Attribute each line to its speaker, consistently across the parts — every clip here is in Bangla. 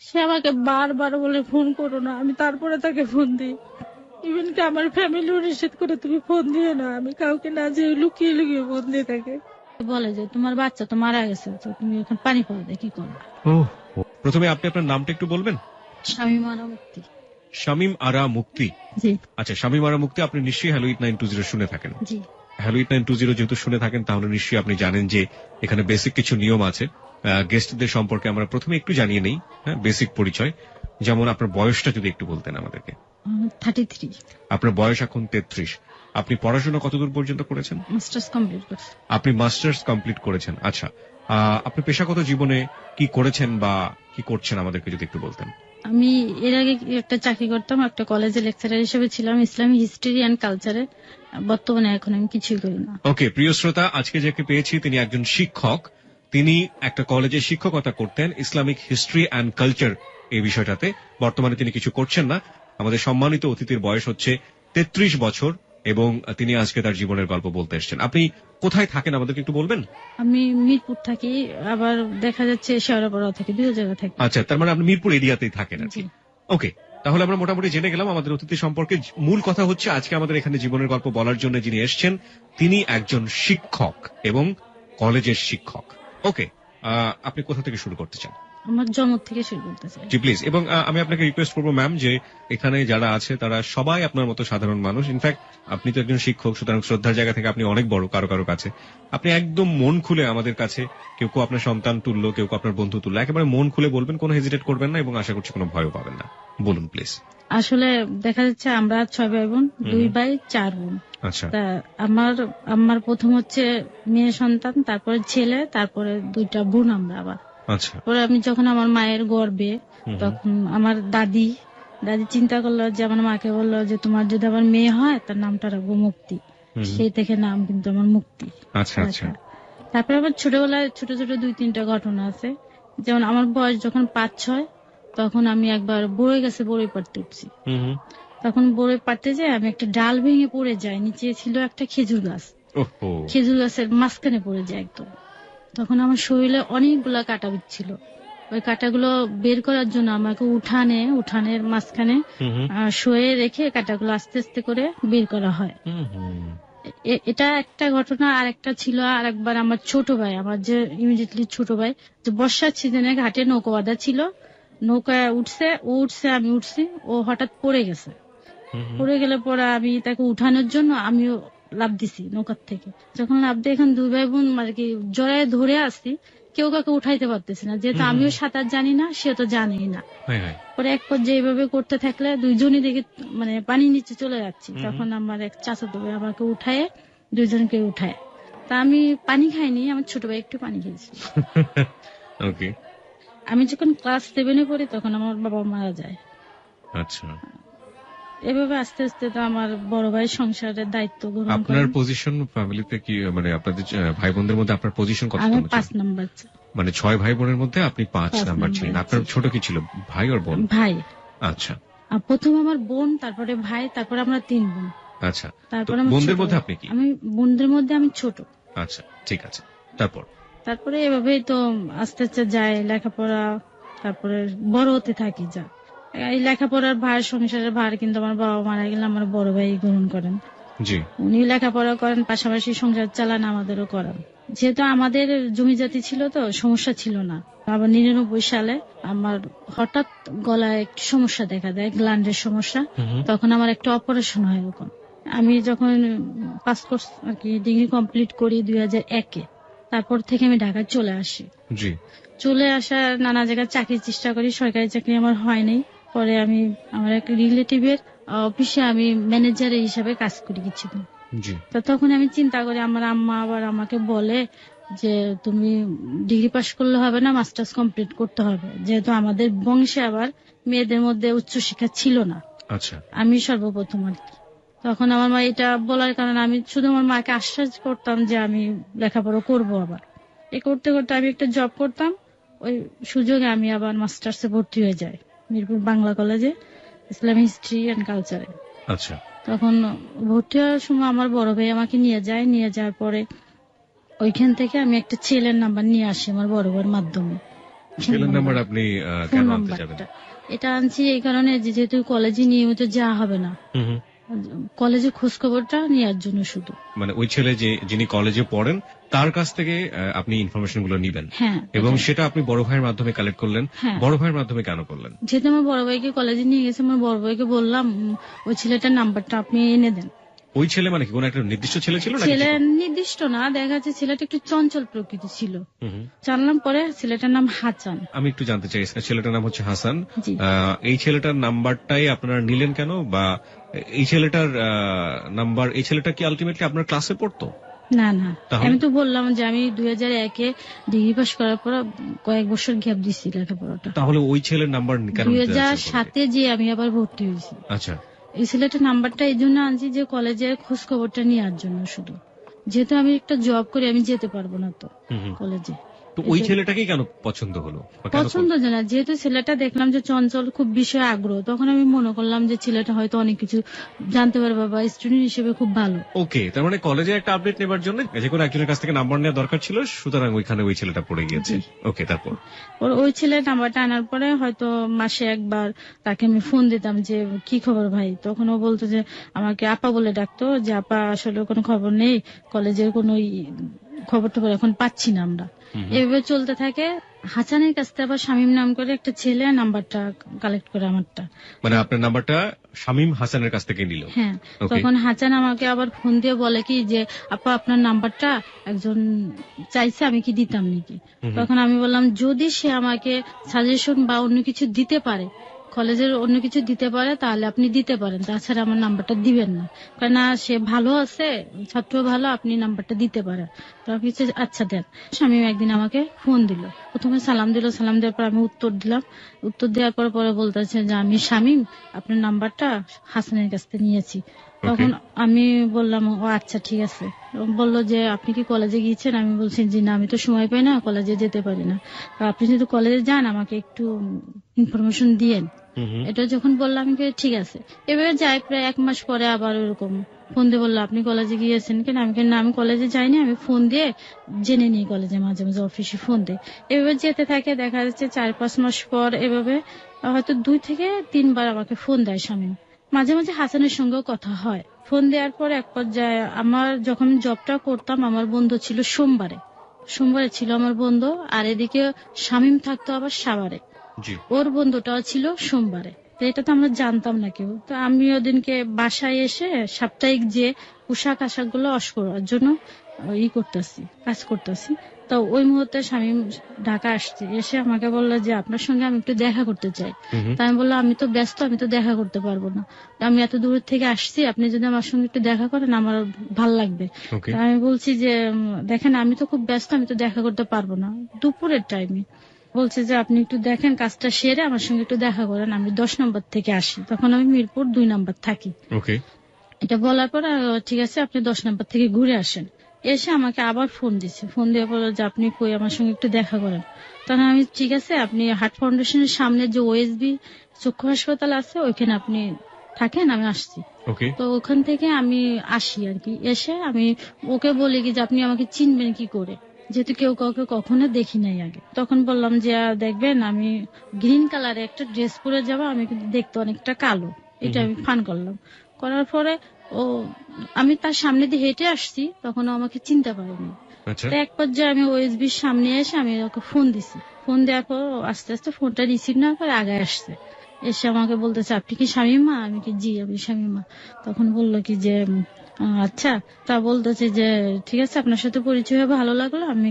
Speaker 1: সে আমাকে বারবার বলে ফোন করো না, আমি তারপরে তাকে ফোন দিই। ইভেন কি আমার ফ্যামিলিও নিষেধ করে তুমি ফোন দিও না, আমি কাউকে না যে লুকিয়ে লুকিয়ে ফোন দিয়ে থাকে। বলে যে তোমার বাচ্চা তো মারা গেছে, তো তুমি এখন পানি পড়ে দিয়ে কি করবে।
Speaker 2: প্রথমে আপনি আপনার নামটা একটু বলবেন?
Speaker 1: শামীম আরা মুক্তি।
Speaker 2: শামীম আরা মুক্তি।
Speaker 1: জি
Speaker 2: আচ্ছা, শামীম আরা মুক্তি, আপনি নিশ্চয়ই হ্যালো 8920 শুনে থাকেন।
Speaker 1: জি
Speaker 2: হ্যালো 8920 যেহেতু শুনে থাকেন, তাহলে নিশ্চয়ই আপনি জানেন যে এখানে বেসিক কিছু নিয়ম আছে। গেস্টদের সম্পর্কে আমরা প্রথমে একটু জানিয়ে নেই, হ্যাঁ, বেসিক পরিচয়। যেমন আপনার বয়সটা যদি একটু বলতেন আমাদেরকে।
Speaker 1: 33।
Speaker 2: আপনার বয়স এখন 33। আপনি পড়াশোনা কতদূর পর্যন্ত করেছেন?
Speaker 1: মাস্টার্স কমপ্লিট করছি।
Speaker 2: আপনি মাস্টার্স কমপ্লিট করেছেন। আচ্ছা, আপনি পেশাগত জীবনে কি করেছেন বা কি করছেন আমাদেরকে যদি একটু বলতেন।
Speaker 1: আমি এর আগে একটা চাকরি করতাম, একটা কলেজে লেকচারার হিসেবে ছিলাম, ইসলামিক হিস্ট্রি অ্যান্ড কালচারে। বর্তমানে এখন আমি কিছুই করি না।
Speaker 2: ওকে, প্রিয় শ্রোতা, আজকে যাকে পেয়েছি তিনি একজন শিক্ষক। তিনি একটা কলেজে শিক্ষকতা করতেন, ইসলামিক হিস্ট্রি অ্যান্ড কালচার এই বিষয়টাতে। বর্তমানে তিনি কিছু করছেন না। আমাদের সম্মানিত অতিথির বয়স হচ্ছে 33 বছর এবং তিনি আজকে তার জীবনের গল্প বলতে এসেছেন। আপনি কোথায় থাকেন আমাদেরকে একটু বলবেন?
Speaker 1: আমি মিরপুর থাকি, আবার দেখা যাচ্ছে শেওড়াপাড়া থাকি, দুই জায়গা থাকি।
Speaker 2: আচ্ছা, তার মানে আপনি মিরপুর এরিয়াতেই থাকেন আর কি।
Speaker 1: জি।
Speaker 2: ওকে, তাহলে আমরা মোটামুটি জেনে গেলাম আমাদের অতিথি সম্পর্কে। মূল কথা হচ্ছে আজকে আমাদের এখানে জীবনের গল্প বলার জন্য যিনি এসেছেন তিনি একজন শিক্ষক এবং কলেজের শিক্ষক। ওকে, আপনি কোথা থেকে শুরু করতে চান?
Speaker 1: আমার জন্ম থেকে শুরু করতে চাই।
Speaker 2: জি প্লিজ। এবং আমি আপনাকে রিকোয়েস্ট করবো ম্যাম, যে এখানে যারা আছে তারা সবাই আপনার মতো সাধারণ মানুষ। ইনফ্যাক্ট আপনি তো একজন শিক্ষক, সুতরাং শ্রদ্ধার জায়গা থেকে আপনি অনেক বড় কারো কারো কাছে। আপনি একদম মন খুলে আমাদের কাছে, কেউ কেউ আপনার সন্তান তুল্য, কেউ কেউ আপনার বন্ধু তুল্য, একেবারে মন খুলে বলবেন, কোনো হেজিটেট করবেন না এবং আশা করছি কোনো ভয়ও পাবেন না। বলুন প্লিজ।
Speaker 1: আসলে দেখা যাচ্ছে আমরা 6 ভাই বোন, 2 ভাই 4 বোন।
Speaker 2: আচ্ছা,
Speaker 1: তা আমার প্রথম হচ্ছে মেয়ে সন্তান, তারপরে ছেলে, তারপরে 2টা বোন আমরা আবার।
Speaker 2: আচ্ছা,
Speaker 1: পরে আমি যখন আমার মায়ের গর্ভে, তখন আমার দাদি চিন্তা করলো যে আমার মাকে বললো যে তোমার যদি আমার মেয়ে হয় তার নামটা রাখবো মুক্তি। সেই থেকে নাম কিন্তু আমার মুক্তি।
Speaker 2: আচ্ছা, আচ্ছা,
Speaker 1: তারপরে আবার ছোটবেলায় ছোট ছোট 2-3টা ঘটনা আছে। যেমন আমার বয়স যখন 5-6, তখন আমি একবার বড়ই গাছে বড়ই পাড়তে উঠছি। তখন বড়ই পাড়তে যাই আমি একটা ডাল ভেঙে পড়ে যাই, নিচে ছিল একটা খেজুর গাছ। খেজুর গাছের মাঝখানে পড়ে যায় একদম। তখন আমার শরীরে অনেকগুলা কাটা বিচ্ছিল। ওই কাটাগুলো বের করার জন্য আমাকে উঠানের মাঝখানে শুয়ে রেখে কাটাগুলো আস্তে আস্তে করে বের করা হয়। এটা একটা ঘটনা। আর একটা ছিল, আর একবার আমার ছোট ভাই, আমার যে ইমিডিয়েটলি ছোট ভাই, যে বর্ষার সিজনে ঘাটে নৌকা বাঁধা ছিল, নৌকায় উঠছে আমি উঠছি, ও হঠাৎ পড়ে গেছে। পড়ে গেলে পরে আমি তাকে উঠানোর জন্য আমিও লাফ দিছি নৌকার থেকে। যখন লাফ দিয়ে এখন 2 ভাই বোন আর কি জড়ায় ধরে আসছি, কেউ কাউকে উঠাইতে পারতেছি না, যেহেতু আমিও সাঁতার জানি না, সে তো জানেই না। পরে এক পর্যায়ে এইভাবে করতে থাকলে দুইজনই দেখে মানে পানির নিচে চলে যাচ্ছি। তখন আমার এক চাচাতো ভাই আমাকে উঠায়, দুইজনকে উঠায়। তা আমি পানি খাইনি, আমার ছোট ভাই একটু পানি খেয়েছি। আমি যখন ক্লাস 7-এ পড়ি তখন আমার বাবা মারা যায়।
Speaker 2: আচ্ছা,
Speaker 1: এভাবে আস্তে আস্তে তো আমার বড় ভাই সংসারের দায়িত্ব গ্রহণ করেন।
Speaker 2: আপনার পজিশন ফ্যামিলিতে কি, মানে আপনাদের ভাই বোনদের মধ্যে আপনার পজিশন কত?
Speaker 1: আমি 5 নাম্বার।
Speaker 2: মানে 6 ভাই বোনের মধ্যে আপনি 5 নাম্বার ছিলেন। আপনার ছোট কি ছিল, ভাই আর বোন?
Speaker 1: ভাই।
Speaker 2: আচ্ছা,
Speaker 1: প্রথম আমার বোন, তারপরে ভাই, তারপরে আমরা 3 বোন।
Speaker 2: আচ্ছা,
Speaker 1: তারপরে
Speaker 2: বোনদের মধ্যে আপনি কি?
Speaker 1: আমি বোনদের মধ্যে আমি ছোট।
Speaker 2: আচ্ছা, ঠিক আছে।
Speaker 1: তারপরে এভাবেই তো আস্তে আস্তে যায় লেখাপড়া, তারপরে বড় হতে থাকি। যা এই লেখাপড়ার ভার, সংসারের ভার কিন্তু আমার বাবা মারা গেলে আমার বড় ভাই গ্রহণ করেন।
Speaker 2: জি,
Speaker 1: উনি লেখাপড়া করেন, পাশাপাশি সংসার চালান, আমাদেরও করান। যেহেতু আমাদের জমি জাতি ছিল তো সমস্যা ছিল না। আবার 99 সালে আমার হঠাৎ গলায় একটু সমস্যা দেখা দেয়, গ্ল্যান্ডের সমস্যা। তখন আমার একটা অপারেশন হয়। ওখানে আমি যখন পাস কোর্স আর কি ডিগ্রি কমপ্লিট করি 2001-এ, তারপর থেকে আমি ঢাকায় চলে আসি। চলে আসা নানা জায়গায় চাকরির চেষ্টা করি, সরকারি চাকরি আমার হয়নি। পরে আমি আমার এক রিলেটিভের অফিসে আমি ম্যানেজার হিসাবে কাজ করি কিছুদিন। তো তখন আমি চিন্তা করি, আমার আম্মা আবার আমাকে বলে যে তুমি ডিগ্রি পাস করলে হবে না, মাস্টার্স কমপ্লিট করতে হবে, যেহেতু আমাদের বংশে আবার মেয়েদের মধ্যে উচ্চশিক্ষা ছিল না। আচ্ছা, আমি সর্বপ্রথম আর কি। তখন আমার মা এটা বলার কারণে আমি শুধু আমার মাকে আশ্বাস করতাম যে আমি লেখাপড়া করব। আবার এ করতে করতে আমি একটা জব করতাম, ওই সুযোগে আমি আবার মাস্টার্সে ভর্তি হয়ে যাই মিরপুর বাংলা কলেজে, ইসলামিক হিস্ট্রি এন্ড কালচারে। আচ্ছা, তখন ভর্তি হওয়ার সময় আমার বড় ভাই আমাকে নিয়ে যাওয়ার পরে ওইখান থেকে আমি একটা ছেলের নাম্বার নিয়ে আসি আমার বড় ভাইয়ের মাধ্যমে।
Speaker 2: ছেলের নাম্বার আপনি
Speaker 1: ফোন
Speaker 2: কেন আনতে যাবেন?
Speaker 1: নাম্বারটা এটা আনছি এই কারণে যে যেহেতু কলেজে নিয়মিত যাওয়া হবে না, কলেজে খোঁজ খবরটা নেওয়ার জন্য শুধু।
Speaker 2: মানে ওই ছেলে যিনি কলেজে পড়েন তার কাছ থেকে আপনি ইনফরমেশন গুলো নিবেন,
Speaker 1: হ্যাঁ,
Speaker 2: এবং সেটা আপনি বড় ভাইয়ের মাধ্যমে কালেক্ট করলেন।
Speaker 1: হ্যাঁ।
Speaker 2: বড় ভাইয়ের মাধ্যমে কেন করলেন?
Speaker 1: যেহেতু আমার বড় ভাইকে কলেজে নিয়ে গেছে, আমার বড় ভাইকে বললাম ওই ছেলেটার নাম্বারটা আপনি এনে দেন।
Speaker 2: ওই ছেলে মানে কি কোন একটা নির্দিষ্ট ছেলে ছিল নাকি?
Speaker 1: ছেলে নির্দিষ্ট না, দেখা যাচ্ছে ছেলেটা একটু চঞ্চল প্রকৃতি ছিল। জানলাম পরে ছেলেটার নাম হাসান।
Speaker 2: আমি একটু জানতে চাই, ছেলেটার নাম হচ্ছে হাসান।
Speaker 1: জি।
Speaker 2: এই ছেলেটার নাম্বারটাই আপনারা নিলেন কেন, বা এই ছেলেটার নাম্বার, এই ছেলেটা কি আলটিমেটলি আপনার ক্লাসে পড়তো?
Speaker 1: না না, আমি তো বললাম যে আমি 2001-এ ডিগ্রি পাস করার পর কয়েক বছর গ্যাপ দিচ্ছি লেখাপড়াটা।
Speaker 2: তাহলে ওই ছেলের নাম্বার কেন?
Speaker 1: 2007-এ যে আমি আবার ভর্তি হয়েছি।
Speaker 2: আচ্ছা,
Speaker 1: এই ছেলেটার নাম্বারটা এই জন্য আনছি যে কলেজের খোঁজ খবরটা নেওয়ার জন্য শুধু। যেহেতু আমি একটা জব করি, আমি যেতে পারবো না তো কলেজে।
Speaker 2: তো ওই ছেলেটাকেই কেন পছন্দ হলো?
Speaker 1: পছন্দ না, যেহেতু ছেলেটা দেখলাম যে চঞ্চল, খুব বিষয়ে আগ্রহ, তখন আমি মনে করলাম যে ছেলেটা হয়তো অনেক কিছু জানতে পারবে বা স্টুডেন্ট হিসেবে খুব ভালো।
Speaker 2: ওকে, তার মানে কলেজে একটা আপডেট নেবার জন্য যে কোনো একজনের কাছ থেকে নাম্বার নেওয়া দরকার ছিল, সুতরাং ওইখানে ওই ছেলেটা পড়ে গিয়েছে। ওকে, তারপর
Speaker 1: ওই ছেলের নাম্বারটা আনার পরে হয়তো মাসে একবার তাকে আমি ফোন দিতাম যে কি খবর ভাই, তখন ও বলতো যে আমাকে আপা বলে ডাকতো, যে আপা আসলে কোনো খবর নেই, কলেজের কোনো খবর টবর এখন পাচ্ছি না আমরা। এভাবে চলতে থাকে। হাসানের কাছ থেকে আবার শামীম নাম করে একটা ছেলে নাম্বারটা কালেক্ট করে আমারটা,
Speaker 2: মানে আপনার নাম্বারটা শামীম হাসানের কাছ থেকে নিল।
Speaker 1: হ্যাঁ, তখন হাসান আমাকে আবার ফোন দিয়ে বলে কি যে আপা আপনার নাম্বারটা একজন চাইছে, আমি কি দিতাম নাকি? তখন আমি বললাম যদি সে আমাকে সাজেশন বা অন্য কিছু দিতে পারে, কলেজের অন্য কিছু দিতে পারে, তাহলে আপনি দিতে পারেন, তাছাড়া আমার নাম্বারটা দিবেন না, কারণ সে ভালো আছে, ছাত্র ভালো, আপনি নাম্বারটা দিতে পারেন। তো আমি আচ্ছা দেন। স্বামী একদিন আমাকে ফোন দিল, প্রথমে সালাম দিল, সালাম দেওয়ার পর আমি উত্তর দিলাম। উত্তর দেওয়ার পর পরে বলতেছে যে আমি শামীম, আপনার নাম্বারটা হাসানের কাছ থেকে নিয়েছি। তখন আমি বললাম ও আচ্ছা ঠিক আছে। বললো যে আপনি কি কলেজে গিয়েছেন? আমি বলছি জি না, আমি তো সময় পাই না, কলেজে যেতে পারি না, আপনি যদি কলেজে যান আমাকে একটু ইনফরমেশন দিয়েন। এটা যখন বললাম আমি ঠিক আছে। এভাবে যাই, প্রায় 1 মাস পরে আবার ওরকম ফোন দিয়ে বললো আপনি কলেজে গিয়েছেন কেন? আমি না, আমি কলেজে যাইনি, আমি ফোন দিয়ে জেনে নিই কলেজে, মাঝে মাঝে অফিসে ফোন দিই। এভাবে যেতে থাকে, দেখা যাচ্ছে 4-5 মাস পর এভাবে হয়তো 2 থেকে 3 বার আমাকে ফোন দেয় স্বামী। মাঝে মাঝে হাসানের সঙ্গেও কথা হয়। ফোন দেওয়ার পর এক পর্যায়ে আমার যখন জবটা করতাম, আমার বন্ধু ছিল সোমবারে ছিল আমার বন্ধু, আর এদিকে শামীম থাকতো আবার সাভারে, ওর বন্ধুটাও ছিল সোমবারে। তো এটা তো আমরা জানতাম না কেউ। তো আমি ওদিনকে বাসায় এসে সাপ্তাহিক যে পোশাক আশাক গুলো ওয়াশ করার জন্য কাজ করতেছি। তো ওই মুহূর্তে শামীম ঢাকা আসছে, এসে আমাকে বললো যে আপনার সঙ্গে আমি একটু দেখা করতে চাই। তাই আমি বললাম আমি তো ব্যস্ত, আমি তো দেখা করতে পারবো না, আমি এত দূর থেকে আসছি, আপনি যদি আমার সঙ্গে একটু দেখা করেন আমার ভাল লাগবে। আমি বলছি যে দেখেন আমি তো খুব ব্যস্ত, আমি তো দেখা করতে পারবো না, দুপুরের টাইমে। বলছে যে আপনি একটু দেখেন কাজটা সেরে আমার সঙ্গে একটু দেখা করেন, আমি 10 নম্বর থেকে আসি, তখন আমি মিরপুর 2 নম্বর থাকি। এটা বলার পর ঠিক আছে আপনি 10 নম্বর থেকে ঘুরে আসেন। এসে আমাকে আবার ফোন দিচ্ছে, ফোন দিয়ে বলল যে আপনি কই, আমার সঙ্গে একটু দেখা করেন। তখন আমি ঠিক আছে, আপনি হার্ট ফাউন্ডেশনের সামনে যে ওএসবি চক্ষু হাসপাতাল আছে ওইখানে আপনি থাকেন, আমি আসছি। তো ওখান থেকে আমি আসি আর কি। এসে আমি ওকে বলি কি যে আপনি আমাকে চিনবেন কি করে, যেহেতু কেউ কাউকে কখনো দেখি নাই আগে। তখন বললাম যে দেখবেন আমি গ্রিন কালারে একটা ড্রেস পরে যাবো, আমি কিন্তু দেখতে অনেকটা কালো, এটা আমি ফান করলাম। করার পরে আমি তার সামনে দিয়ে হেঁটে আসছি, তখন আমাকে চিনতে পারেনি। তো এক পর্যায়ে আমি ওএসবির সামনে এসে আমি ওকে ফোন দিছি। ফোন দেওয়ার পর আস্তে আস্তে ফোনটা রিসিভ না করে আগে আসছে, এসে আমাকে বলতেছে আপনি কি শামীমা? আমি কি জি আমি শামীমা। তখন বললো কি যে আচ্ছা, তা বলতেছে যে ঠিক আছে আপনার সাথে পরিচয় হয়ে ভালো লাগলো। আমি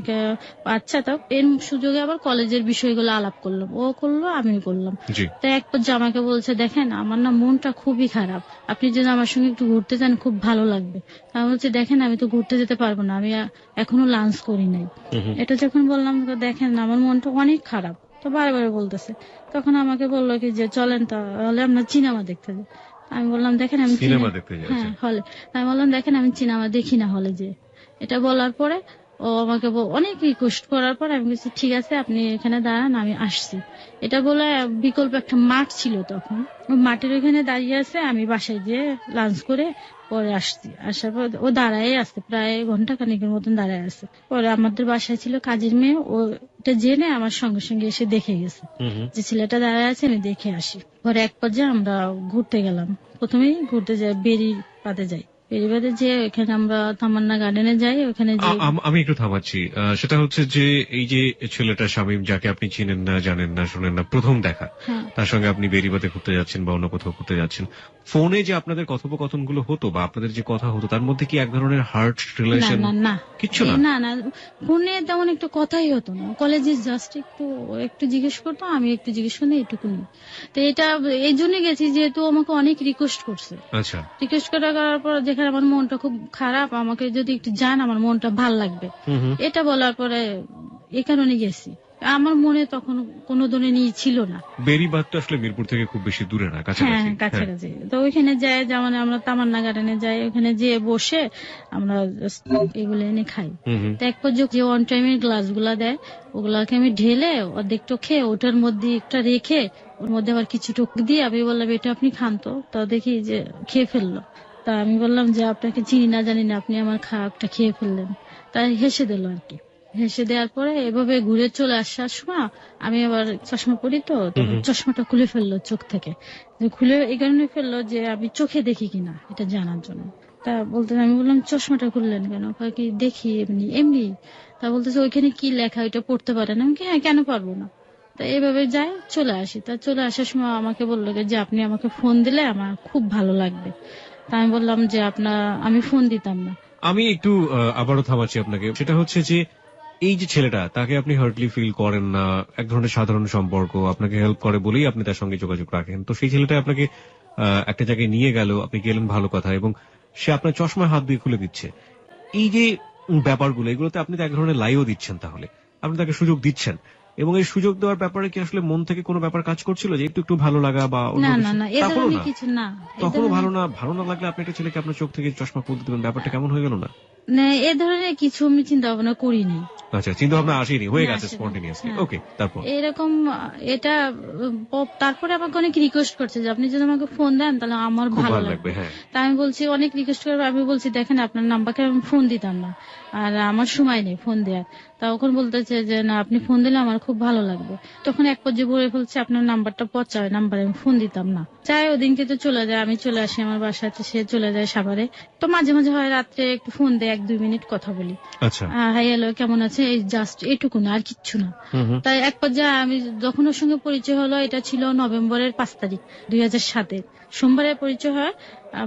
Speaker 1: আচ্ছা, তা এর সুযোগে আবার কলেজের বিষয়গুলো আলাপ করলাম, ও করলো আমিও করলাম। তো এক পর্যায়ে আমাকে বলছে দেখেন আমার না মনটা খুবই খারাপ, আপনি যদি আমার সঙ্গে একটু ঘুরতে যান খুব ভালো লাগবে। আমি বলছি দেখেন আমি তো ঘুরতে যেতে পারবো না, আমি এখনো লাঞ্চ করি নাই। এটা যখন বললাম দেখেন আমার মনটা অনেক খারাপ, তো বারবার বলতেছে। তখন আমাকে বললো কি যে চলেন তাহলে আমরা সিনেমা দেখতে যাই। আমি বললাম দেখেন আমি সিনেমা দেখতে যাই, হ্যাঁ হলে। আমি বললাম দেখেন আমি সিনেমা দেখি না হলে যে। এটা বলার পরে ও আমাকে অনেক রিকোয়েস্ট করার পর আমি বলছি ঠিক আছে আপনি এখানে দাঁড়ান, আমি আসছি। এটা বলে বিকল্প একটা মাঠ ছিল, তখন ওই মাঠের ওখানে দাঁড়িয়ে আছে, আমি বাসায় গিয়ে লাঞ্চ করে পরে আসছি। আসার পর ও দাঁড়ায় আছে প্রায় ঘন্টা খানিকের মতন দাঁড়ায় আছে। পরে আমাদের বাসায় ছিল কাজের মেয়ে, ও এটা জেনে আমার সঙ্গে সঙ্গে এসে দেখে গেছে যে ছেলেটা দাঁড়ায় আছে, আমি দেখে আসি। পরে এক পর্যায়ে আমরা ঘুরতে গেলাম। প্রথমেই ঘুরতে যাই, বেরি পাতে যাই। বেরিবাদে যে ওখানে আমরা তামান্না গার্ডেনে যাই, ওখানে যে
Speaker 2: আমি একটু থামাচ্ছি। সেটা হচ্ছে যে এই যে ছেলেটা শামীম, যাকে আপনি চিনেন না, জানেন না, শোনেন না, প্রথম দেখা,
Speaker 1: হ্যাঁ
Speaker 2: তার সঙ্গে আপনি বেরিবাতে ঘুরতে যাচ্ছেন বা অন্য কোথাও ঘুরতে যাচ্ছেন, ফোনে যে আপনাদের কথোপকথন গুলো হতো বা আপনাদের যে কথা হতো, তার মধ্যে কি এক ধরনের হার্ট
Speaker 1: না
Speaker 2: রিলেশন
Speaker 1: না না
Speaker 2: কিচ্ছু না?
Speaker 1: না না ফোনে তেমন একটু কথাই হতো না। কলেজে জাস্ট একটু একটু জিজ্ঞেস করতো, আমি একটু জিজ্ঞেস করি, এইটুকুনি। তো এটা এই জন্য গেছি যেহেতু আমাকে অনেক রিকোয়েস্ট করছে।
Speaker 2: আচ্ছা।
Speaker 1: রিকোয়েস্ট করার পর যেখানে আমার মনটা খুব খারাপ, আমাকে যদি একটু জান আমার মনটা ভাল লাগবে, এটা বলার পরে এ কারণে গেছি। আমার মনে তখন কোনো ধরনের ই ছিল না।
Speaker 2: বেরিবাদ তো আসলে মিরপুর থেকে খুব বেশি দূরে না,
Speaker 1: হ্যাঁ
Speaker 2: কাছাকাছি।
Speaker 1: কাছাকাছি। তো ওইখানে যাই, যেমন আমরা তামান্না গার্ডেনে যাই, ওখানে যেয়ে বসে আমরা just এগুলো এনে খাই। তো এক পর্যায়ে যে অন টাইমের গ্লাস গুলা দেয়, ওগুলাকে আমি ঢেলে অর্ধেকটা খেয়ে ওটার মধ্যে একটা রেখে ওর মধ্যে আবার কিছু টুক দিয়ে আমি বললাম এটা আপনি খান। তো দেখি যে খেয়ে ফেললো। তা আমি বললাম যে আপনাকে চিনি না জানি না, আপনি আমার খাবারটা খেয়ে ফেললেন। তাই হেসে দিল আর কি। হেসে দেওয়ার পরে এভাবে ঘুরে চলে আসার সময় আমি আবার চশমা পরি, তো তখন চশমাটা খুলে ফেললো চোখ থেকে। যে খুলে এই কারণে ফেললো যে আমি চোখে দেখি কিনা এটা জানার জন্য। তা বলতে আমি বললাম চশমাটা খুললেন কেন? কয় কি দেখি এমনি এমনি। তা বলতেছে ওইখানে কি লেখা ওইটা পড়তে পারেন? আমি কি হ্যাঁ, কেন পারবো না। তা এইভাবে যাই, চলে আসি। তা চলে আসার সময় আমাকে বললো যে আপনি আমাকে ফোন দিলে আমার খুব ভালো লাগবে। তা আমি বললাম যে আমি ফোন দিতাম না।
Speaker 2: আমি একটু আবারও থামাচ্ছি আপনাকে। সেটা হচ্ছে যে এই যে ছেলেটা, তাকে আপনি হার্টলি ফিল করেন না, এক ধরনের সাধারণ সম্পর্ক, আপনাকে হেল্প করে বলেই আপনি তার সঙ্গে যোগাযোগ রাখেন। তো সেই ছেলেটা আপনাকে একটা জায়গায় নিয়ে গেল, আপনি গেলেন, ভালো কথা, এবং সে আপনার চশমায় হাত দিয়ে খুলে দিচ্ছে। এই যে ব্যাপারগুলো, এগুলোতে আপনি তো এক ধরনের লাইও দিচ্ছেন, তাহলে আপনি তাকে সুযোগ দিচ্ছেন, এবং এই সুযোগ দেওয়ার ব্যাপারে কি আসলে মন থেকে কোনো ব্যাপার কাজ করছিল যে একটু একটু ভালো লাগা বা অন্য
Speaker 1: না না
Speaker 2: কিছু?
Speaker 1: না এ
Speaker 2: তখনও
Speaker 1: ধরনের
Speaker 2: না?
Speaker 1: কিছু না।
Speaker 2: তখনও ভালো না? ভালো না লাগলে আপনি একটা ছেলেকে আপনার চোখ থেকে চশমা খুলতে দেবেন, ব্যাপারটা কেমন হয়ে গেল না?
Speaker 1: না এ ধরনের কিছু আমি চিন্তা ভাবনা করিনি।
Speaker 2: আচ্ছা, চিন্তা ভাবনা আসেনি, হয়ে
Speaker 1: না,
Speaker 2: গেছে
Speaker 1: আসেনি।
Speaker 2: স্পন্টেনিয়াসলি।
Speaker 1: হ্যাঁ।
Speaker 2: ওকে, তারপর?
Speaker 1: এরকম এটা তারপরে আমাকে অনেক রিকোয়েস্ট করছে যে আপনি যদি আমাকে ফোন দেন তাহলে আমার
Speaker 2: খুব
Speaker 1: ভালো
Speaker 2: ভালো লাগবে,
Speaker 1: লাগবে।
Speaker 2: হ্যাঁ।
Speaker 1: তা আমি বলছি অনেক রিকোয়েস্ট করে আমি বলছি দেখেন আপনার নাম্বারকে আমি ফোন দিতাম না, আর আমার সময় নেই ফোন দেওয়ার। তখন বলতেছে যে না আপনি ফোন দিলে আমার খুব ভালো লাগবে। তখন এক পর্যায়ে বলে ফেলছে আপনার নাম্বারটা পচা, ওই নাম্বারে আমি ফোন দিতাম না। চাই ওদিনকে তো চলে যায়, আমি চলে আসি আমার বাসাতে, সে চলে যায় সাভারে। তো মাঝে মাঝে হয় রাত্রে একটু ফোন দেয়, 1-2 মিনিট কথা বলি।
Speaker 2: আচ্ছা।
Speaker 1: হাই হ্যালো কেমন আছে, এই জাস্ট এটুকু না, আর কিচ্ছু না। তাই এক পর্যায়ে আমি যখন ওর সঙ্গে পরিচয় হলো, এটা ছিল নভেম্বরের 5 তারিখ 2007। সোমবারে পরিচয় হয়,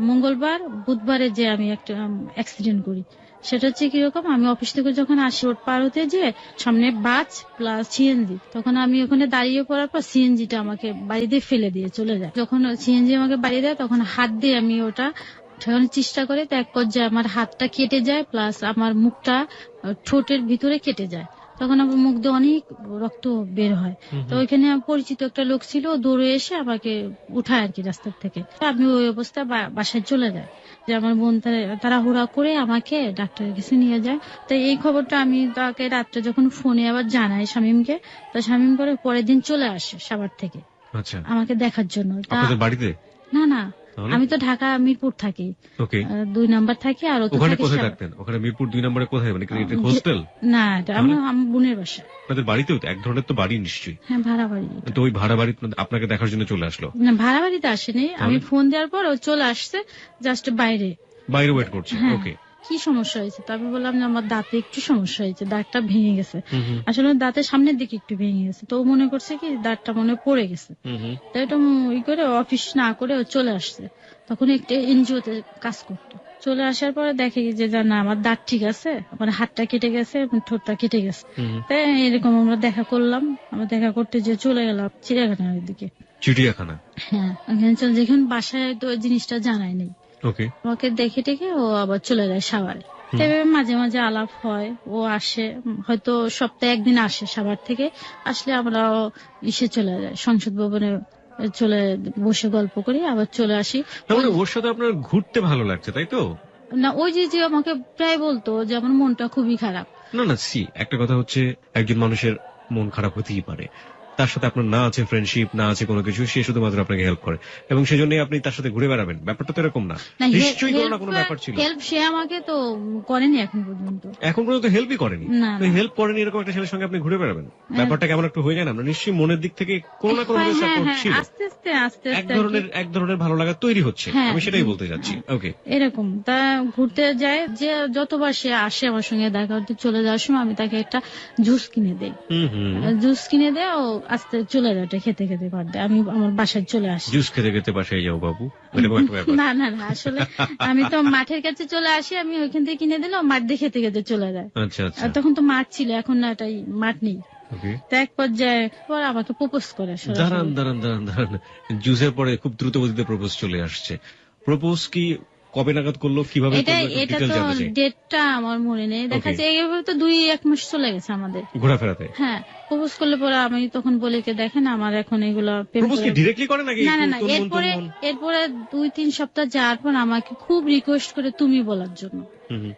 Speaker 1: মঙ্গলবার বুধবারে যে আমি একটা অ্যাক্সিডেন্ট করি। সেটা হচ্ছে কিরকম, আমি অফিস থেকে যখন আসি রোড পার হতে যে সামনে বাস প্লাস সিএনজি, তখন আমি ওখানে দাঁড়িয়ে পড়ার পর সিএনজিটা আমাকে বাড়ি দিয়ে ফেলে দিয়ে চলে যায়। যখন সিএনজি আমাকে বাড়ি দেয় তখন হাত দিয়ে আমি ওটা ঠেকানোর চেষ্টা করে, তো এক পর্যায়ে আমার হাতটা কেটে যায়, প্লাস আমার মুখটা ঠোঁটের ভিতরে কেটে যায়। তখন আমার মুখ দিয়ে অনেক রক্ত বের হয়। তো ওইখানে পরিচিত একটা লোক ছিল, ও দৌড়ে এসে আমাকে উঠায় আর কি রাস্তার থেকে। আমি ওই অবস্থায় বাসায় চলে যাই। যে আমার বোন তাড়াহুড়া করে আমাকে ডাক্তারের কাছে নিয়ে যায়। তো এই খবরটা আমি তাকে রাত্রে যখন ফোনে আবার জানাই শামীমকে, তো শামীম করে পরের দিন চলে আসে সাভার থেকে
Speaker 2: আচ্ছা,
Speaker 1: আমাকে দেখার জন্য।
Speaker 2: আপনাদের বাড়িতে?
Speaker 1: না না,
Speaker 2: তাহলে?
Speaker 1: আমি তো ঢাকা মিরপুর থাকি,
Speaker 2: ওকে।
Speaker 1: 2 নাম্বার থাকি। আর ও তো
Speaker 2: ওখানে
Speaker 1: থাকে
Speaker 2: কোথায় থাকতেন? ওখানে মিরপুর 2 নম্বরে কোথায়, মানে এটা
Speaker 1: যে-
Speaker 2: হোস্টেল?
Speaker 1: না এটা আমার বোনের বাসা।
Speaker 2: আপনাদের বাড়িতেও তো এক ধরনের তো বাড়ি নিশ্চয়ই।
Speaker 1: হ্যাঁ ভাড়া বাড়ি এটা।
Speaker 2: তো ওই ভাড়া বাড়ি আপনাকে দেখার জন্য চলে আসলো?
Speaker 1: না ভাড়া বাড়িতে আসেনি, আমি ফোন দেওয়ার পর ও চলে আসছে জাস্ট বাইরে
Speaker 2: বাইরে ওয়েট করছে?
Speaker 1: হ্যাঁ।
Speaker 2: ওকে।
Speaker 1: কি সমস্যা হয়েছে? তো আমি বললাম যে আমার দাঁতে একটু সমস্যা হয়েছে, দাঁতটা ভেঙে গেছে। আসলে দাঁতের সামনের দিকে একটু ভেঙে গেছে, তো ও মনে করছে কি দাঁতটা মনে হয় পড়ে গেছে। তো এটা ই করে অফিস না করে ও চলে আসছে। তখন একটা এনজিওতে কাজ করতো। চলে আসার পরে দেখে যে না আমার দাঁত ঠিক আছে, আমার হাতটা কেটে গেছে এবং ঠোঁটটা কেটে গেছে। তাই এরকম আমরা দেখা করলাম, আমরা দেখা করতে যে চলে গেলাম চিড়িয়াখানার দিকে।
Speaker 2: চিড়িয়াখানা?
Speaker 1: হ্যাঁ ওখানে চলে, যেখানে বাসায় তো ওই জিনিসটা জানাই নেই।
Speaker 2: ওকে।
Speaker 1: আমাকে দেখে টেকে ও আবার চলে যায় সাভারে। তবে মাঝে মাঝে আলাপ হয়, ও আসে, হয়তো সপ্তাহে 1 দিন আসে সাভার থেকে। আসলে আমরা ইসে চলে যায় সংসদ ভবনে, চলে বসে গল্প করি, আবার চলে আসি।
Speaker 2: তাহলে ওর সাথে আপনার ঘুরতে ভালো লাগছে, তাই তো?
Speaker 1: না ওই যে আমাকে প্রায় বলতো যে আমার মনটা খুবই খারাপ।
Speaker 2: না না, একটা কথা হচ্ছে একজন মানুষের মন খারাপ হতেই পারে, তার সাথে আপনার না আছে ফ্রেন্ডশিপ, না আছে কোনো কিছু, সে শুধুমাত্র আপনাকে হেল্প করে এবং সেজন্যই আপনি তার সাথে ঘুরে বেড়াবেন, ব্যাপারটা তো এরকম না। নিশ্চয়ই কোনো না কোনো ব্যাপার ছিল।
Speaker 1: হেল্প সে আমাকে তো করেনি এখন পর্যন্ত।
Speaker 2: এখন পর্যন্ত হেল্পই করেনি?
Speaker 1: না,
Speaker 2: হেল্প করেনি এরকম একটা ছেলের সঙ্গে আপনি ঘুরে বেড়াবেন, ব্যাপারটা কেমন একটু হয়ে যায় না? আমরা নিশ্চয়ই মনের দিক থেকে কোনো না কোনো সাপোর্ট ছিল,
Speaker 1: আস্তে আস্তে
Speaker 2: এক ধরনের ভালো লাগা তৈরি হচ্ছে, আমি সেটাই বলতে যাচ্ছি। ওকে,
Speaker 1: এরকম তা ঘুরতে যায় যে যতবার সে আসে আমার সঙ্গে দেখা করতে, চলে যাওয়ার সময় আমি তাকে একটা জুস কিনে দেই। জুস কিনে দেয়, ও আস্তে চলে যায় খেতে খেতে পারতে, আমি আমার বাসায় চলে আসি।
Speaker 2: জুস খেতে খেতে বাসায় যাও বাবু?
Speaker 1: না না না, আসলে আমি তো মাঠের কাছে চলে আসি, আমি ওইখান থেকে কিনে দিলে মাঠ দিয়ে খেতে খেতে চলে যায়।
Speaker 2: আচ্ছা আচ্ছা।
Speaker 1: তখন তো মাঠ ছিল, এখন না এটাই মাঠ নেই। এক পর্যায়ে পর আমাকে প্রপোজ করে।
Speaker 2: দাঁড়ান দাঁড়ান দাঁড়ান দাঁড়ান, জুসের পরে খুব দ্রুত গতিতে প্রপোজ চলে আসছে। প্রপোজ কি কবে নাগাদ করলো, কিভাবে করলো?
Speaker 1: এটা তো ডেটটা আমার মনে নেই, দেখা যায় এইভাবে তো 2-1 মাস চলে গেছে আমাদের ঘোরাফেরাতে। হ্যাঁ, প্রপোজ করলে পরে আমি তখন বলি কে দেখেন আমার এখন এগুলো
Speaker 2: ডিরেক্টলি করে নাকি?
Speaker 1: না না না, এরপরে 2-3 সপ্তাহ যাওয়ার পর আমাকে খুব রিকোয়েস্ট করে তুমি বলার জন্য।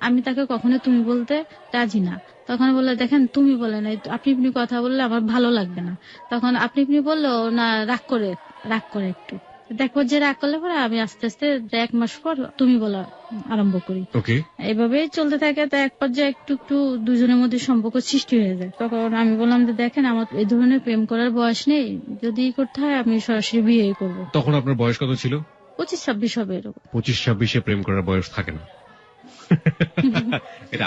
Speaker 1: আমি তাকে কখনো তুমি বলতে রাজি না। তখন বললে দেখেন তুমি বলে নাই, আপনি আপনি কথা বললে আমার ভালো লাগবে না। তখন আপনি আপনি বললো না, রাগ করে একটু দেখো যে রাগ করলে পরে আমি আস্তে আস্তে 1 মাস পর তুমি বলা আরম্ভ করি। এইভাবেই চলতে থাকে। তো এক পর্যায়ে একটু একটু দুজনের মধ্যে সম্পর্ক সৃষ্টি হয়ে যায়। তখন আমি বললাম যে দেখেন আমার এই ধরনের প্রেম করার বয়স নেই, যদি করতে হয় আমি সরাসরি বিয়ে করবো।
Speaker 2: তখন আপনার বয়স কত ছিল?
Speaker 1: 25-26 হবে এরকম।
Speaker 2: 25-26 প্রেম করার বয়স থাকে না। এটা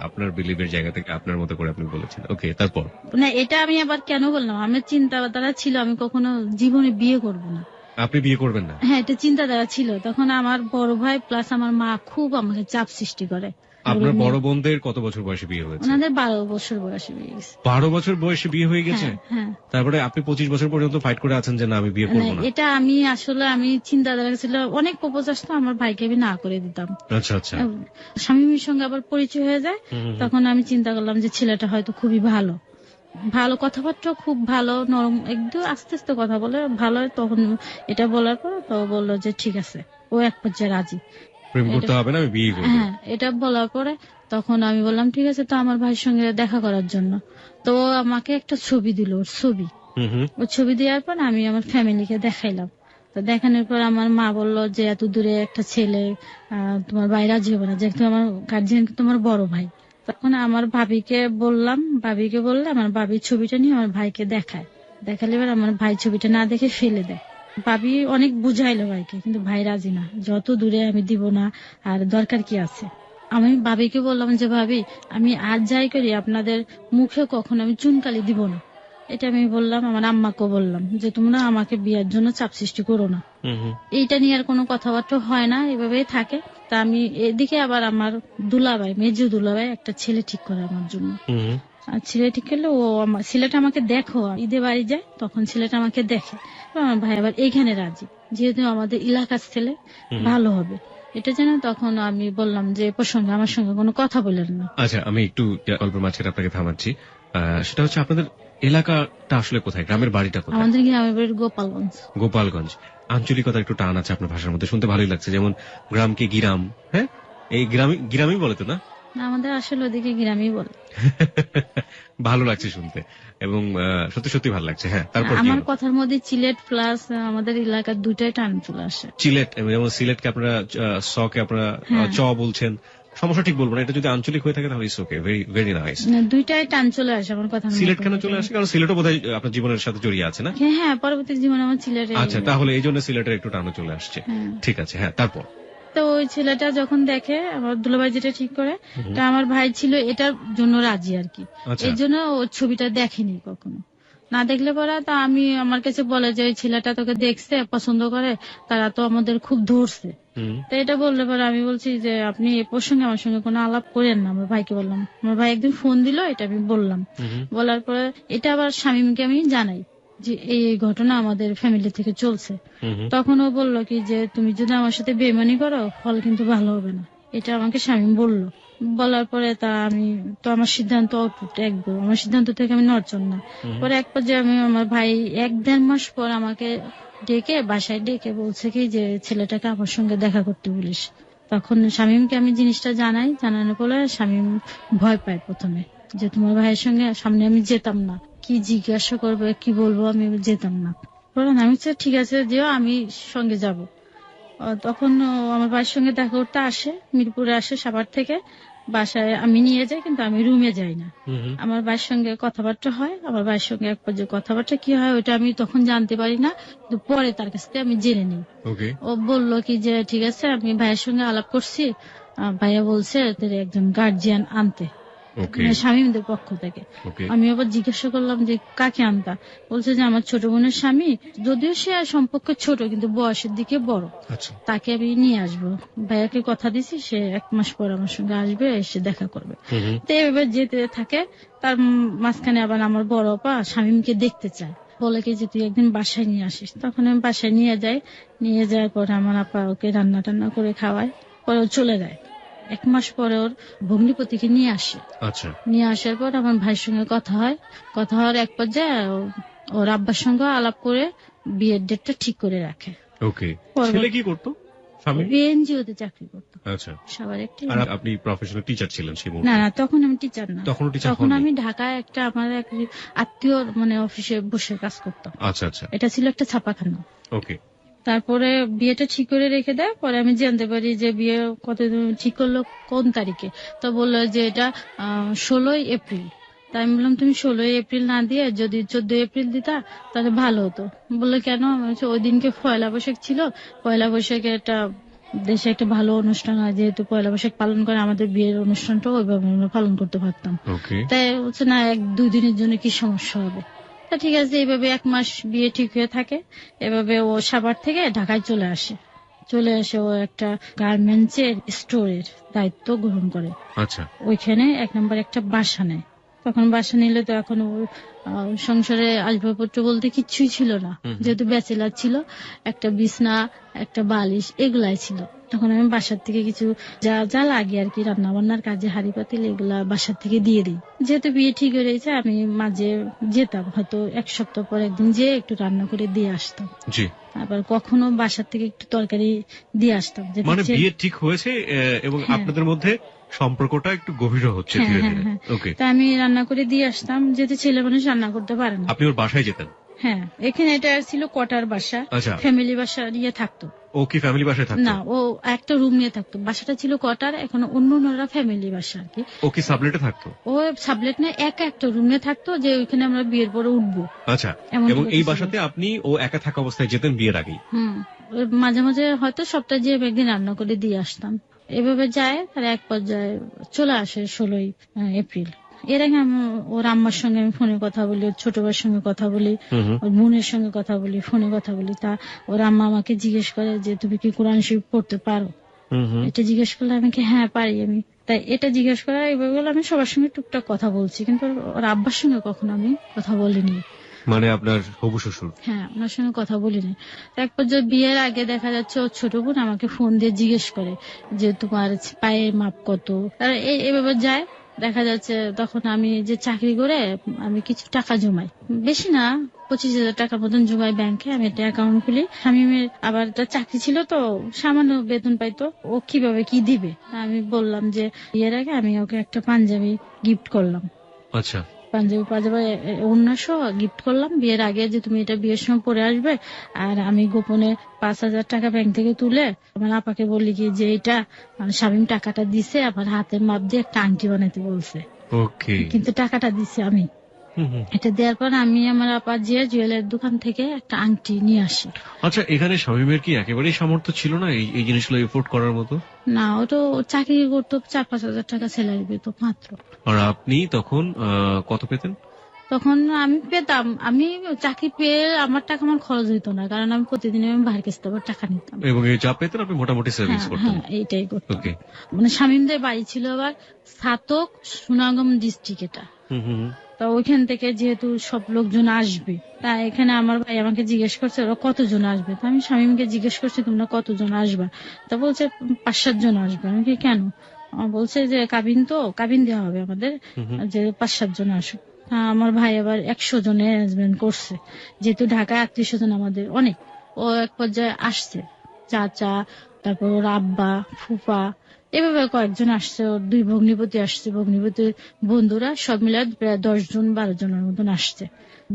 Speaker 2: আপনার বিলিভের জায়গা থেকে আপনার মতো করে আপনি বলেছেন। ওকে, তারপর?
Speaker 1: না, এটা আমি আবার কেন বললাম, আমার চিন্তাধারা ছিল আমি কখনো জীবনে বিয়ে করব না।
Speaker 2: আপনি বিয়ে করবেন না?
Speaker 1: হ্যাঁ, এটা চিন্তাধারা ছিল। তখন আমার বড় ভাই প্লাস আমার মা খুব আমাকে চাপ সৃষ্টি করে।
Speaker 2: আপনার বড় বোনদের কত বছর বয়সে বিয়ে হয়েছে?
Speaker 1: ওনাদের 12 বছর বয়সে বিয়ে গেছে।
Speaker 2: 12 বছর বয়সে বিয়ে হয়ে গেছে?
Speaker 1: হ্যাঁ।
Speaker 2: তারপরে আপনি 25 বছর পর্যন্ত ফাইট করে আছেন যে না আমি বিয়ে করব না?
Speaker 1: এটা আমি চিন্তাধারা ছিল, অনেক প্রপোজ আসতো, আমার ভাইকে আমি না করে দিতাম।
Speaker 2: আচ্ছা আচ্ছা।
Speaker 1: স্বামীর সঙ্গে আবার পরিচয় হয়ে যায়, তখন আমি চিন্তা করলাম যে ছেলেটা হয়তো খুবই ভালো, কথাবার্তা খুব ভালো, নরম, একদম আস্তে আস্তে কথা বলে ভালো। তখন এটা বলার পর তো বললো যে ঠিক আছে, ও এক পর্যায়ে রাজি,
Speaker 2: প্রেম করতে হবে না, আমি বিয়ে করব।
Speaker 1: হ্যাঁ, এটা বলার পরে তখন আমি বললাম ঠিক আছে, তো আমার ভাইয়ের সঙ্গে দেখা করার জন্য তো আমাকে একটা ছবি দিল, ওর ছবি। ওর ছবি দেওয়ার পর আমি আমার ফ্যামিলিকে দেখাইলাম। তো দেখানোর পর আমার মা বললো যে এত দূরে একটা ছেলে, তোমার ভাই রাজি হবে না, যেহেতু আমার গার্জিয়ান তোমার বড় ভাই। তখন আমার ভাবিকে বললে আমার ভাবির ছবিটা নিয়ে আমার ভাইকে দেখালে এবার আমার ভাই ছবিটা না দেখে ফেলে দেয়। ভাবি অনেক বুঝাইলো ভাইকে, কিন্তু ভাই রাজি না, যত দূরে আমি দিব না, আর দরকার কি আছে। আমি ভাবিকে বললাম যে ভাবি, আমি আজ যাই করি আপনাদের মুখে কখনো আমি চুনকালি দিব না। এটা আমি বললাম, আমার আম্মাকে বললাম যে তোমরা আমাকে বিয়ের জন্য চাপ সৃষ্টি করো না। এইটা নিয়ে আর কোনো কথাবার্তা হয় না, এভাবেই থাকে। তা আমি এদিকে আবার আমার মেজু দুলাভাই একটা ছেলে ঠিক করে আমার জন্য। আর ছেলে ঠিক করলে ছেলেটা আমাকে দেখো, ঈদে বাড়ি যায় তখন ছেলেটা আমাকে দেখে, আমার ভাই আবার এইখানে রাজি, যেহেতু আমাদের এলাকার ছেলে ভালো হবে এটা জানো। তখন আমি বললাম যে এ প্রসঙ্গে আমার সঙ্গে কোনো কথা বলেন না।
Speaker 2: আচ্ছা, আমি একটু অল্প মাঝখানে আপনাকে থামাচ্ছি। সেটা হচ্ছে আপনাদের এলাকাটা আসলে কোথায়, গ্রামের বাড়িটা কোথায়?
Speaker 1: আমাদের গ্রামের বাড়ি গোপালগঞ্জ।
Speaker 2: আঞ্চলিকতা একটু টান আছে আপনার ভাষার মধ্যে, শুনতে ভালোই লাগছে। যেমন গ্রামকে গিরাম, হ্যাঁ এই গ্রামই বলে তো না?
Speaker 1: আমাদের আসলে ওদিকে গ্রামই বলে।
Speaker 2: ভালো লাগছে শুনতে এবং সত্যি সত্যি ভালো লাগছে। হ্যাঁ, তারপর
Speaker 1: আমার কথার মধ্যে সিলেট প্লাস আমাদের এলাকার দুইটাই টান চলে আসে।
Speaker 2: সিলেট, যেমন সিলেটকে আপনারা সকে আপনারা চ বলছেন, সমস্যা ঠিক বলবো না, এটা যদি আঞ্চলিক হয়ে থাকে তাহলে it's okay, very very nice.
Speaker 1: দুইটাই টান চলে আসে আমার কথা।
Speaker 2: সিলেট কেন চলে আসে? কারণ সিলেটও বোধহয় আপনার জীবনের সাথে জড়িয়ে আছে না?
Speaker 1: হ্যাঁ, পরবর্তী জীবনে আমার সিলেটে।
Speaker 2: আচ্ছা, তাহলে এই জন্য সিলেটের একটু টানও চলে আসছে। ঠিক আছে, হ্যাঁ, তারপর?
Speaker 1: তো ওই ছেলেটা যখন দেখে আমার দুলাভাই যেটা ঠিক করে, তা আমার ভাই ছিল এটার জন্য রাজি আর কি। এই জন্য ওর ছবিটা দেখেনি কখনো, না দেখলে পরে তা আমার কাছে বলে যে ওই ছেলেটা তোকে দেখছে, পছন্দ করে, তারা তো আমাদের খুব ধরছে। তো এটা বললে পরে আমি বলছি যে আপনি এ প্রসঙ্গে আমার সঙ্গে কোনো আলাপ করেন না। আমার ভাইকে বললাম, আমার ভাই একদিন ফোন দিল, এটা আমি বললাম। বলার পরে এটা আবার শামীমকে আমি জানাই যে এই ঘটনা আমাদের ফ্যামিলি থেকে চলছে। তখন ও বললো কি যে তুমি যদি আমার সাথে বেইমানি করো ফল কিন্তু ভালো হবে না, এটা আমাকে শামীম বললো। বলার পরে আমি আমার সিদ্ধান্ত অটুট, একদম আমার সিদ্ধান্ত থেকে আমি নড়চড় না। পরে এক পর্যায়ে আমার ভাই 1-1.5 মাস পর আমাকে বাসায় ডেকে বলছে কি যে ছেলেটাকে আমার সঙ্গে দেখা করতে বলিস। তখন শামীমকে আমি জিনিসটা জানানোর পরে শামীম ভয় পায় প্রথমে, যে তোমার ভাইয়ের সঙ্গে সামনে আমি যেতাম না। কি জিজ্ঞাসা করবে কি বলবো, আমি যেতাম না। বললাম আমি ঠিক আছে যেও, আমি সঙ্গে যাব। তখন আমার বাড়ির সঙ্গে দেখা করতে আসে, মিরপুরে আসে সাভার থেকে। বাসায় আমি নিয়ে যাই, কিন্তু আমি রুমে যাই না। আমার বাড়ির সঙ্গে কথাবার্তা হয়, আমার বাড়ির সঙ্গে এক পর্যায়ে কথাবার্তা কি হয় ওইটা আমি তখন জানতে পারি না, কিন্তু পরে তার কাছ থেকে আমি জেনে নিই। ও বললো কি যে ঠিক আছে, আমি ভাইয়ের সঙ্গে আলাপ করছি, ভাইয়া বলছে তোর একজন গার্জিয়ান আনতে, স্বামীদের পক্ষ থেকে। আমি আবার জিজ্ঞাসা করলাম যে কাকে আনতা? বলছে যে আমার ছোট বোনের স্বামী, যদিও সে সম্পর্ক ছোট কিন্তু বয়সের দিকে বড়, তাকে আমি নিয়ে আসবো। ভাইয়াকে কথা দিছি, সে 1 মাস পর আমার সঙ্গে আসবে, এসে দেখা করবে। তো এভাবে যেতে থাকে। তার মাঝখানে আবার আমার বড় আপা স্বামীকে দেখতে চায়, বলে কি যে তুই একদিন বাসায় নিয়ে আসিস। তখন আমি বাসায় নিয়ে যাই। নিয়ে যাওয়ার পর আমার আপা ওকে রান্না টান্না করে খাওয়ায়, পরে ও চলে যায়। 1 মাস পরে ওর ভগ্নিপতিকে নিয়ে আসে। নিয়ে আসার পর আমার ভাইয়ের সঙ্গে কথা হয়। কথা হওয়ার এক পর্যায়ে ওর আব্বার সঙ্গে আলাপ করে বিয়ের ডেটটা ঠিক করে রাখে।
Speaker 2: ছেলে কি করতো?
Speaker 1: এনজিওতে চাকরি করতো। সবার একটা।
Speaker 2: আর আপনি প্রফেশনাল টিচার ছিলেন সেই মুহূর্তে?
Speaker 1: না না, তখন আমি টিচার না। তখন আমি ঢাকায় একটা আমার এক আত্মীয় অফিসে বসে কাজ করতাম। এটা ছিল একটা ছাপাখানা। তারপরে বিয়েটা ঠিক করে রেখে দেয়। পরে আমি জানতে পারি যে বিয়ে কত ঠিক করলো কোন তারিখে। তো বললো যে এটা 16ই এপ্রিল। তাই আমি বললাম তুমি 16ই এপ্রিল না দিয়ে যদি 14 এপ্রিল দিতা তাহলে ভালো হতো। বললো কেন? ওই দিনকে পয়লা বৈশাখ ছিল, পয়লা বৈশাখে একটা দেশে একটা ভালো অনুষ্ঠান হয়, যেহেতু পয়লা বৈশাখ পালন করে, আমাদের বিয়ের অনুষ্ঠানটা ওইভাবে আমরা পালন করতে পারতাম। তাই বলছে না, 1-2 দিনের জন্য কি সমস্যা হবে? ঠিক আছে। এইভাবে 1 মাস বিয়ে ঠিক হয়ে থাকে। এভাবে ও সাভার থেকে ঢাকায় চলে আসে। ও একটা গার্মেন্টস এর স্টোরের দায়িত্ব গ্রহণ করে। ওইখানে 1 নম্বর একটা বাসা নেয়। তখন বাসা নিলে তো এখন সংসারে আসবাবপত্র বলতে কিচ্ছুই ছিল না, যেহেতু ব্যাচেলার ছিল। একটা বিছনা, একটা বালিশ, এগুলাই ছিল। তখন আমি বাসার থেকে কিছু যা যা লাগে আর কি রান্না বান্নার কাজে, হাঁড়ি পাতিল, এগুলা বাসার থেকে দিয়ে দিই। যেহেতু বিয়ে ঠিক হয়ে গেছে, আমি মাঝে যেতাম, হয়তো 1 সপ্তাহ পর একদিন যেয়ে একটু রান্না করে দিয়ে আসতাম। আবার কখনো বাসার থেকে একটু তরকারি দিয়ে আসতাম।
Speaker 2: মানে বিয়ে ঠিক হয়েছে এবং আপনাদের মধ্যে সম্পর্কটা একটু গভীর হচ্ছে ধীরে ধীরে।
Speaker 1: তা আমি রান্না করে দিয়ে আসতাম, যেহেতু ছেলে মানুষ রান্না করতে পারে না।
Speaker 2: আপনি ওর বাসায় যেতেন?
Speaker 1: হ্যাঁ, এখানে এটা ছিল কোয়ার্টার বাসা, ফ্যামিলি বাসা নিয়ে থাকতো।
Speaker 2: ও কি ফ্যামিলি বাসায় থাকতো?
Speaker 1: না, ও একটা রুম নিয়ে থাকতো। বাসাটা ছিল কোয়ার্টার, এখন অন্যরা ফ্যামিলি বাসা আর কি।
Speaker 2: ও কি সাবলেটে থাকতো?
Speaker 1: ও সাবলেট না, একটা রুম নিয়ে থাকতো, যে ওইখানে আমরা বিয়ের পরে উঠবো।
Speaker 2: এবং এই বাসাতে আপনি ও একা থাকা অবস্থায় যেতেন বিয়ের আগেই?
Speaker 1: মাঝে মাঝে হয়তো সপ্তাহে যে একদিন রান্না করে দিয়ে আসতাম। এভাবে যায়। তার এক পর্যায়ে চলে আসে 16ই এপ্রিল। এর আগে ওর আম্মার সঙ্গে আমি ফোনে কথা বলি, ওর ছোট ভাইয়ের সঙ্গে কথা বলি, ওর বোনের সঙ্গে কথা বলি, ফোনে কথা বলি। তা ওর আম্মা আমাকে জিজ্ঞেস করে যে তুমি কি কোরআন শরীফ পড়তে পারো? এটা জিজ্ঞেস করলে আমি কি হ্যাঁ পারি আমি। তাই এটা জিজ্ঞেস করা, এভাবে আমি সবার সঙ্গে টুকটাক কথা বলছি, কিন্তু ওর আব্বার সঙ্গে কখনো আমি কথা বলিনি।
Speaker 2: মানে আপনার হবু শ্বশুর?
Speaker 1: হ্যাঁ, ওনার সঙ্গে কথা বলিনি। এক পর্যায়ে বিয়ের আগে দেখা যাচ্ছে ওর ছোট বোন আমাকে ফোন দিয়ে জিজ্ঞেস করে যে তোমার পায়ের মাপ কত। এভাবে যায়। দেখা যাচ্ছে তখন আমি যে চাকরি করে আমি কিছু টাকা জমাই, বেশি না, 25,000 টাকার মতন জমাই ব্যাংকে। আমি একটা অ্যাকাউন্ট খুলি। স্বামীর আবার একটা চাকরি ছিল, তো সামান্য বেতন পাইতো, ও কিভাবে কি দিবে। আমি বললাম যে বিয়ের আগে আমি ওকে একটা পাঞ্জাবি গিফট করলাম। পাঞ্জাবি ওড়না সহ গিফট করলাম বিয়ের আগে, যে তুমি এটা বিয়ের সময় পরে আসবে। আর আমি গোপনে 5,000 টাকা ব্যাংক থেকে তুলে আমার আপাকে বলি কি যে এটা স্বামী টাকাটা দিছে, আমার হাতের মাপ দিয়ে একটা আংটি বানাতে বলছে। কিন্তু টাকাটা দিছে আমি। এটা দেওয়ার পর আমি আমার আপা যে জুয়েলারি দোকান থেকে একটা আংটি নিয়ে আসি।
Speaker 2: আচ্ছা, এখানে স্বামীমের কি একেবারেই সামর্থ্য ছিল না এই জিনিসগুলো এফোর্ড করার মতো?
Speaker 1: না, ও তো চাকরি করতো, 4-5 হাজার টাকা স্যালারি পেত মাত্র।
Speaker 2: আর আপনি তখন কত পেতেন?
Speaker 1: তখন আমি পেতাম, আমি চাকরি পেয়ে আমার টাকা আমার খরচ হইতো না, কারণ আমি প্রতিদিন আমি ভাইয়ের কাছ থেকে টাকা নিতাম।
Speaker 2: এবং এই যা পেতেন আপনি মোটামুটি সেভিংস করতেন?
Speaker 1: হ্যাঁ, এইটাই করতাম। মানে স্বামীমদের বাড়ি ছিল আবার ছাতক, সুনামগঞ্জ ডিস্ট্রিক্ট। এটা তা ওইখান থেকে যেহেতু সব লোকজন আসবে, তা এখানে আমার ভাই আমাকে জিজ্ঞেস করছে ওরা কতজন আসবে। তা আমি স্বামীমকে জিজ্ঞেস করছি তোমরা কতজন আসবা। তা বলছে 5-7 জন আসবে। আমি কি কেন? বলছে যে কাবিন দেওয়া হবে আমাদের, যে 5-7 জন আসবে। আমার ভাই আবার 100 জনের অ্যারেঞ্জমেন্ট করছে, যেহেতু ঢাকায় আত্মীয় স্বজন আমাদের অনেক। ও এক পর্যায়ে আসছে, চাচা, তারপর ওর আব্বা, ফুফা, এভাবে কয়েকজন আসছে, ওর 2 ভগ্নিপতি আসছে, ভগ্নিপতির বন্ধুরা সব মিলে প্রায় 10 জন 12 জনের মতন আসছে।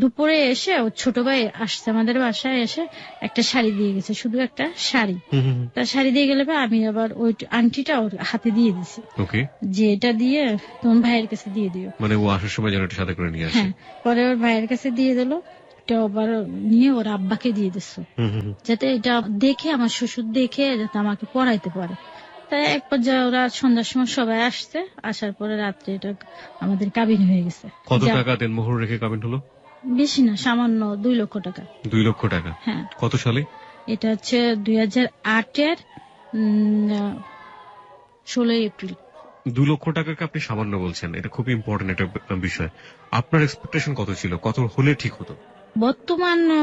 Speaker 1: দুপুরে এসে ওর ছোট ভাই আসছে আমাদের বাসায়, এসে একটা শাড়ি দিয়ে গেছে, শুধু একটা শাড়ি। তার শাড়ি দিয়ে গেলে আমি আবার ওই আংটিটা ওর হাতে দিয়ে দিছি,
Speaker 2: ওকে,
Speaker 1: যে এটা দিয়ে তোমার ভাইয়ের কাছে দিয়ে দিও।
Speaker 2: মানে ও আসার সময় যেন এটা সাথে করে নিয়ে আসে।
Speaker 1: হ্যাঁ, পরে ওর ভাইয়ের কাছে দিয়ে দিল, এটা আবার নিয়ে ওর আব্বাকে দিয়ে দিচ্ছে, যাতে এটা দেখে আমার শ্বশুর দেখে যাতে আমাকে পড়াইতে পারে। তাই এক পর্যায়ে ওরা সন্ধ্যার সময় সবাই আসছে, আসার পরে রাত্রে এটা আমাদের কাবিন হয়ে গেছে।
Speaker 2: কত টাকা দেনমোহর রেখে কাবিন হলো?
Speaker 1: বেশি না, সামান্য 2 লক্ষ টাকা।
Speaker 2: 2 লক্ষ টাকা?
Speaker 1: হ্যাঁ।
Speaker 2: কত সালে?
Speaker 1: এটা হচ্ছে 2008-এর 16 এপ্রিল।
Speaker 2: 2 লক্ষ টাকাকে আপনি সামান্য বলছেন, এটা খুব ইম্পর্টেন্ট একটা বিষয়। আপনার এক্সপেকটেশন কত ছিল, কত হলে ঠিক হতো?
Speaker 1: বর্তমান
Speaker 2: না,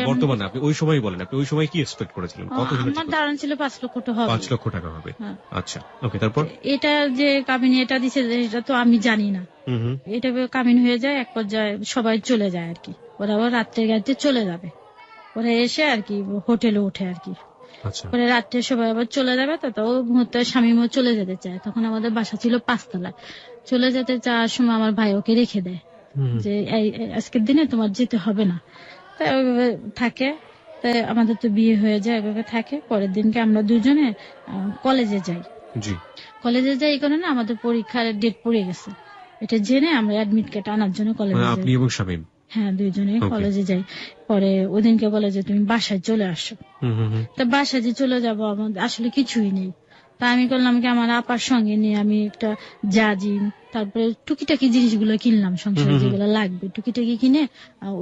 Speaker 2: বর্তমানে আপনি ওই সময় বলেন, আপনি ওই সময় কি এক্সপেক্ট করেছিলেন, কত হলে
Speaker 1: আমার ধারণা ছিল 5 লক্ষ টাকা হবে।
Speaker 2: 5 লক্ষ টাকা হবে?
Speaker 1: হ্যাঁ।
Speaker 2: আচ্ছা, ওকে, তারপর?
Speaker 1: এটা যে কাবিন এটা দিছে, এটা তো আমি জানি না। এটা কাবিন হয়ে যায়, এক পর্যায়ে সবাই চলে যায় আর কি। ওরা আবার রাত্রের গাড়িতে চলে যাবে, ওরা এসে আর কি হোটেলে ওঠে আর কি।
Speaker 2: আচ্ছা,
Speaker 1: পরে রাত্রে সবাই আবার চলে যাবে, তো ওই মুহূর্তে স্বামীও চলে যেতে চায়। তখন আমাদের বাসা ছিল 5 তলায়। চলে যেতে চাওয়ার সময় আমার ভাই ওকে রেখে দেয়, যে আজকের দিনে তোমার যেতে হবে না। তাই ওইভাবে থাকে। তাই আমাদের তো বিয়ে হয়ে যায়, ওইভাবে থাকে। পরের দিনকে আমরা দুজনে কলেজে যাই।
Speaker 2: জি।
Speaker 1: কলেজে যাই এই কারণে আমাদের পরীক্ষার ডেট পড়ে গেছে, এটা জেনে আমরা অ্যাডমিট কার্ড আনার জন্য কলেজে যাই।
Speaker 2: আপনি এবং শামীম?
Speaker 1: হ্যাঁ, দুইজনে কলেজে যাই। পরে ওদিনকে বলে যে তুমি বাসায় চলে আসো। তা বাসায় যে চলে যাবো, আমাদের আসলে কিছুই নেই। তা আমি করলাম কি, আমার আপার সঙ্গে নিয়ে আমি একটা জাজিম, তারপরে টুকিটাকি জিনিসগুলো কিনলাম, সংসারে যেগুলো লাগবে টুকিটাকি কিনে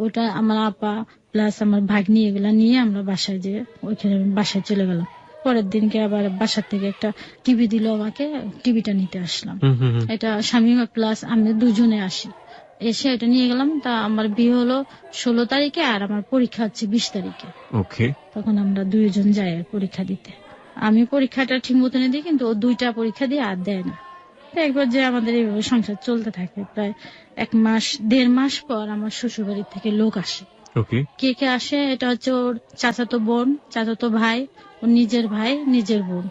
Speaker 1: ওটা আমার আপা প্লাস আমার ভাগ্নি এগুলা নিয়ে আমরা বাসায় যে ওইখানে বাসায় চলে গেলাম। পরের দিনকে আবার বাসার থেকে একটা টিভি দিল আমাকে, টিভিটা নিতে আসলাম। এটা স্বামী প্লাস আমি দুজনে আসি, এসে এটা নিয়ে গেলাম। তা আমার বিয়ে হলো 16 তারিখে, আর আমার পরীক্ষা হচ্ছে 20 তারিখে।
Speaker 2: ওকে।
Speaker 1: তখন আমরা দুইজন যাই পরীক্ষা দিতে। আমি পরীক্ষাটা ঠিক মতন দিই, কিন্তু ও 2টা পরীক্ষা দিয়ে আর দেয় না। তো একবার যে আমাদের এইভাবে সংসার চলতে থাকে। প্রায় 1.5 মাস পর আমার শ্বশুর বাড়ির থেকে লোক আসে।
Speaker 2: ওকে।
Speaker 1: কে কে আসে, এটা হচ্ছে ওর চাচাতো বোন, চাচাতো ভাই, ওর নিজের ভাই, নিজের বোন,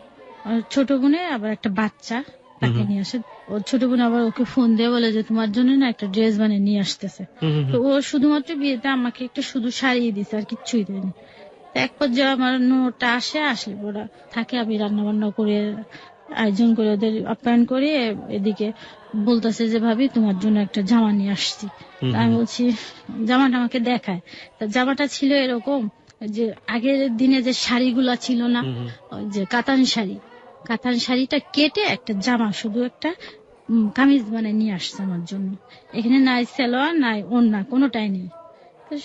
Speaker 1: আর ছোট বোনের আবার একটা বাচ্চা, তাকে নিয়ে আসে। ওর ছোট বোন আবার ওকে ফোন দিয়ে বলে যে তোমার জন্য না একটা ড্রেস বানিয়ে নিয়ে আসতেছে। তো ও শুধুমাত্র বিয়েতে আমাকে একটা শুধু সারিয়ে দিছে, আর কিচ্ছুই দেয়নি। এক পর্যায়ে আমার নোটা আসলে ওরা থাকে, আমি রান্না বান্না করে আয়োজন করে ওদের আপ্যায়ন করে, এদিকে বলতেছে যে ভাবি তোমার জন্য একটা জামা নিয়ে আসছি। আমি বলছি, জামাটা আমাকে দেখায়। তা জামাটা ছিল এরকম যে আগের দিনে যে শাড়িগুলা ছিল না, ওই যে কাতান শাড়ি, কাতান শাড়িটা কেটে একটা জামা, শুধু একটা কামিজ বানিয়ে নিয়ে আসছে আমার জন্য। এখানে নাই সালোয়ার নাই ওড়না, কোনোটাই নেই,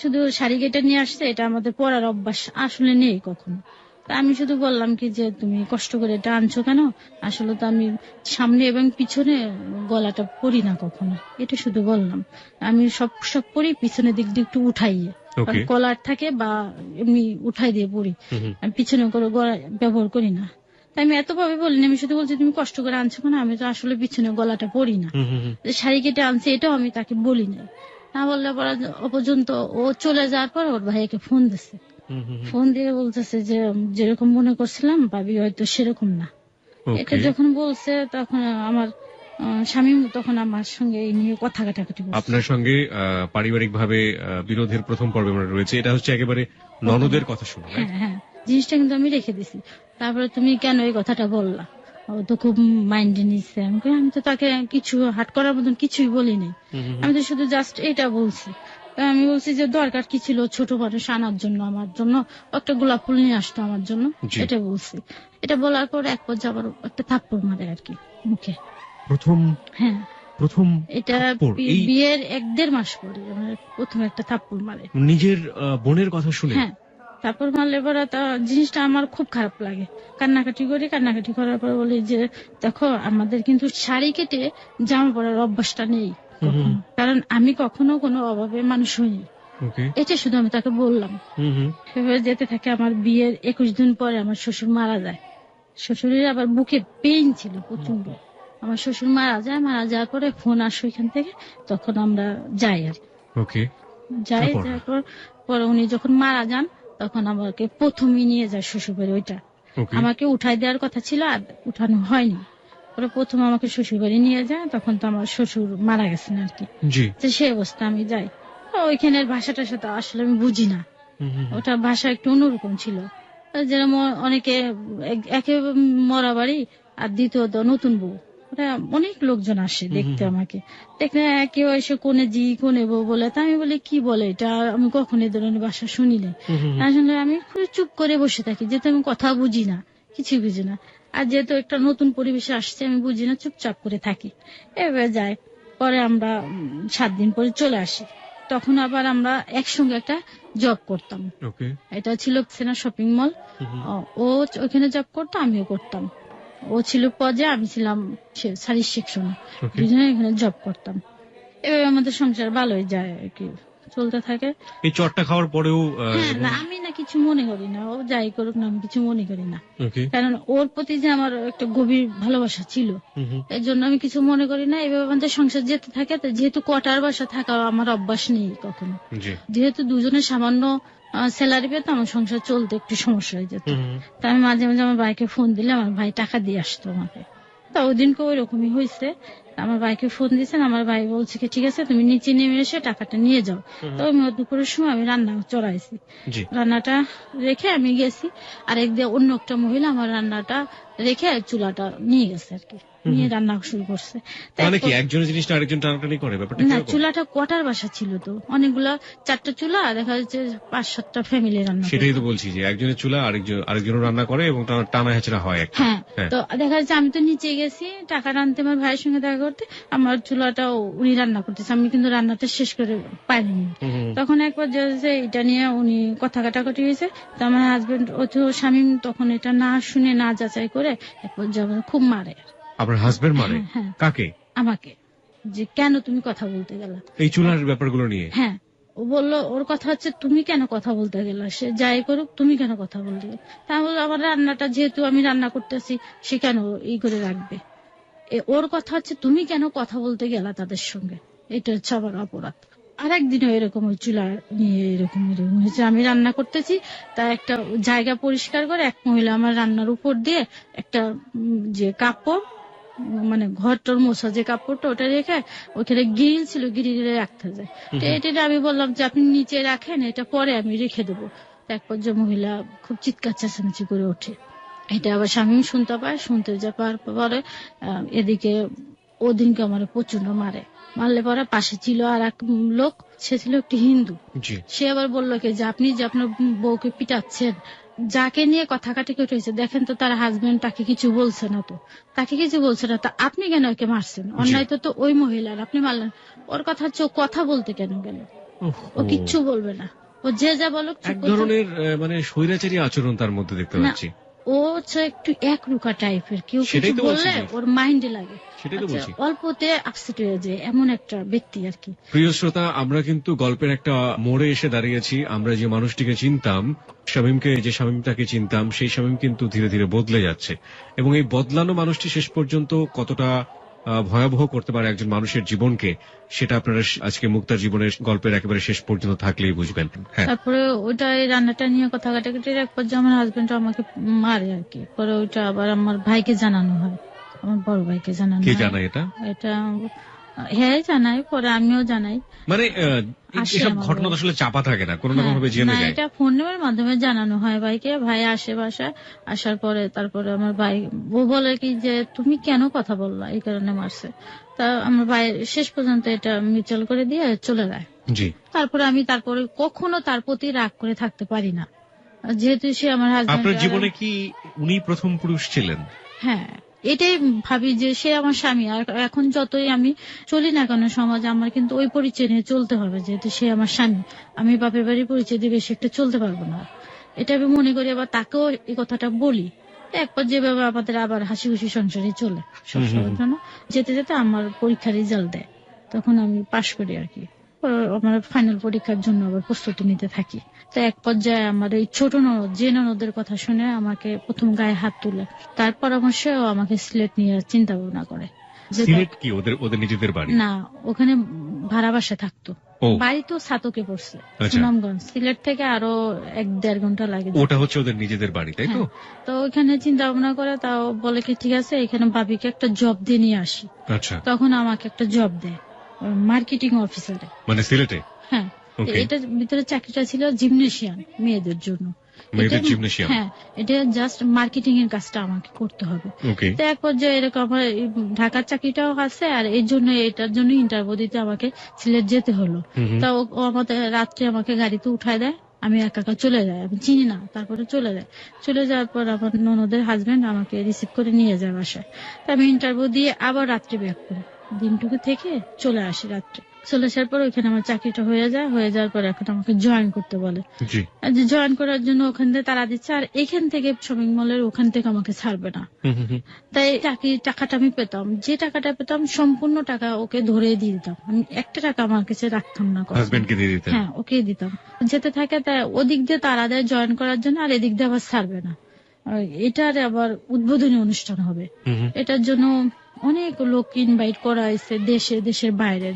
Speaker 1: শুধু শাড়ি কেটে নিয়ে আসছে। এটা আমাদের পরার অভ্যাস আসলে নেই কখনো। তা আমি শুধু বললাম কি যে তুমি কষ্ট করে এটা আনছো কেন, আসলে তো আমি সামনে এবং পিছনে গলাটা পরি না কখনো, এটা শুধু বললাম। আমি সব সব পরি পিছনের দিক দিয়ে একটু উঠাইয়ে, কলার থাকে বা এমনি উঠাই দিয়ে পরি, আমি পিছনে করে গলা ব্যবহার করি না। তাই আমি এতভাবে বলিনি, আমি শুধু বলছি তুমি কষ্ট করে আনছো কেন, আমি তো আসলে পিছনে গলাটা পরি না, শাড়ি কেটে আনছি, এটাও আমি তাকে বলি নাই। না বললে পরে পর্যন্ত ও চলে যাওয়ার পর ওর ভাইকে ফোন দিছে, ফোন দিয়ে বলতেছে যে যেরকম মনে করছিলাম ভাবি হয়তো সেরকম না। এটা যখন বলছে তখন আমার স্বামী তখন আমার সঙ্গে এই নিয়ে কথা কাটাকাটি করছে।
Speaker 2: আপনার সঙ্গে পারিবারিক ভাবে বিরোধের প্রথম পর্বে আমরা রয়েছে, এটা হচ্ছে একেবারে ননদের কথা শুনে।
Speaker 1: হ্যাঁ হ্যাঁ, জিনিসটা কিন্তু আমি রেখে দিছি। তারপরে তুমি কেন এই কথাটা বললা, ও তো খুব মাইন্ডে নিচ্ছে। আমি তো তাকে কিছু হাট করার মতন কিছুই বলি নাই, আমি তো শুধু জাস্ট এটা বলছি। আমি বলছি যে দরকার কি ছিল ছোট মানুষ আনার জন্য, আমার জন্য একটা গোলাপ ফুল নিয়ে আসতো আমার জন্য, এটা বলছি। এটা বলার পর এক পর্যায়ে আবার একটা থাপ্পড় মারে আর কি মুখে।
Speaker 2: প্রথম? হ্যাঁ, প্রথম।
Speaker 1: এটা বিয়ের 1-1.5 মাস পরে প্রথমে একটা থাপ্পড় মারে
Speaker 2: নিজের বোনের কথা শুনে।
Speaker 1: হ্যাঁ, তারপর মারলে পরে তা জিনিসটা আমার খুব খারাপ লাগে। কান্নাকাটি করি, কান্নাকাটি করার পর বলি যে দেখো আমাদের কিন্তু শাড়ি কেটে জামা পরার অভ্যাসটা নেই কখনো, কারণ আমি কখনো কোনো অভাবে মানুষ হইনি। এটা শুধু আমি তাকে বললাম। সেভাবে যেতে থাকে। আমার বিয়ের 21 দিন পরে আমার শ্বশুর মারা যায়। শ্বশুরের আবার বুকে পেইন ছিল প্রচন্ড। আমার শ্বশুর মারা যায়, মারা যাওয়ার পরে ফোন আসো এখান থেকে, তখন আমরা যাই আর যাই। তারপর পরে উনি যখন মারা যান তখন আমাকে প্রথমেই নিয়ে যায় শ্বশুর বাড়ি, ওইটা
Speaker 2: Okay.
Speaker 1: আমাকে উঠাই দেওয়ার কথা ছিল, আর উঠানো হয়নি। পরে প্রথম আমাকে শ্বশুর বাড়ি নিয়ে যায়, তখন তো আমার শ্বশুর মারা গেছেন আর কি।
Speaker 2: জি।
Speaker 1: তো সেই অবস্থা আমি যাই, তো ওইখানের ভাষাটার সাথে আসলে আমি বুঝি না, ওটা ভাষা একটু অন্যরকম ছিল। যেরকম অনেকে একে মরা বাড়ি, আর দ্বিতীয়ত নতুন বউ, ওটা অনেক লোকজন আসে দেখতে আমাকে। দেখলে কেউ এসে কোনে জি কোনে বউ বলে, তা আমি বলি কি বলে এটা, আমি কখনো এই ধরনের ভাষা শুনি না। আসলে আমি খুব চুপ করে বসে থাকি, যেহেতু আমি কথা বুঝি না, কিছু বুঝি না। আর যেহেতু একটা নতুন পরিবেশে আসছে, আমি বুঝি না, চুপচাপ করে থাকি। এবার যাই, পরে আমরা 7 দিন পরে চলে আসি। তখন আবার আমরা একসঙ্গে একটা জব করতাম।
Speaker 2: Okay.
Speaker 1: এটা ছিল সেনা শপিং মল। ও ওখানে জব করতো, আমিও করতাম। ও ছিল পদে, আমি ছিলাম সার্ভিস সেকশনে।
Speaker 2: Okay.
Speaker 1: দুজনে এখানে জব করতাম। এভাবে আমাদের সংসার ভালোই যায় আর কি, চলতে থাকে।
Speaker 2: এই চটটা খাওয়ার পরেও
Speaker 1: হ্যাঁ, না আমি না কিছু মনে করি না, ও যাই করুক না, আমি কিছু মনে করি না।
Speaker 2: Okay.
Speaker 1: কারণ ওর প্রতি যে আমার একটা গভীর ভালোবাসা ছিল, এর জন্য আমি কিছু মনে করি না। এভাবে আমাদের সংসার যেতে থাকে। তো যেহেতু কোয়ার্টার বাসা থাকা আমার অভ্যাস নেই কখনো,
Speaker 2: জি।
Speaker 1: যেহেতু দুজনে সামান্য স্যালারি পেত, আমার সংসার চলতে একটু সমস্যা হয়ে যেত। তা আমি মাঝে মাঝে আমার ভাইকে ফোন দিলে আমার ভাই টাকা দিয়ে আসতো আমাকে। তা ওই দিনকে ওই রকমই হয়েছে। আমার ভাইকে ফোন দিয়েছেন, আমার ভাই বলছে কি ঠিক আছে তুমি নিচে নেমে এসে টাকাটা নিয়ে যাও। তো ওই দুপুরের সময় আমি রান্না চড়াইছি,
Speaker 2: জি।
Speaker 1: রান্নাটা রেখে আমি গেছি। আর একদিকে অন্য একটা মহিলা আমার রান্নাটা রেখে চুলাটা নিয়ে গেছে আর কি, নিয়ে রান্না শুরু করছে।
Speaker 2: মানে কি একজনের জিনিসটা আরেকজন টানাটানি করে, ব্যাপারটা
Speaker 1: না,
Speaker 2: কিরকম?
Speaker 1: চুলাটা কোয়ার্টার বাসা ছিল, তো অনেকগুলা 4টা চুলা, দেখা যাচ্ছে 5-7টা ফ্যামিলি রান্না করে।
Speaker 2: সেটাই তো বলছি যে একজনের চুলা আরেকজনও রান্না করে এবং টানা হেঁচড়া হয় একটা।
Speaker 1: হ্যাঁ, তো দেখা যাচ্ছে আমি তো নিচে গেছি টাকা আনতে, আমার ভাইয়ের সঙ্গে দেখা করতে, আমার চুলাটাও উনি রান্না করতেছে, আমি কিন্তু রান্নাটা শেষ করে পাইনি। তখন একবার যে এটা নিয়ে উনি কথা কাটাকাটি হয়েছে। তো আমার হাজবেন্ড ও তো স্বামী তখন এটা না শুনে না যাচাই করে একবার খুব মারে।
Speaker 2: আপনার হাজবেন্ড মারে?
Speaker 1: হ্যাঁ।
Speaker 2: কাকে?
Speaker 1: আমাকে, যে কেন তুমি কথা বলতে গেলা
Speaker 2: এই চুলার ব্যাপারগুলো নিয়ে?
Speaker 1: হ্যাঁ, ও বললো ওর কথা হচ্ছে তুমি কেন কথা বলতে গেলা, সে যাই করুক তুমি কেন কথা বলতে গেলা। তা বললো আমার রান্নাটা যেহেতু আমি রান্না করতেছি, সে কেন ই করে রাখবে। ওর কথা হচ্ছে তুমি কেন কথা বলতে গেলা তাদের সঙ্গে, এটা হচ্ছে আবার অপরাধ। আর একদিনও এরকম ওই চুলা নিয়ে এরকম হয়েছে, আমি রান্না করতেছি, তা একটা জায়গা পরিষ্কার করে এক মহিলা আমার রান্নার উপর দিয়ে একটা যে কাপড়, মানে ঘরটার মোছা যে কাপড়টা, ওটা রেখে ওখানে গ্রিল ছিল, গ্রিলে রাখতে যায়। তো এটা আমি বললাম যে আপনি নিচে রাখেন, এটা পরে আমি রেখে দেবো। এক পর্যায়ে মহিলা খুব চিৎকার চেঁচামেচি করে ওঠে। এটা আবার স্বামী শুনতে পায়, শুনতে যা পাওয়ার পরে এদিকে ওদিনকে আমার প্রচন্ড মারলে পরে পাশে ছিল আর এক লোক, সে ছিল একটি হিন্দু। সে আবার বললো কি যে আপনি যে আপনার বউকে পিটাচ্ছেন, যাকে নিয়ে কথা কাটাকাটি হয়েছে, দেখেন তো তার হাজবেন্ড তাকে কিছু বলছে না, তো তাকে কিছু বলছে না, তা আপনি কেন ওকে মারছেন, অন্যায় তো ওই মহিলার, আপনি মারলেন। ওর কথা হচ্ছে ও কথা বলতে কেন গেল, ও কিচ্ছু বলবে না, ও যে যা বলুক।
Speaker 2: এক ধরনের মানে স্বৈরাচারী আচরণ তার মধ্যে দেখতে পাচ্ছি।
Speaker 1: ও হচ্ছে একটু একরুখা টাইপের, কেউ কিছু বললে ওর মাইন্ডে লাগে, অল্পতে আপসেট হয়ে যায়, এমন একটা ব্যক্তি আর কি।
Speaker 2: প্রিয় শ্রোতা, আমরা কিন্তু গল্পের একটা মোড়ে এসে দাঁড়িয়েছি। আমরা যে মানুষটিকে চিনতাম, শামীমকে, যে শামীমটাকে চিনতাম, সেই শামীম কিন্তু ধীরে ধীরে বদলে যাচ্ছে। এবং এই বদলানো মানুষটি শেষ পর্যন্ত কতটা ভয়াবহ করতে পারে একজন মানুষের জীবনকে, সেটা আপনারা আজকে মুক্তার জীবনের গল্পের একেবারে শেষ পর্যন্ত থাকলেই বুঝবেন।
Speaker 1: তারপরে ওইটা এই রান্নাটা নিয়ে কথা কাটাকাটির এক পর্যায়ে আমার হাজবেন্ড আমাকে মারে আর কি। পরে ওইটা আবার আমার ভাইকে জানানো হয়, আমার বড় ভাইকে জানানো হয়।
Speaker 2: কে জানায় এটা?
Speaker 1: এটা হ্যাঁ জানাই, পরে আমিও জানাই।
Speaker 2: মানে এসব ঘটনা আসলে চাপা থাকে না, কোনো না কোনো ভাবে জেনে যায়।
Speaker 1: এটা ফোনের মাধ্যমে জানানো হয় ভাইকে। ভাই আসে বাসায়, আসার পরে তারপরে আমার ভাই ও বলে কি যে তুমি কেন কথা বললা, এই কারণে মারছে। তা আমার ভাই শেষ পর্যন্ত এটা মিউচুয়াল করে দিয়ে চলে যায়। তারপরে আমি কখনো তার প্রতি রাগ করে থাকতে পারি না, যেহেতু সে আমার হাজবেন্ড।
Speaker 2: আপনার জীবনে কি উনি প্রথম পুরুষ ছিলেন?
Speaker 1: হ্যাঁ, এটাই ভাবি যে সে আমার স্বামী। আর এখন যতই আমি চলি না কেন সমাজে, আমার কিন্তু ওই পরিচয় নিয়ে চলতে হবে, যেহেতু সে আমার স্বামী। আমি বাপের বাড়ির পরিচয় দিয়ে বেশি একটা চলতে পারবো না, এটা আমি মনে করি। আবার তাকেও এই কথাটা বলি। এক পর্যায়ে আমাদের আবার হাসি খুশি সংসারে চলে সবসময়ের জন্য। যেতে যেতে আমার পরীক্ষার রেজাল্ট দেয়, তখন আমি পাশ করি আর কি। আমার ফাইনাল পরীক্ষার জন্য আবার প্রস্তুতি নিতে থাকি। তো এক পর্যায়ে আমার এই ছোট ননদ, যে ননদের কথা শুনে আমাকে প্রথম গায়ে হাত তুলে, তার পরামর্শে আমাকে সিলেট নিয়ে চিন্তা ভাবনা করে।
Speaker 2: সিলেট কি ওদের নিজেদের বাড়ি?
Speaker 1: না, ওখানে ভাড়া বাসা থাকতো।
Speaker 2: ও
Speaker 1: বাড়ি তো ছাতকে পড়ছে,
Speaker 2: আচ্ছা।
Speaker 1: সুনামগঞ্জ, সিলেট থেকে আরো 1-1.5 ঘন্টা লাগে।
Speaker 2: ওটা হচ্ছে ওদের নিজেদের বাড়ি, তাই তো?
Speaker 1: হ্যাঁ, তো ওইখানে চিন্তা ভাবনা করে তাও বলে কি ঠিক আছে এখানে ভাবিকে একটা জব দিয়ে নিয়ে আসি।
Speaker 2: আচ্ছা,
Speaker 1: তখন আমাকে একটা জব দেয় মার্কেটিং অফিসারে।
Speaker 2: মানে সিলেটে?
Speaker 1: হ্যাঁ, তো
Speaker 2: ওকে,
Speaker 1: এটার ভিতরে চাকরিটা ছিল জিমনেশিয়ান মেয়েদের জন্য।
Speaker 2: মেয়েদের
Speaker 1: এটা-
Speaker 2: জিমনেশিয়াম।
Speaker 1: হ্যাঁ, এটা জাস্ট মার্কেটিং এর কাজটা আমাকে করতে হবে।
Speaker 2: ওকে,
Speaker 1: তো এক পর্যায়ে এরকম আমার এই ঢাকার চাকরিটাও আছে, আর এর জন্য এটার জন্য ইন্টারভিউ দিতে আমাকে সিলেট যেতে হলো। তা ও আমাদের রাত্রে আমাকে গাড়িতে উঠায় দেয়, আমি একা একা চলে যাই, আমি চিনি না, তারপরে চলে যায়। চলে যাওয়ার পর আমার ননদের হাজবেন্ড আমাকে রিসিভ করে নিয়ে যায় বাসায়। তা আমি ইন্টারভিউ দিয়ে আবার রাত্রে ব্যাক করি, দিনটুকু থেকে চলে আসি রাত্রে। চলে আসার পর ওইখানে আমার চাকরিটা হয়ে যায়, হয়ে যাওয়ার পর এখন আমাকে জয়েন করতে বলে।
Speaker 2: জি,
Speaker 1: আর যে জয়েন করার জন্য ওখান থেকে তারা দিচ্ছে, আর এখান থেকে শপিং মলের ওখান থেকে আমাকে ছাড়বে না। তাই চাকরির টাকাটা আমি পেতাম, যে টাকাটা পেতাম সম্পূর্ণ টাকা ওকে ধরে দিয়ে দিতাম, আমি একটা টাকা আমার কাছে রাখতাম না কখনো।
Speaker 2: হাজবেন্ডকে দিয়ে দিতেন?
Speaker 1: হ্যাঁ, ওকে দিতাম। যেতে থাকে তাই ওদিক দিয়ে তারা দেয় জয়েন করার জন্য, আর এদিক দিয়ে আবার ছাড়বে না। আর এটার আবার উদ্বোধনী অনুষ্ঠান হবে, এটার জন্য অনেক লোক ইনভাইট করা হয়েছে, দেশের বাইরে,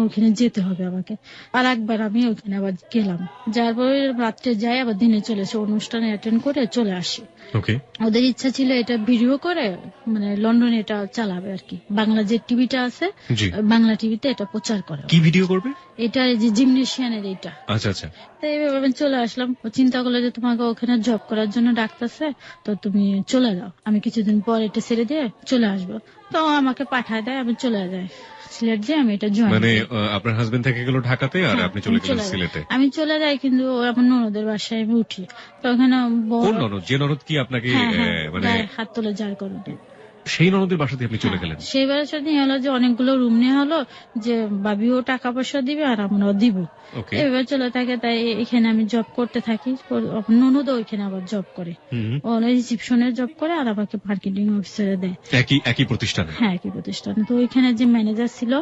Speaker 1: ওখানে যেতে হবে আমাকে। আর একবার আমি ওখানে আবার গেলাম, যার পরে রাত্রে যাই, আবার দিনে চলে এসে অনুষ্ঠানে অ্যাটেন্ড করে চলে আসি।
Speaker 2: ওকে,
Speaker 1: ওদের ইচ্ছা ছিল এটা ভিডিও করে মানে লন্ডনে এটা চালাবে আর কি, বাংলা যে টিভিটা আছে
Speaker 2: জি।
Speaker 1: বাংলা টিভিতে এটা প্রচার করে।
Speaker 2: কি ভিডিও করবে?
Speaker 1: এটা এই যে জিমনেশিয়ানের এইটা।
Speaker 2: আচ্ছা আচ্ছা,
Speaker 1: তো এইভাবে আমি চলে আসলাম। ও চিন্তা করলো যে তোমাকে ওখানে জব করার জন্য ডাকতেছে, তো তুমি চলে যাও, আমি কিছুদিন পর এটা ছেড়ে দিয়ে চলে আসবো। তো আমাকে পাঠায় দেয়, আমি চলে যাই সিলেট, যে আমি এটা জয়েন
Speaker 2: মানে আপনার হাজবেন্ড থেকে গেল ঢাকাতে আর
Speaker 1: হ্যাঁ,
Speaker 2: আপনি চলে
Speaker 1: আমি
Speaker 2: গেলেন
Speaker 1: যাই।
Speaker 2: সিলেটে?
Speaker 1: আমি চলে যাই, কিন্তু আমার ননদের বাসায় আমি উঠি, তো ওখানে
Speaker 2: কোন ননদ? যে ননদ কি আপনাকে
Speaker 1: হ্যাঁ হ্যাঁ
Speaker 2: মানে
Speaker 1: গায়ে হাত তুলে যার করো।
Speaker 2: সেই ননদের বাসাতে আপনি চলে গেলেন?
Speaker 1: সেইবারের সাথে হলো যে অনেকগুলো রুম নেওয়া হলো, যে বাবিও টাকা পয়সা দিবে আর আমরাও দিব,
Speaker 2: ওকে,
Speaker 1: এভাবে চলে থাকে। তাই এখানে আমি জব করতে থাকি, ননদও ওইখানে আবার জব করে, ও রিসিপশনের জব করে, আর আমাকে মার্কেটিং অফিসারে দেয়।
Speaker 2: একই প্রতিষ্ঠানে?
Speaker 1: হ্যাঁ, একই প্রতিষ্ঠানে। তো ওইখানে যে ম্যানেজার ছিল,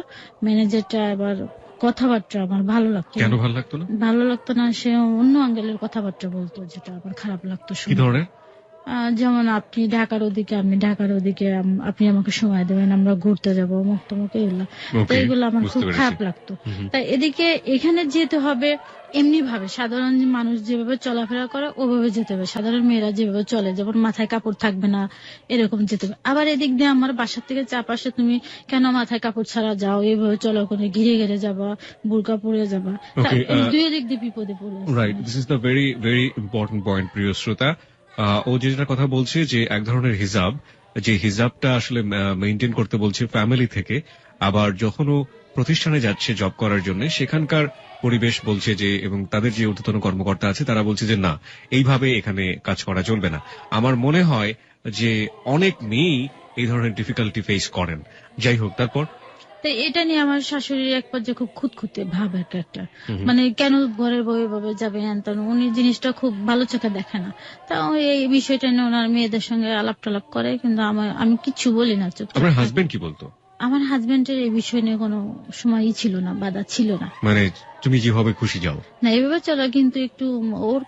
Speaker 1: ম্যানেজারটা আবার কথাবার্তা আমার ভালো লাগতো
Speaker 2: কেন
Speaker 1: না।
Speaker 2: ভালো লাগতো না?
Speaker 1: ভালো লাগতো না, সে অন্য অ্যাঙ্গেলের কথাবার্তা বলতো, যেটা আবার খারাপ লাগতো
Speaker 2: কি
Speaker 1: শুনে।
Speaker 2: ধরনের?
Speaker 1: যেমন আপনি ঢাকার ওদিকে, আমি ঢাকার ওদিকে, আপনি আমাকে সময় দেবেন, আমরা ঘুরতে যাবো, মুক্ত মুখে এগুলা। তো
Speaker 2: ওকে,
Speaker 1: এগুলো আমার
Speaker 2: বুঝতে
Speaker 1: খুব
Speaker 2: পেরেছি।
Speaker 1: খারাপ লাগতো। তাই এদিকে এখানে যেতে হবে এমনি ভাবে, সাধারণ মানুষ যেভাবে চলাফেরা করে ওভাবে যেতে হবে, সাধারণ মেয়েরা যেভাবে চলে, যেমন মাথায় কাপড় থাকবে না এরকম যেতে হবে। আবার এদিক দিয়ে আমার বাসার থেকে চাপ আসে, তুমি কেন মাথায় কাপড় ছাড়া যাও, এইভাবে চলো, করে ঘিরে ঘিরে যাবা, বুরকা পরে যাবা। তা
Speaker 2: Okay,
Speaker 1: এই দুই দিক দিয়ে বিপদে পড়ে গেছি।
Speaker 2: Right, this is the very very important point, প্রিয় শ্রোতা। ও যেটা কথা বলছে যে এক ধরনের হিজাব, যে হিজাবটা আসলে মেনটেন করতে বলছে ফ্যামিলি থেকে, আবার যখন ও প্রতিষ্ঠানে যাচ্ছে জব করার জন্য, সেখানকার পরিবেশ বলছে যে, এবং তাদের যে ঊর্ধ্বতন কর্মকর্তা আছে তারা বলছে যে না, এইভাবে এখানে কাজ করা চলবে না। আমার মনে হয় যে অনেক মেয়েই এই ধরনের ডিফিকাল্টি ফেস করেন। যাই হোক, তারপর?
Speaker 1: তো এটা নিয়ে আমার শাশুড়ির এক পর্যায়ে খুব খুঁতখুঁতে ভাব একটা, মানে কেন ঘরের বউ এভাবে যাবে, হ্যান তেন, উনি জিনিসটা খুব ভালো চোখে দেখে না। তা এই বিষয়টা নিয়ে ওনার মেয়েদের সঙ্গে আলাপ টালাপ করে, কিন্তু আমি কিচ্ছু বলি না, চুপচাপ
Speaker 2: আপনার
Speaker 1: থাকি।
Speaker 2: হাজবেন্ড কি বলতো?
Speaker 1: আমার হাজবেন্ডের এই বিষয় নিয়ে কোনো সময়ই ছিল না, বাধা ছিল না।
Speaker 2: মানে তুমি যেভাবে খুশি যাও?
Speaker 1: না, এভাবে চলো, কিন্তু একটু ওর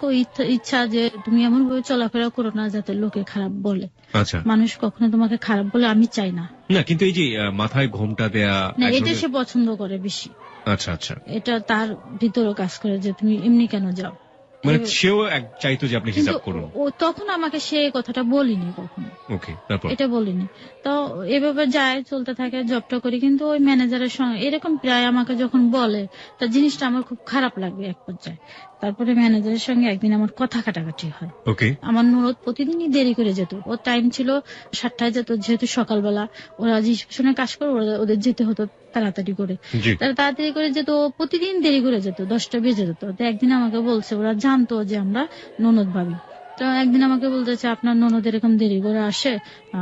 Speaker 1: ইচ্ছা যে তুমি এমন ভাবে চলাফেরা করো না যাতে লোকে খারাপ বলে।
Speaker 2: আচ্ছা,
Speaker 1: মানুষ কখনো তোমাকে খারাপ বলে আমি চাই না।
Speaker 2: না কিন্তু এই যে মাথায় ঘোমটা দেয়া
Speaker 1: না,
Speaker 2: এক
Speaker 1: এটা
Speaker 2: ধরনের-
Speaker 1: সে পছন্দ করে বেশি।
Speaker 2: আচ্ছা আচ্ছা,
Speaker 1: এটা তার ভিতরও কাজ করে যে তুমি এমনি কেন যাও।
Speaker 2: মানে সেও চাইতো যে আপনি
Speaker 1: কিন্তু
Speaker 2: হিসাব করুন।
Speaker 1: ও তখন আমাকে সে কথাটা বলিনি কখনো,
Speaker 2: ওকে, তারপর?
Speaker 1: এটা বলিনি। তো এভাবে যায়, চলতে থাকে, জবটা করি, কিন্তু ওই ম্যানেজারের সঙ্গে এরকম প্রায় আমাকে যখন বলে, তা জিনিসটা আমার খুব খারাপ লাগবে এক পর্যায়ে। তারপরে ম্যানেজারের সঙ্গে একদিন আমার কথা কাটাকাটি হয়।
Speaker 2: ওকে,
Speaker 1: আমার ননদ প্রতিদিনই দেরি করে যেত, ওর টাইম ছিল 7টায় যেত, যেহেতু সকালবেলা ওরা রিসেপশনে কাজ করে, ওদের যেতে হতো তাড়াতাড়ি করে।
Speaker 2: জি,
Speaker 1: তারা তাড়াতাড়ি করে যেত, ও প্রতিদিন দেরি করে যেত, 10টা বেজে যেত। তো একদিন আমাকে বলছে, ওরা জানতো যে আমরা ননদ ভাবি, তো একদিন আমাকে বলতেছে আপনার ননদ এরকম দেরি করে আসে,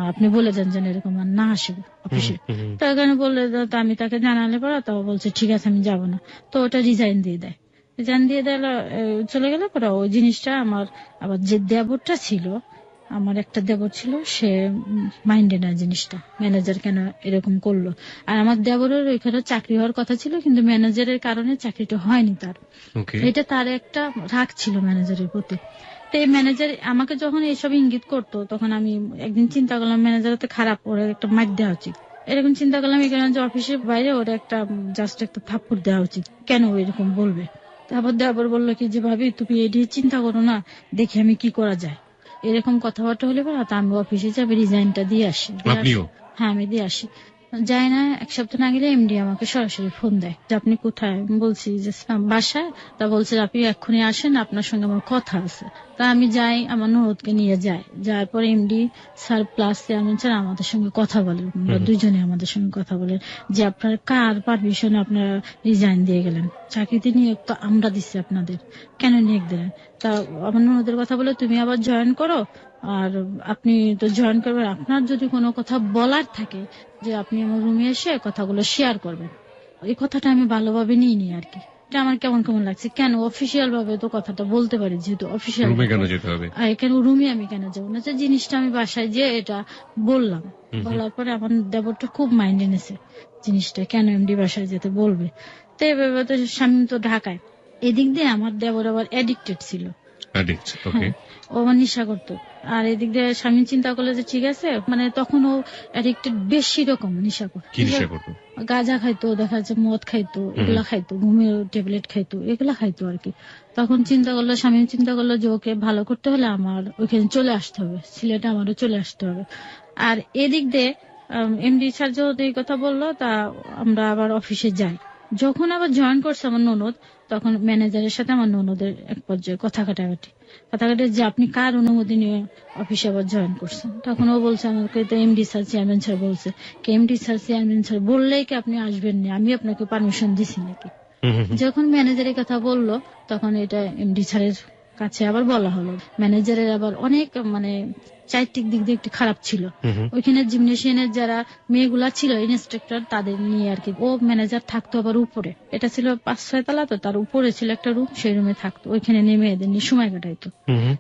Speaker 1: আপনি বলে দেন যেন এরকম আর না আসে অফিসে। তো এখানে বললে, তো আমি তাকে জানালে পরে তো বলছে ঠিক আছে আমি যাব না। তো ওটা রিজাইন দিয়ে দেয়, রিজাইন দিয়ে দিল, চলে গেলে পরে ওই জিনিসটা আমার, আবার যে দেবরটা ছিল, আমার একটা দেবর ছিল, সে মাইন্ডে না জিনিসটা, ম্যানেজার কেন এরকম করলো। আর আমার দেবরের ওইখানে চাকরি হওয়ার কথা ছিল, কিন্তু ম্যানেজারের কারণে চাকরিটা হয়নি তার।
Speaker 2: ওকে,
Speaker 1: এটা তার একটা রাগ ছিল ম্যানেজারের প্রতি। তো এই ম্যানেজার আমাকে যখন এইসব ইঙ্গিত করতো, তখন আমি একদিন চিন্তা করলাম ম্যানেজার তো খারাপ, ওরা একটা মাইর দেওয়া উচিত। এরকম চিন্তা করলাম এখানে যে অফিসের বাইরে ওরা একটা জাস্ট একটা থাপ্পড় দেওয়া উচিত, কেন ও এরকম বলবে। তারপর দেওয়ার বললো কি যে ভাবি তুমি এটি চিন্তা করো না, দেখি আমি কি করা যায়। এরকম কথাবার্তা হলে পরে তা আমি অফিসে যাবে রিজাইনটা দিয়ে আসি।
Speaker 2: আপনিও?
Speaker 1: হ্যাঁ আমি দিয়ে আসি। যাই না, এক সপ্তাহ না গেলে এমডি আমাকে সরাসরি ফোন দেয় যে আপনি কোথায়। আমি বলছি যে বাসায়। তা বলছে আপনি এক্ষুনি আসেন, আপনার সঙ্গে আমার কথা আছে। তা আমি যাই, আমার ননদকে নিয়ে যাই। যাওয়ার পর MD sir plus chairman sir আমাদের সঙ্গে কথা বলেন, দুজনে আমাদের সঙ্গে কথা বলেন যে আপনার কার পারমিশনে আপনারা রিজাইন দিয়ে গেলেন, চাকরিতে নিয়োগ তো আমরা দিচ্ছি আপনাদের, কেন নিয়োগ দিলেন। তা আমার ননদের কথা বলে তুমি আবার জয়েন করো, আর আপনি তো জয়েন করবেন, আপনার যদি কোনো কথা বলার থাকে যে আপনি আমার রুমে এসে কথাগুলো শেয়ার করবেন। এই কথাটা আমি ভালোভাবে নিইনি আর কি। এটা আমার কেমন কেমন লাগছে, কেন অফিসিয়াল ভাবে তো কথাটা বলতে পারি, যেহেতু অফিসিয়াল
Speaker 2: রুমে কেন যেতে হবে,
Speaker 1: কেন রুমে আমি কেন যাবো না। যে জিনিসটা আমি বাসায় যে এটা বললাম, বলার পরে আমার দেবরটা খুব মাইন্ডে নিয়েছে জিনিসটা, কেন এমডি বাসায় যেতে বলবে। তো এভাবে তো স্বামী তো ঢাকায়, এদিক দিয়ে আমার দেবর আবার অ্যাডিক্টেড ছিল, ও আমার নেশা করতো। আর এদিক দিয়ে স্বামী চিন্তা করলো যে ঠিক আছে, মানে তখন ও অ্যাডিক্টেড বেশি রকম নেশা করতো, গাঁজা খাইতো, দেখা যাচ্ছে মদ খাইতো, এগুলা খাইতো, ঘুমের ট্যাবলেট খাইতো, এগুলা খাইতো আর কি। তখন চিন্তা করলো, স্বামী চিন্তা করলো যে ওকে ভালো করতে হলে আমার ওইখানে চলে আসতে হবে, সিলেটে আমারও চলে আসতে হবে। আর এদিক দিয়ে এমডি স্যার যেহেতু এই কথা বললো, তা আমরা আবার অফিসে যাই। যখন আবার জয়েন করছে আমার ননদ, তখন ম্যানেজারের সাথে আমার ননদের এক পর্যায়ে কথা কাটাকাটি যে আপনি কার অনুমতি নিয়ে অফিসে আবার জয়েন করছেন। তখন ও বলছে আমাকে তো এমডি স্যার চেয়ারম্যান স্যার বলছে। এমডি স্যার চেয়ারম্যান স্যার বললেই কি আপনি আসবেন না, আমি আপনাকে পারমিশন দিছি নাকি। যখন ম্যানেজারের কথা বললো, তখন এটা এমডি স্যারের কাছে আবার বলা হলো। ম্যানেজারের আবার অনেক মানে চারিত্রিক দিক দিয়ে একটু খারাপ ছিল। ওইখানে জিমনেশিয়ানের যারা মেয়েগুলা ছিল ইন্সট্রাক্টর, তাদের নিয়ে আর কি। ও ম্যানেজার থাকতো আবার উপরে, এটা ছিল 5-6 তলা, তো তার উপরে ছিল একটা রুম, সেই রুমে থাকতো, ওইখানে নেমে এদের নিয়ে সময় কাটাইতো।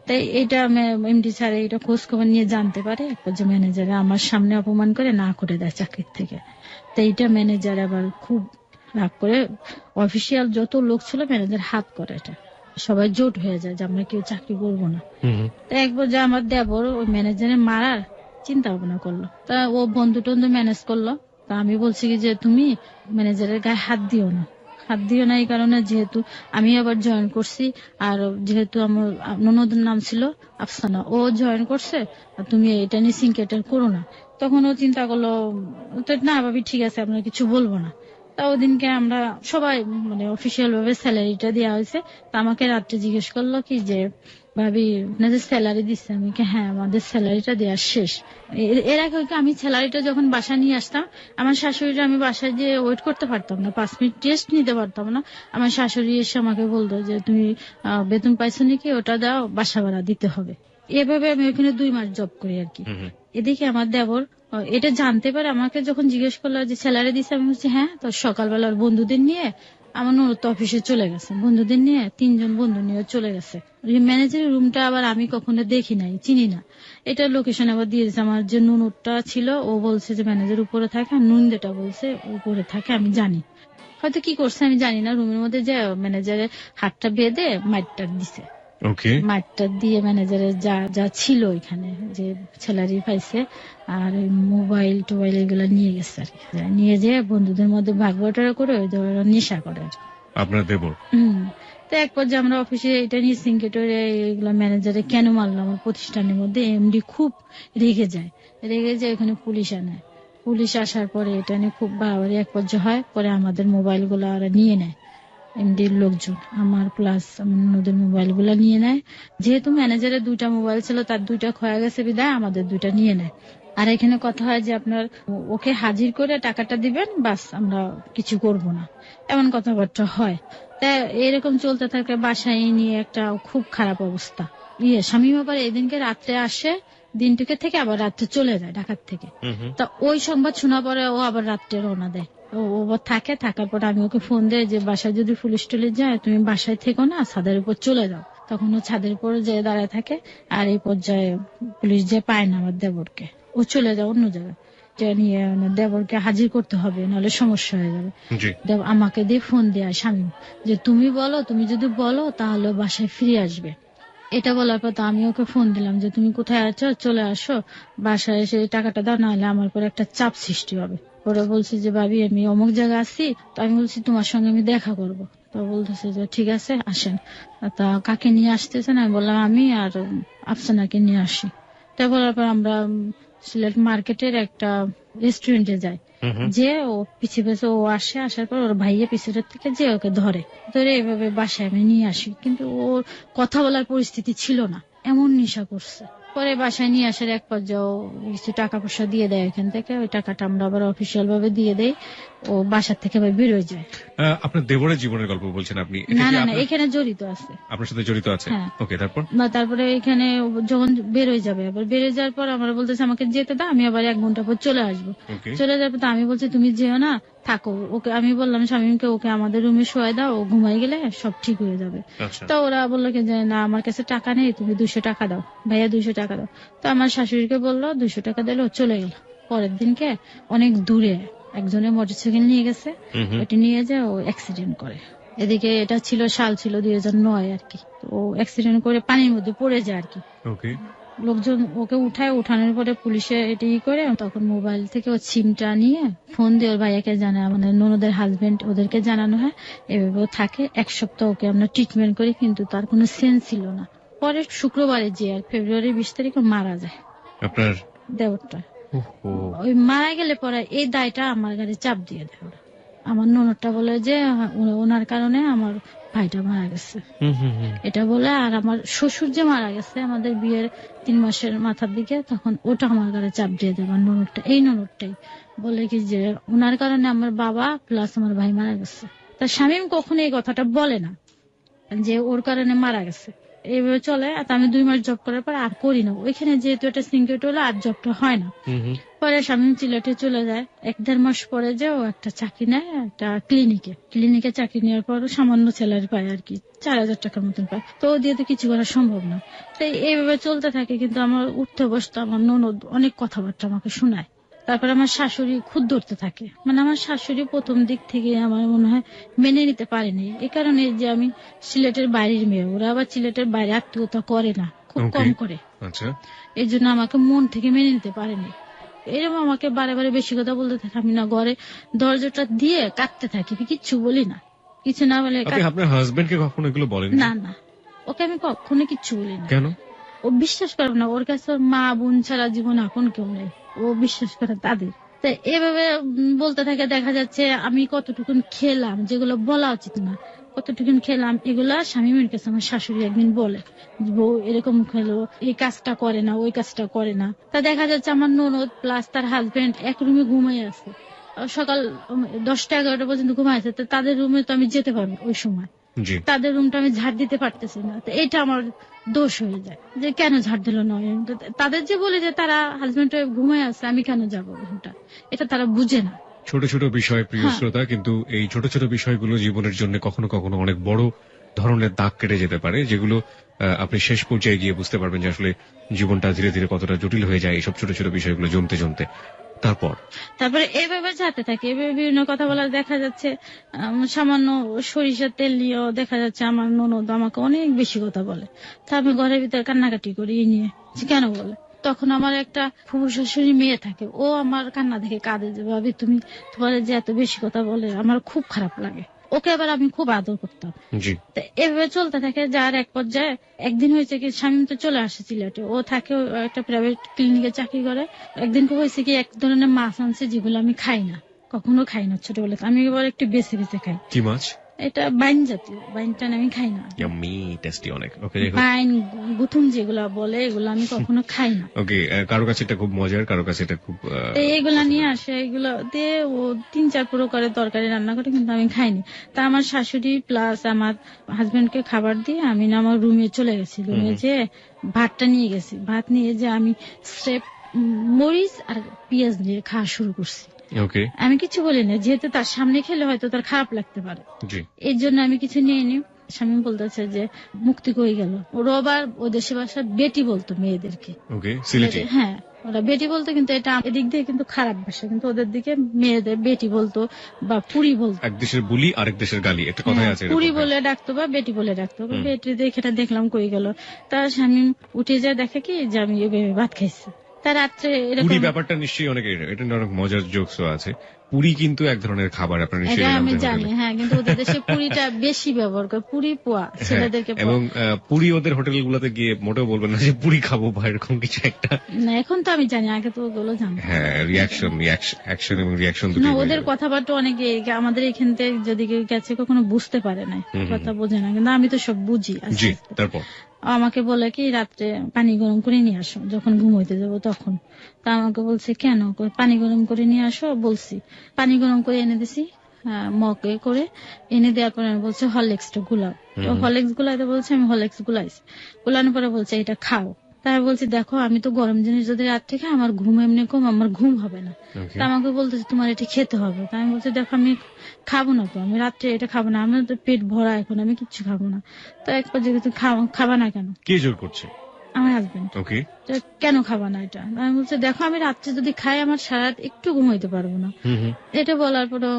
Speaker 1: তাই এটা এমডি স্যার এটা খোঁজ খবর নিয়ে জানতে পারে, যে ম্যানেজারে আমার সামনে অপমান করে না করে দেয় চাকরির থেকে। তো এইটা ম্যানেজার আবার খুব রাগ করে, অফিসিয়াল যত লোক ছিল ম্যানেজার হাত করে, এটা সবাই জোট হয়ে যায় যে আমরা কেউ চাকরি করবো না। তো এক পর্যায়ে আমার দেবর ওই ম্যানেজারে মারার চিন্তা ভাবনা করলো। তা ও বন্ধু টন্ধু ম্যানেজ করলো। তা আমি বলছি কি যে তুমি ম্যানেজারের গায়ে হাত দিও না, এই কারণে যেহেতু আমি আবার জয়েন করছি, আর যেহেতু আমার ননদের নাম ছিল আফসানা, ও জয়েন করছে, আর তুমি এটা নিয়ে সিনকেটার করো না। তখন ও চিন্তা করলো না ভাবি ঠিক আছে, আমরা কিছু বলবো না। তা ওদিনকে আমরা সবাই মানে অফিসিয়াল ভাবে স্যালারিটা দেওয়া হয়েছে। তা আমাকে রাত্রে জিজ্ঞেস করলো কি যে ভাবি আপনাদের স্যালারি দিচ্ছে, আমি কি হ্যাঁ আমাদের স্যালারিটা দেওয়া শেষ। এর আগে আমি স্যালারিটা যখন বাসা নিয়ে আসতাম, আমার শাশুড়িটা আমি বাসায় যে ওয়েট করতে পারতাম না, 5 মিনিট টেস্ট নিতে পারতাম না। আমার শাশুড়ি এসে আমাকে বলতো যে তুমি বেতন পাইছো নাকি, ওটা দাও, বাসা ভাড়া দিতে হবে। এভাবে আমি ওখানে 2 মাস জব করি আর কি। এদিকে আমার দেবর এটা জানতে পারে, আমাকে যখন জিজ্ঞেস করলো যে স্যালারি দিচ্ছে, আমি বলছি হ্যাঁ। তো সকালবেলার বন্ধুদের নিয়ে আমার ননদ তো অফিসে চলে গেছে, বন্ধুদের নিয়ে 3 জন বন্ধু নিয়ে চলে গেছে। ম্যানেজারের রুমটা আবার আমি কখনো দেখি নাই, চিনি না। এটা লোকেশন আবার দিয়ে দিয়েছে। আমার যে ননদটা ছিল ও বলছে যে ম্যানেজার উপরে থাকে, আর নন্দেটা বলছে উপরে থাকে, আমি জানি। হয়তো কি করছে আমি জানি না, রুমের মধ্যে যে ম্যানেজারের হাতটা বেঁধে মাইটটা দিছে। মাঠটা দিয়ে ম্যানেজারের যা যা ছিল এখানে, যে স্যালারি পাইছে আর মোবাইল টোবাইল এগুলো নিয়ে গেছে আর কি। নিয়ে যেয়ে বন্ধুদের মধ্যে ভাগ বাটোয়ারা করে ওই নেশা করে
Speaker 2: আপনার দেবর।
Speaker 1: তো এক পর্যায়ে আমরা অফিসে এটা নিয়ে সিনকেটরে এগুলো ম্যানেজারে কেন মারলো আমার প্রতিষ্ঠানের মধ্যে, এমডি খুব রেগে যায়। ওখানে পুলিশ আনে। পুলিশ আসার পরে এটা নিয়ে খুব বাড়াবাড়ি এক পর্যায়ে হয়। পরে আমাদের মোবাইল গুলো ওরা নিয়ে নেয়, এমডির লোকজন আমার প্লাস আমার ননদের মোবাইল গুলা নিয়ে নেয়। যেহেতু ম্যানেজারের 2টা মোবাইল ছিল, তার 2টা খোয়া গেছে বিদায় আমাদের 2টা নিয়ে নেয়। আর এখানে কথা হয় যে আপনার ওকে হাজির করে টাকাটা দিবেন, বাস আমরা কিছু করব না, এমন কথাবার্তা হয়। তা এরকম চলতে থাকে, বাসায় নিয়ে একটা খুব খারাপ অবস্থা। স্বামী আবার এদিনকে রাত্রে আসে, দিনটুকে থেকে আবার রাত্রে চলে যায় ঢাকার থেকে। তা ওই সংবাদ শোনার পরে ও আবার রাত্রে রওনা দেয়। ও থাকে, থাকার পর আমি ওকে ফোন দেয় যে বাসায় যদি পুলিশ টুলিশ যায় তুমি বাসায় থেকো না, ছাদের উপর চলে যাও। তখন ও ছাদের উপর যে দাঁড়ায় থাকে। আর এই পর্যায়ে পুলিশ যে পায় না আমার দেবরকে, ও চলে যায় অন্য জায়গায়, নিয়ে দেবরকে হাজির করতে হবে, নাহলে সমস্যা হয়ে যাবে। আমাকে দিয়ে ফোন দেয় স্বামী যে তুমি বলো, তুমি যদি বলো তাহলে বাসায় ফিরে আসবে। এটা বলার পর তো আমি ওকে ফোন দিলাম যে তুমি কোথায় আছো, চলে আসো, বাসায় এসে টাকাটা দাও, নাহলে আমার পর একটা চাপ সৃষ্টি হবে। ওরা বলছে যে ভাবি আমি অমুক জায়গায় আছি, তো আমি বলছি তোমার সঙ্গে আমি দেখা করব। তো বলতেছে যে ঠিক আছে আসেন। তা কাকে নিয়ে আসতেছেন? আমি বললাম আমি আর আফসানাকে নিয়ে আসি। তা বলার পর আমরা সিলেট মার্কেটের একটা রেস্টুরেন্টে যাই। যে ও পিছিয়ে পিছিয়ে ও আসে, আসার পর ওর ভাইয়া পিছনের থেকে যে ওকে ধরে এইভাবে বাসায় আমি নিয়ে আসি। কিন্তু ওর কথা বলার পরিস্থিতি ছিল না, এমন নেশা করছে। পরে বাসায় নিয়ে আসার এক পর্যায়ে ও কিছু টাকা পয়সা দিয়ে দেয় এখান থেকে, ওই টাকাটা আমরা আবার অফিসিয়াল ভাবে দিয়ে দেই। ও বাসার থেকে আবার বেরোয় যায়।
Speaker 2: আপনার দেবরের জীবনের গল্প বলছেন আপনি?
Speaker 1: না না না, এখানে জড়িত আছে,
Speaker 2: আপনার সাথে জড়িত আছে?
Speaker 1: হ্যাঁ।
Speaker 2: ওকে, তারপর?
Speaker 1: তারপরে এখানে যখন বেরোয় যাবে, আবার বেরোয় যাওয়ার পর আমরা বলতেছি আমাকে যেতে দাও, আমি আবার 1 ঘন্টা পর চলে আসবো। চলে যাবে তো আমি বলছি তুমি যেও না, থাকো। ওকে আমি বললাম শামীমকে ওকে আমাদের রুমে শোয়াই দাও, ও ঘুমাই গেলে সব ঠিক হয়ে যাবে। তো ওরা বললো কি যে না আমার কাছে টাকা নেই, তুমি 200 টাকা দাও, ভাইয়া 200 টাকা দাও। তো আমার শাশুড়িকে বললো 200 টাকা দিলে ও চলে গেল। পরের দিনকে অনেক দূরে একজনের মোটরসাইকেল নিয়ে গেছে, ওটি নিয়ে যায় ও অ্যাক্সিডেন্ট করে। এদিকে এটা সাল ছিল 2009 আর কি। ও অ্যাক্সিডেন্ট করে পানির মধ্যে পড়ে যায় আর কি। লোকজন ওকে উঠানোর পরে পুলিশে এটি করে, তখন মোবাইল থেকে ও সিমটা নিয়ে ফোন দিয়ে ওর ভাইয়াকে জানায়, আমাদের ননদের হাজবেন্ড ওদেরকে জানানো হয়। এভাবে থাকে 1 সপ্তাহ ওকে আমরা ট্রিটমেন্ট করি, কিন্তু তার কোনো সেন্স ছিল না। পরে শুক্রবারে যে ফেব্রুয়ারি 20 তারিখে মারা যায় আপনার দেবরটা। ওই মারা গেলে পরে এই দায়টা আমার গাড়ি চাপ দিয়ে দেয় ওরা। আমার ননদটা বলে যে ওনার কারণে আমার ভাইটা মারা গেছে এটা বলে। আর আমার শ্বশুর যে মারা গেছে আমাদের বিয়ের 3 মাসের মাথার দিকে, তখন ওটা আমার গাড়ি চাপ দিয়ে দেয় আমার ননদটা। এই ননদটাই বলে কি যে ওনার কারণে আমার বাবা প্লাস আমার ভাই মারা গেছে। তার শামীম কখনো এই কথাটা বলে না যে ওর কারণে মারা গেছে। এইভাবে চলে। আর আমি 2 মাস জব করার পর আর করি না ওইখানে, যেহেতু এটা সিনক্রেট হলো আর জবটা হয় না। পরে শামীম সিলেটে চলে যায়। 1-1.5 মাস পরে যে ও একটা চাকরি নেয় একটা ক্লিনিকে চাকরি নেওয়ার পর সামান্য স্যালারি পায় আর কি, 4000 টাকার মতন পায়। তো ও দিয়ে তো কিছু করা সম্ভব না। তো এইভাবে চলতে থাকে। কিন্তু আমার উঠতে বসতে আমার ননদ অনেক কথাবার্তা আমাকে শোনায়। তারপরে আমার শাশুড়ি খুদ ধরতে থাকে। মানে আমার শাশুড়ি প্রথম দিক থেকে আমার মনে হয় মেনে নিতে পারেনি। এই কারণে যে আমি সিলেটের বাইরের মেয়ে, ওরা আবার সিলেটের বাইরে আত্মীয়তা করে না, খুব কম করে। এই জন্য আমাকে মন থেকে মেনে নিতে পারেনি। এরকম আমাকে বারে বারে বেশি কথা বলতে থাকে। আমি না ঘরে দরজাটা দিয়ে কাঁদতে থাকি, কিচ্ছু বলি না। কিছু না বলে
Speaker 2: আপনার হাজবেন্ডকে কখনো এগুলো বলেন?
Speaker 1: না না, ওকে আমি কখনো কিচ্ছু বলি না।
Speaker 2: কেন?
Speaker 1: ও বিশ্বাস করবে না, ওর কাছে ওর মা বোন ছাড়া জীবন আপন কেউ নেই। ও বিশ্বাস করে তাদের। তো এভাবে বলতে থাকে। দেখা যাচ্ছে আমি কতটুকুন খেলাম যেগুলো বলা উচিত না, কতটুকুন খেলাম এগুলা শামীমের কাছে আমার শাশুড়ি একদিন বলে বউ এরকম খেলো, এই কাজটা করে না ওই কাজটা করে না। তা দেখা যাচ্ছে আমার ননদ প্লাস তার হাজবেন্ড এক রুমে ঘুমাই আছে, সকাল 10টা-11টা পর্যন্ত ঘুমাই আছে। তো তাদের রুমে তো আমি যেতে পারবো ওই সময়, তাদের রুমটা আমি ঝাড় দিতে পারতেছি না। তো এটা আমার দোষ হয়ে যায় যে কেন ঝাড় দিল না। তাদের যে বলে যে তারা হাজবেন্ড ঘুমায় আছে, আমি কেন যাবো রুমটা, এটা তারা বুঝে না।
Speaker 2: ছোট ছোট বিষয় প্রিয় শ্রোতা, কিন্তু এই ছোট ছোট বিষয়গুলো জীবনের জন্য কখনো কখনো অনেক বড় ধরনের দাগ কেটে যেতে পারে, যেগুলো আপনি শেষ পর্যায়ে গিয়ে বুঝতে পারবেন যে আসলে জীবনটা ধীরে ধীরে কতটা জটিল হয়ে যায় এইসব ছোট ছোট বিষয়গুলো জমতে জমতে। তারপরে
Speaker 1: এভাবে যেতে থাকে, এভাবে বিভিন্ন কথা বলা। দেখা যাচ্ছে সামান্য সরিষার তেল নিয়েও দেখা যাচ্ছে আমার ননদ আমাকে অনেক বেশি কথা বলে। তা আমি ঘরের ভিতরে কান্নাকাটি করি এই নিয়ে, কেন বলে। তখন আমার একটা ফুফু শাশুড়ি মেয়ে থাকে, ও আমার কান্না দেখে কাঁদে যে ভাবি তুমি, তোমার যে এত বেশি কথা বলে আমার খুব খারাপ লাগে। ওকে আবার আমি খুব আদর করতাম। এভাবে চলতে থাকে। যার এক পর্যায়ে একদিন হয়েছে কি শামীম তো চলে আসে সিলেটে, ও থাকে একটা প্রাইভেট ক্লিনিকে চাকরি করে। একদিন হয়েছে কি এক ধরনের মাছ আনছে যেগুলো আমি খাই না, কখনো খাই না ছোটবেলা। আমি এবার একটু বেছে বেছে খাই।
Speaker 2: কি মাছ?
Speaker 1: এটা বাইন জাতীয়, বাইনটা আমি খাই না। বাইন গুথুম যেগুলা বলে এগুলো আমি কখনো খাই না।
Speaker 2: কারো কাছে এটা খুব মজার, কারো কাছে এটা খুব
Speaker 1: এইগুলা নিয়ে আসে, এগুলো দিয়ে ও 3-4 প্রকারের তরকারি রান্না করে, কিন্তু আমি খাইনি। তা আমার শাশুড়ি প্লাস আমার হাজবেন্ডকে খাবার দিয়ে আমি না আমার রুমে চলে গেছি। রুমে যে ভাতটা নিয়ে গেছি, ভাত নিয়ে যে আমি স্রেফ মরিচ আর পেঁয়াজ দিয়ে খাওয়া শুরু করছি। আমি কিছু বলি না, যেহেতু তার সামনে খেলে হয়তো তার খারাপ লাগতে পারে, এই জন্য আমি কিছু নিয়ে নি। স্বামী বলতেছে যে মুক্তি কই গেল। ওরা আবার ও দেশে ভাষা বেটি বলতো মেয়েদেরকে। হ্যাঁ, ওরা বেটি বলতো, কিন্তু এটা এদিক দিয়ে কিন্তু খারাপ ভাষা, কিন্তু ওদের দিকে মেয়েদের বেটি বলতো বা পুরি বলতো।
Speaker 2: এক দেশের বুলি আরেক দেশের গালি, একটা কথাই আছে।
Speaker 1: পুরি বলে ডাকতো বা বেটি বলে ডাকতো। বেটি দেখে দেখলাম কই গেল। তার স্বামী উঠে যায়, দেখে কি যে আমি ভাত খাইছি। তা রাত্রে
Speaker 2: পুরি
Speaker 1: এরকম,
Speaker 2: ব্যাপারটা নিশ্চয়ই অনেক, এটা নিয়ে অনেক মজার জোকসও আছে। পুরি কিন্তু এক ধরনের খাবার, আপনার
Speaker 1: এটা
Speaker 2: নিশ্চয়ই
Speaker 1: আমি
Speaker 2: জানতে
Speaker 1: জানি,
Speaker 2: হবে।
Speaker 1: হ্যাঁ, কিন্তু ওদের দেশে পুরিটা বেশি ব্যবহার করে, পুরি পোয়া
Speaker 2: হ্যাঁ,
Speaker 1: ছেলেদেরকে পোয়া।
Speaker 2: এবং পুরি ওদের হোটেলগুলোতে গিয়ে মোটেও বলবেন না যে পুরি খাবো বা এরকম কিছু একটা।
Speaker 1: না এখন তো আমি জানি, আগে তো ওগুলো জানতাম না।
Speaker 2: হ্যাঁ, অ্যাকশন এবং রিয়াকশন
Speaker 1: না
Speaker 2: দুটোই হয়ে
Speaker 1: ওদের
Speaker 2: যাবে।
Speaker 1: কথাবার্তা অনেকে আমাদের এখান থেকে যদি কেউ গেছে কখনো বুঝতে পারে না,
Speaker 2: হুম, হুম।
Speaker 1: কথা বোঝে না, কিন্তু আমি তো সব বুঝি আস্তে
Speaker 2: জি,
Speaker 1: আস্তে।
Speaker 2: তারপর?
Speaker 1: আমাকে বলে কি রাত্রে পানি গরম করে নিয়ে আসো যখন ঘুমোইতে যাবো তখন। তা আমাকে বলছে কেন, কই পানি গরম করে নিয়ে আসো, বলছি পানি গরম করে এনে দিছি, মগে করে এনে দেওয়ার পরে আমি বলছে হরলিক্সটা গুলাও। তো হরলিক্স গুলাইতে বলছে, আমি হরলিক্স গুলাইছি, গুলানোর পরে বলছে এটা খাও। তাই বলছি দেখো আমি তো গরম জিনিস যদি রাত থেকে আমার ঘুম এমনি কম, আমার ঘুম হবে না।
Speaker 2: ওকে।
Speaker 1: তা আমাকে বলতেছে তোমার এটা খেতে হবে। তাই আমি বলছি দেখো আমি খাবো না, তো আমি রাত্রে এটা খাবো না, আমার তো পেট ভরা, এখন আমি কিচ্ছু খাবো না। তো এক পর্যায়ে তুমি খাবা না কেন,
Speaker 2: কে জোর করছে?
Speaker 1: আমার হাজবেন্ড।
Speaker 2: ওকে।
Speaker 1: তো কেন খাবা না এটা, আমি বলছি দেখো আমি রাত্রে যদি খাই আমার সারা রাত একটু ঘুমাইতে পারবো না।
Speaker 2: হুম হুম।
Speaker 1: এটা বলার পরে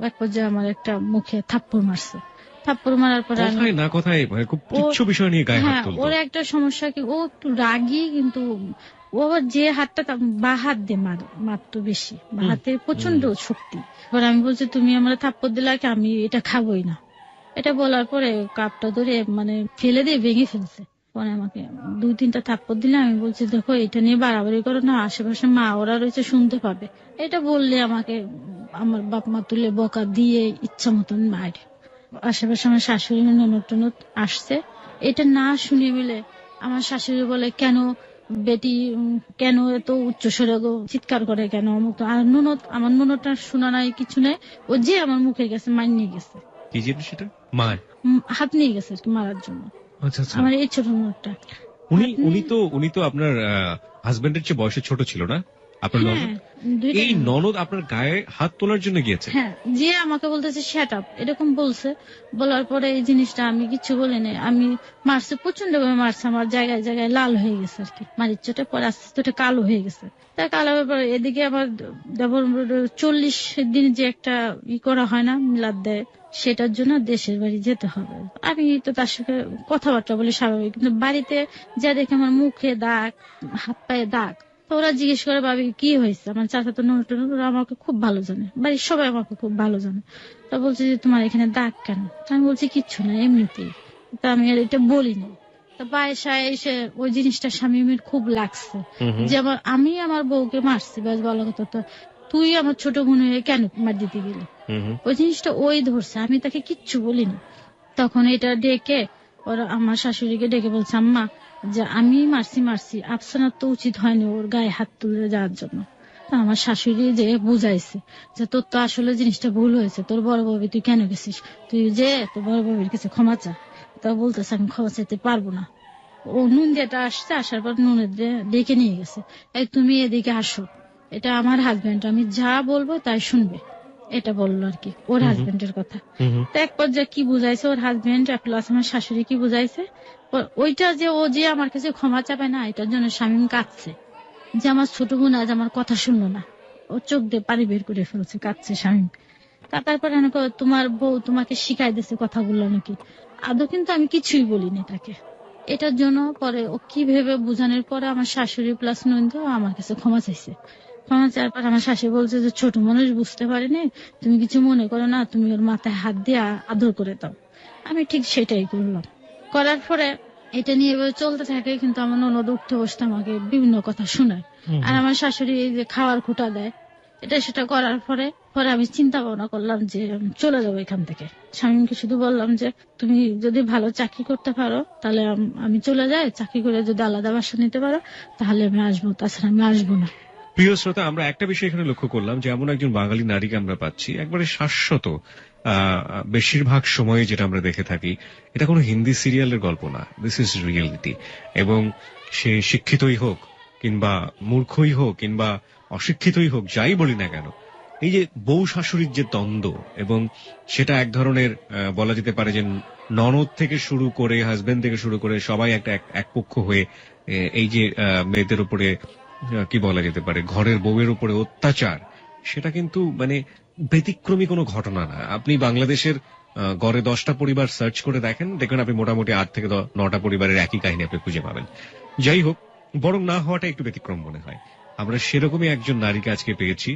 Speaker 1: এক পর্যায়ে আমার একটা মুখে থাপ্পড় মারছে। থাপ্পড় মারার পরে আমি,
Speaker 2: কথায় না কথায় মানে খুব তুচ্ছ বিষয় নিয়ে গায়ে হাত
Speaker 1: হ্যাঁ
Speaker 2: তুলতো।
Speaker 1: ওর একটা সমস্যা কি, ও একটু রাগী, কিন্তু ও আবার যে হাতটা বা হাত দিয়ে মারতো বেশি, বা হাতে প্রচন্ড শক্তি। এবার আমি বলছি তুমি আমার থাপ্পড় দিলে কি, আমি এটা খাবোই না। এটা বলার পরে কাপটা ধরে মানে ফেলে দিয়ে ভেঙে ফেলছে। পরে আমাকে 2-3টা থাপ্পড় দিলে, আমি বলছি দেখো এটা নিয়ে বাড়াবাড়ি করো না, আশেপাশে মা ওরা রয়েছে শুনতে পাবে, এটা বললে আমাকে আমার বাপ মা তুলে বকা দিয়ে ইচ্ছা মতন মারে। আশেপাশে আমার শাশুড়ি ননদ টনদ আসছে, এটা না শুনে মিলে আমার শাশুড়ি বলে কেন বেটি কেন এত উচ্চস্বরে চিৎকার করে কেন, অমুক তো। আর ননদ, আমার ননদটা শোনা নাই কিছু নাই, ও যে আমার মুখে গেছে মার নিয়ে গেছে,
Speaker 2: কি জিনিস সেটা? মার?
Speaker 1: হাত নিয়ে গেছে আর কি মারার জন্য।
Speaker 2: আচ্ছা আচ্ছা।
Speaker 1: আমার এই ছোট ননদটা
Speaker 2: উনি
Speaker 1: হাত নিয়ে-
Speaker 2: উনি তো আপনার হাজবেন্ডের চেয়ে বয়সে ছোট ছিল না, আপনার
Speaker 1: হ্যাঁ
Speaker 2: ননদ?
Speaker 1: দুইটা
Speaker 2: এই
Speaker 1: ননদ।
Speaker 2: ননদ আপনার গায়ে হাত তোলার জন্য গিয়েছে?
Speaker 1: হ্যাঁ যে আমাকে বলতেছে শ্যাট আপ এরকম বলছে। বলার পরে এই জিনিসটা আমি কিছু বলি নাই, আমি মারছে প্রচন্ড ভাবে মারছে, আমার জায়গায় জায়গায় লাল হয়ে গেছে আর কি, মারির চোটে পরে আস্তে আস্তে ওটা কালো হয়ে গেছে। তা কালো হওয়ার পরে এদিকে আমার দেবর 40 দিন যে একটা করা হয় না, মিলাদ দেয়, সেটার জন্য দেশের বাড়ি যেতে হবে। আমি তো তার সাথে কথাবার্তা বলি স্বাভাবিক, কিন্তু বাড়িতে যা দেখে আমার মুখে দাগ, হাত পায়ে দাগ। তো ওরা জিজ্ঞেস করে ভাবি কি হয়েছে, আমার চাচা তো নতুন, ওরা আমাকে খুব ভালো জানে, বাড়ির সবাই আমাকে খুব ভালো জানে। তা বলছে যে তোমার এখানে দাগ কেন, তা আমি বলছি কিচ্ছু না এমনিতেই। তা আমি আর এটা বলিনি। তো বাসায় এসে ওই জিনিসটা স্বামীর খুব লাগছে, যে আমি আমার বউকে মারছি, ব্যাস বলা কথা। তো তুই আমার ছোট বোন হয়ে কেন মার দিতে গেলি, ওই জিনিসটা ওই ধরছে, আমি তাকে কিচ্ছু বলিনি। তখন এটা ডেকে ওরা আমার শাশুড়িকে ডেকে বলছে আম্মা যে আমি মারছি, আফসানার তো উচিত হয়নি ওর গায়ে হাত তুলে যাওয়ার জন্য। তা আমার শাশুড়ি যে বুঝাইছে যে তোর তো আসলে জিনিসটা ভুল হয়েছে, তোর বড় বাবু তুই কেন গেছিস, তুই যে তোর বড় বাবুর কাছে ক্ষমা চা। তা বলতেছে আমি ক্ষমা চাইতে পারবো না। ও নুন দিয়েটা আসছে, আসার পর নুনের ডেকে নিয়ে গেছে, এই তুমি এদিকে আসো, এটা আমার হাজবেন্ড, আমি যা বলবো তাই শুনবে, এটা বললো আর কি ওর হাজবেন্ডের কথা। তো এক পর্যায়ে কি বুঝাইছে ওর হাজবেন্ড প্লাস আমার শাশুড়ি কি বুঝাইছে, ওইটা যে ও যে আমার কাছে ক্ষমা চাবে না, এটার জন্য স্বামী কাঁদছে, যে আমার ছোট বোন আজ আমার কথা শুনলো না, ও চোখ দিয়ে পানি বের করে ফেলছে, কাঁদছে স্বামী। তারপরে তোমার বউ তোমাকে শিখাই দিচ্ছে কথাগুলো নাকি, আদৌ কিন্তু আমি কিছুই বলিনি তাকে। এটার জন্য পরে ও কি ভেবে বোঝানোর পরে আমার শাশুড়ি প্লাস নন্দ আমার কাছে ক্ষমা চাইছে। ক্ষমা চাওয়ার পর আমার শাশুড়ি বলছে যে ছোট মানুষ বুঝতে পারেনি, তুমি কিছু মনে করো না, তুমি ওর মাথায় হাত দিয়ে আদর করে দাও। আমি ঠিক সেটাই করলাম। করার পরে এটা নিয়ে এভাবে চলতে থাকে, কিন্তু আমার ননদ উঠতে বসতে আমাকে বিভিন্ন কথা শোনায়। আর আমার শাশুড়ি এই যে খাওয়ার খোটা দেয়, এটা সেটা করার পরে পরে আমি চিন্তা ভাবনা করলাম যে আমি চলে যাবো এখান থেকে। স্বামীকে শুধু বললাম যে তুমি যদি ভালো চাকরি করতে পারো তাহলে আমি চলে যাই, চাকরি করে যদি আলাদা বাসা নিতে পারো তাহলে আমি আসবো, তাছাড়া আমি আসবো না।
Speaker 2: প্রিয় শ্রোতা, আমরা একটা বিষয় এখানে লক্ষ্য করলাম যে এমন একজন বাঙালি নারীকে আমরা পাচ্ছি একবারে শাশ্বত, বেশিরভাগ সময়ে যেটা আমরা দেখে থাকি, এটা কোনো হিন্দি সিরিয়ালের গল্প না, দিস ইজ রিয়েলিটি। এবং সে শিক্ষিতই হোক কিংবা মূর্খই হোক কিংবা অশিক্ষিতই হোক, যাই বলি না কেন, এই যে বউ শাশুড়ির যে দ্বন্দ্ব, এবং সেটা এক ধরনের বলা যেতে পারে যে ননদ থেকে শুরু করে হাজবেন্ড থেকে শুরু করে সবাই একটা এক পক্ষ হয়ে এই যে মেয়েদের উপরে কি বলা যেতে পারে ঘরের বউয়ের উপরে অত্যাচার, সেটা কিন্তু মানে ব্যতিক্রমী কোনো ঘটনা না। আপনি বাংলাদেশের গড়ে 10টা পরিবার সার্চ করে দেখেন, দেখবেন আপনি মোটামুটি 8 থেকে 9টা পরিবারের একই কাহিনী আপনি খুঁজে পাবেন। যাই হোক, বরং না হওয়াটা একটু ব্যতিক্রম মনে হয়। আমরা সেরকমই একজন নারীকে আজকে পেয়েছি,